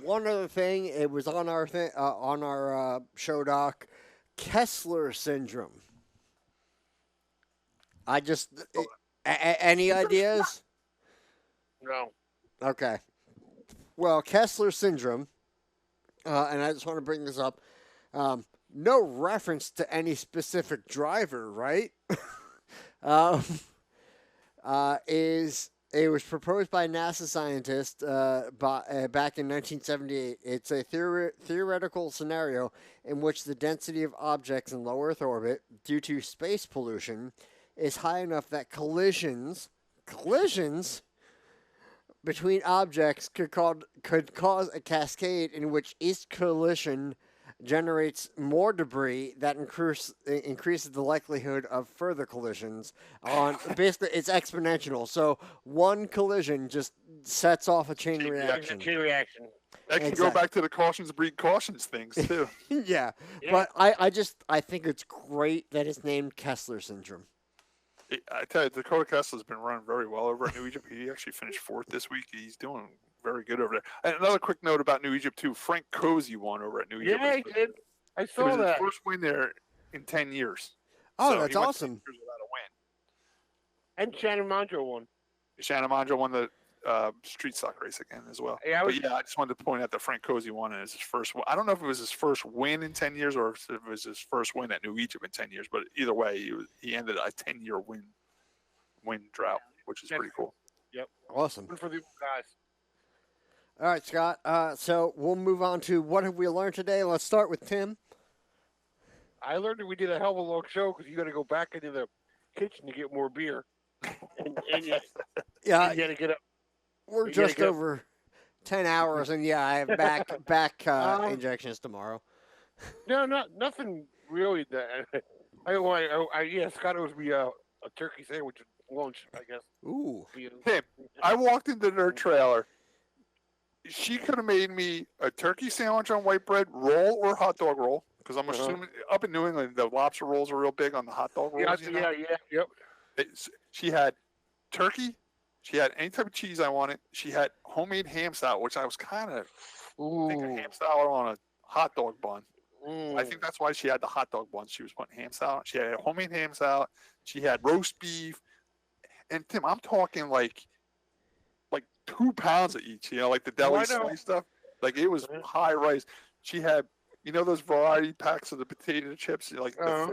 one other thing. It was on our show doc, Kessler syndrome. Any ideas? No. Okay. Well, Kessler syndrome, and I just want to bring this up. No reference to any specific driver, right? It was proposed by NASA scientists back in 1978. It's a theoretical scenario in which the density of objects in low Earth orbit, due to space pollution, is high enough that collisions between objects could cause a cascade in which each collision generates more debris that increases the likelihood of further collisions. Basically, it's exponential. So one collision just sets off a chain reaction. That can go back to the cautions breed cautions things too. Yeah, but I think it's great that it's named Kessler syndrome. I tell you, Dakota Kessler's been running very well over at New Egypt. He actually finished 4th this week. He's doing very good over there. And another quick note about New Egypt too. Frank Cozy won over at New Egypt. Yeah, he did. I saw that. It was his first win there in 10 years. Oh, so that's awesome. Without a win. And Shannon Mondro won. Shannon Mondro won the street stock race again as well. Yeah, I just wanted to point out that Frank Cozy won, and it's his first. I don't know if it was his first win in 10 years or if it was his first win at New Egypt in 10 years. But either way, he ended a 10-year win drought, which is pretty cool. Yep, awesome. Good for the guys. All right, Scott. So we'll move on to what have we learned today. Let's start with Tim. I learned that we did a hell of a long show because you got to go back into the kitchen to get more beer. and you got to get up. We're just over 10 hours, and I have back injections tomorrow. No, nothing really. Scott owes me a turkey sandwich lunch, I guess. Ooh. Tim, I walked into their trailer. She could have made me a turkey sandwich on white bread, roll or hot dog roll, because I'm assuming up in New England the lobster rolls are real big on the hot dog rolls. Yep. She had turkey. She had any type of cheese I wanted. She had homemade ham salad, which I was kind of thinking ham salad on a hot dog bun. I think that's why she had the hot dog bun. She was putting ham salad. She had homemade ham salad. She had roast beef. And Tim, I'm talking like 2 pounds of each, like the deli slice stuff. Like it was high rice. She had, those variety packs of the potato chips, like the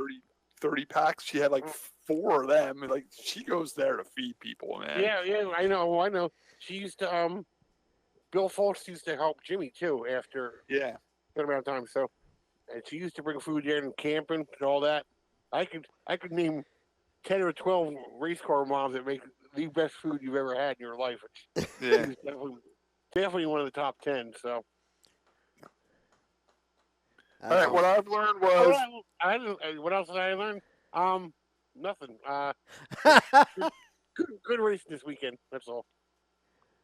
30 packs. She had like 4 of them. And, like she goes there to feed people, man. Yeah, I know. She used to, Bill Foltz used to help Jimmy too after a good amount of time. So, and she used to bring food in and camping and all that. I could name 10 or 12 race car moms that make the best food you've ever had in your life. Yeah, definitely one of the top 10. So, all right. What I've learned was what else did I learn? Nothing. Good racing this weekend. That's all.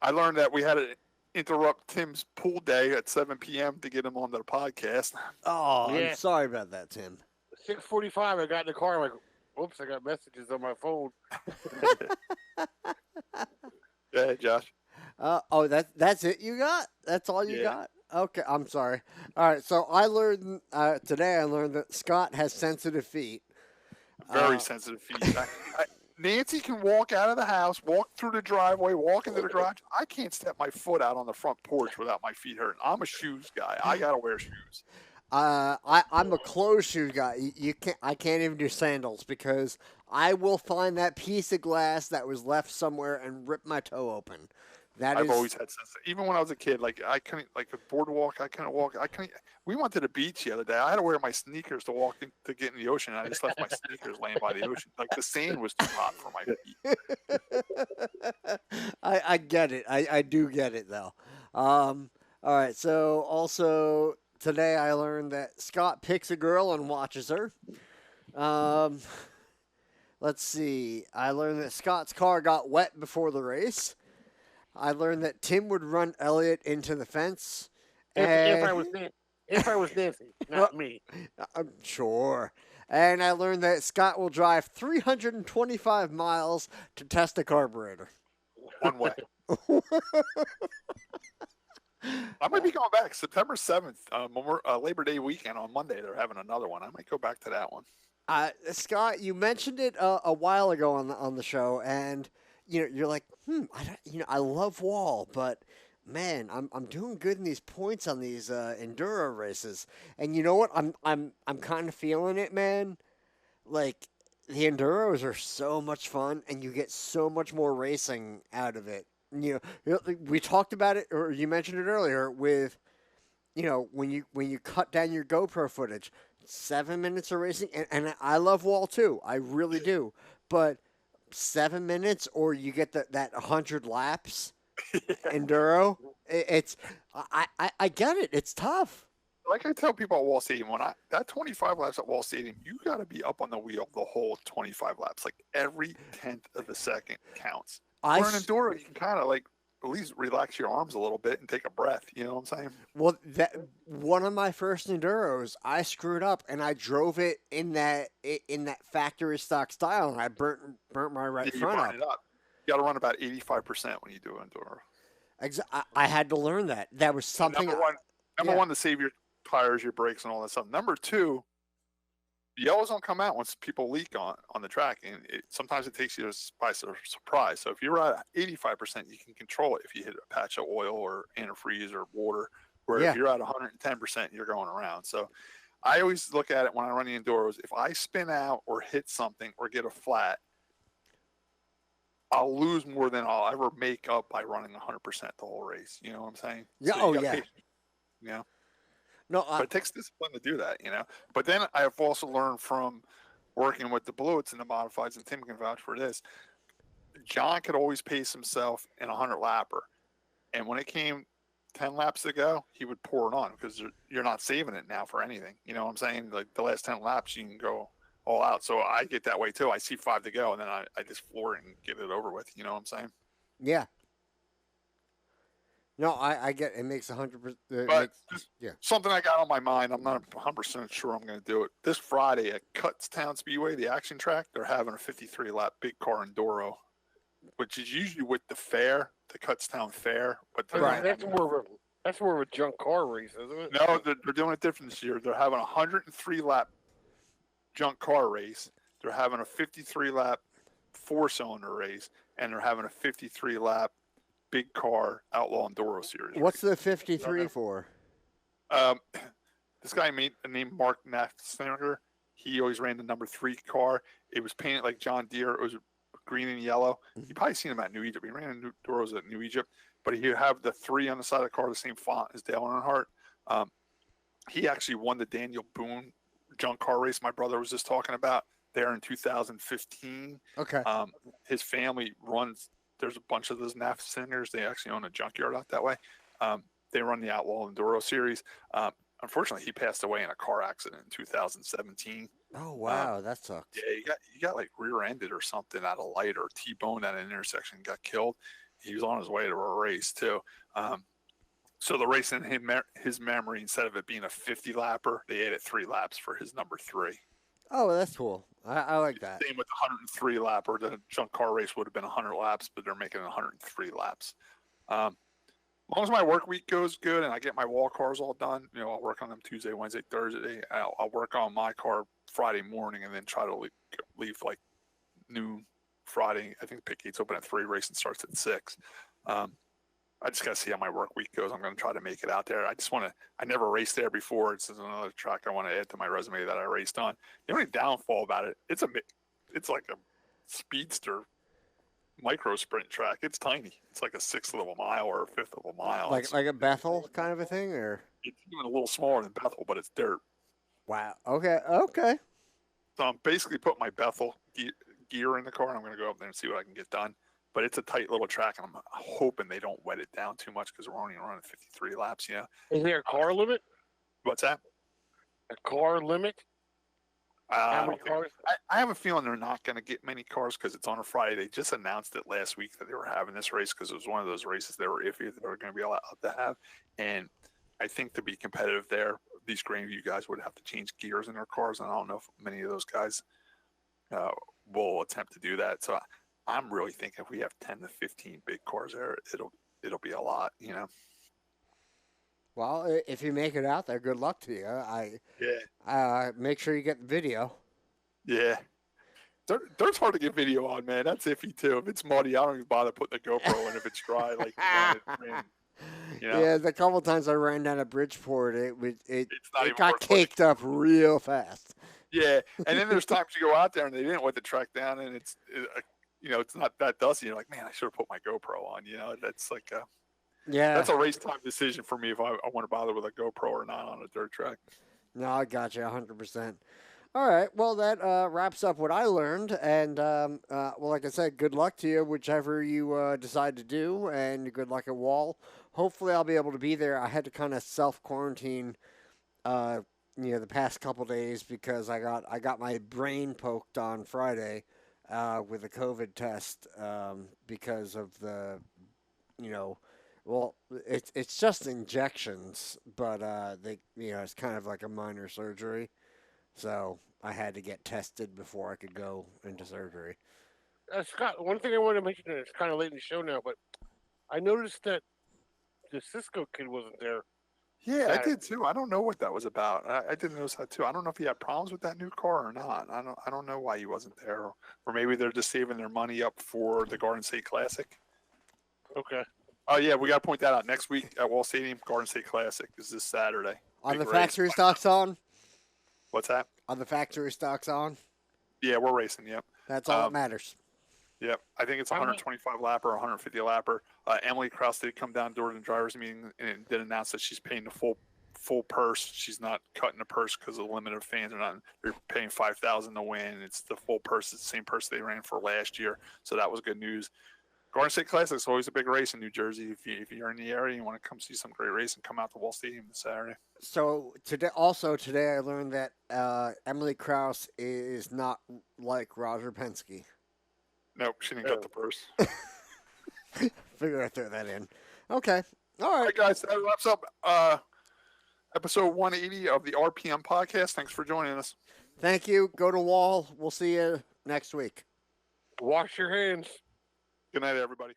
I learned that we had to interrupt Tim's pool day at 7 p.m. to get him on the podcast. Oh, yeah. I'm sorry about that, Tim. 6:45. I got in the car. I'm like, oops, I got messages on my phone. Go ahead, Josh. That's it you got? That's all you got? Okay, I'm sorry. All right, so I learned today that Scott has sensitive feet. Very sensitive feet. Nancy can walk out of the house, walk through the driveway, walk into the garage. I can't step my foot out on the front porch without my feet hurting. I'm a shoes guy. I gotta wear shoes. I'm a closed shoe guy. I can't even do sandals because I will find that piece of glass that was left somewhere and rip my toe open. I've always had sense. Even when I was a kid, I couldn't, a boardwalk, I couldn't walk. We went to the beach the other day. I had to wear my sneakers to walk to get in the ocean. I just left my sneakers laying by the ocean. The sand was too hot for my feet. I get it. I do get it though. All right. So also today I learned that Scott picks a girl and watches her. Let's see. I learned that Scott's car got wet before the race. I learned that Tim would run Elliott into the fence. If I was Nancy, not me. I'm sure. And I learned that Scott will drive 325 miles to test a carburetor. One way. I might be going back September 7th, Labor Day weekend on Monday. They're having another one. I might go back to that one. Scott, you mentioned it a while ago on the show, and you're like, I love Wall, but man, I'm doing good in these points on these enduro races, and you know what? I'm kind of feeling it, man. Like the enduros are so much fun, and you get so much more racing out of it. We talked about it, or you mentioned it earlier with, when you cut down your GoPro footage, 7 minutes of racing, and I love Wall too, I really do, but 7 minutes, or you get that 100 laps enduro. I get it. It's tough. Like I tell people at Wall Stadium, that 25 laps at Wall Stadium, you got to be up on the wheel the whole 25 laps. Like every 10th of the second counts. For an enduro, you can kind of at least relax your arms a little bit and take a breath. You know what I'm saying? Well, one of my first enduros, I screwed up and I drove it in that factory stock style, and I burnt my right front up. You got to run about 85% when you do enduro. I had to learn that. That was something. Number one, to save your tires, your brakes, and all that stuff. Number two, the yellows don't come out once people leak on the track, and sometimes it takes you by surprise. So if you're at 85%, you can control it if you hit a patch of oil or antifreeze or water. Where if you're at 110%, you're going around. So I always look at it when I run the enduros. If I spin out or hit something or get a flat, I'll lose more than I'll ever make up by running 100% the whole race. You know what I'm saying? Yeah. So No, but it takes discipline to do that, But then I have also learned from working with the Bluets and the modifieds, and Tim can vouch for this. John could always pace himself in a 100-lapper. And when it came 10 laps to go, he would pour it on because you're not saving it now for anything. You know what I'm saying? Like the last 10 laps, you can go all out. So I get that way too. I see 5 to go, and then I just floor it and get it over with. You know what I'm saying? Yeah. No, I get it. Makes 100%. But Yeah. something I got on my mind. I'm not 100% sure I'm going to do it. This Friday at Kutztown Speedway, the action track, they're having a 53 lap big car Enduro, which is usually with the fair, the Kutztown Fair. But Right. That's more of a junk car race, isn't it? No, they're doing it different this year. They're having a 103 lap junk car race. They're having a 53 lap 4-cylinder race, and they're having a 53 lap big car outlaw Enduro series. What's the 53 for? This guy named Mark Nafziger, he always ran the number 3 car. It was painted like John Deere. It was green and yellow. You probably seen him at New Egypt. He ran Enduros at New Egypt, but he'd have the 3 on the side of the car, the same font as Dale Earnhardt. He actually won the Daniel Boone junk car race my brother was just talking about there in 2015. Okay. His family runs, there's a bunch of those Nafzingers. They actually own a junkyard out that way. They run the Outlaw Enduro series. Unfortunately, he passed away in a car accident in 2017. Oh wow, that sucks. Yeah, he got like rear-ended or something at a light or T-boned at an intersection, got killed. He was on his way to a race too. So the race in his memory, instead of it being a 50 lapper, they added 3 laps for his number 3. Oh, that's cool. I like that. Same with the 103 lapper. The junk car race would have been 100 laps, but they're making it 103 laps. As long as my work week goes good and I get my wall cars all done, I'll work on them Tuesday, Wednesday, Thursday. I'll work on my car Friday morning and then try to leave like noon Friday. I think the pit gates open at 3, racing starts at 6. I just got to see how my work week goes. I'm going to try to make it out there. I never raced there before. It's another track I want to add to my resume that I raced on. The only downfall about it, it's like a speedster micro sprint track. It's tiny. It's like a 1/6 of a mile or a 1/5 of a mile. Like a Bethel kind of a thing, or it's even a little smaller than Bethel, but it's dirt. Wow. Okay. So I'm basically putting my Bethel gear in the car, and I'm going to go up there and see what I can get done. But it's a tight little track, and I'm hoping they don't wet it down too much because we're only running 53 laps. Is there a car limit? What's that? A car limit? How many cars? I have a feeling they're not going to get many cars because it's on a Friday. They just announced it last week that they were having this race because it was one of those races they were iffy that they were going to be allowed to have. And I think to be competitive there, these Grandview guys would have to change gears in their cars, and I don't know if many of those guys will attempt to do that. So I'm really thinking if we have 10 to 15 big cars there, it'll be a lot, Well, if you make it out there, good luck to you. Make sure you get the video. Yeah. Dirt's hard to get video on, man. That's iffy too. If it's muddy, I don't even bother putting the GoPro in. If it's dry, like Yeah, the couple times I ran down at Bridgeport, it got caked caked up real fast. Yeah, and then there's times you go out there and they didn't wet the track down, and it's not that dusty. You're like, man, I should have put my GoPro on. That's like that's a race time decision for me if I want to bother with a GoPro or not on a dirt track. No, I got you 100%. All right, well, that wraps up what I learned, and like I said, good luck to you, whichever you decide to do, and good luck at Wall. Hopefully, I'll be able to be there. I had to kind of self-quarantine, the past couple days because I got my brain poked on Friday with a COVID test because of the, it's just injections, but it's kind of like a minor surgery. So I had to get tested before I could go into surgery. Scott, one thing I want to mention, and it's kind of late in the show now, but I noticed that the Cisco kid wasn't there. Yeah, I did too. I don't know what that was about. I did notice that too. I don't know if he had problems with that new car or not. I don't know why he wasn't there, or maybe they're just saving their money up for the Garden State Classic. Okay. Oh yeah, we got to point that out. Next week at Wall Stadium, Garden State Classic is this Saturday. On the factory stocks on? What's that? On the factory stocks on? Yeah, we're racing. Yep. That's all that matters. Yep. I think it's 125 lapper, 150 lapper. Emily Krause did come down during the drivers' meeting and did announce that she's paying the full purse. She's not cutting the purse because of the limit of fans. They're paying $5,000 to win. It's the full purse. It's the same purse they ran for last year. So that was good news. Garden State Classic is always a big race in New Jersey. If you're in the area, you want to come see some great racing, come out to Wall Stadium this Saturday. So today I learned that Emily Krause is not like Roger Penske. Nope, she didn't get the purse. Figure I'd throw that in. Okay. All All right. right, guys, that wraps up episode 180 of the RPM podcast. Thanks for joining us. Thank you. Go to Wall. We'll see you next week. Wash your hands. Good night, everybody.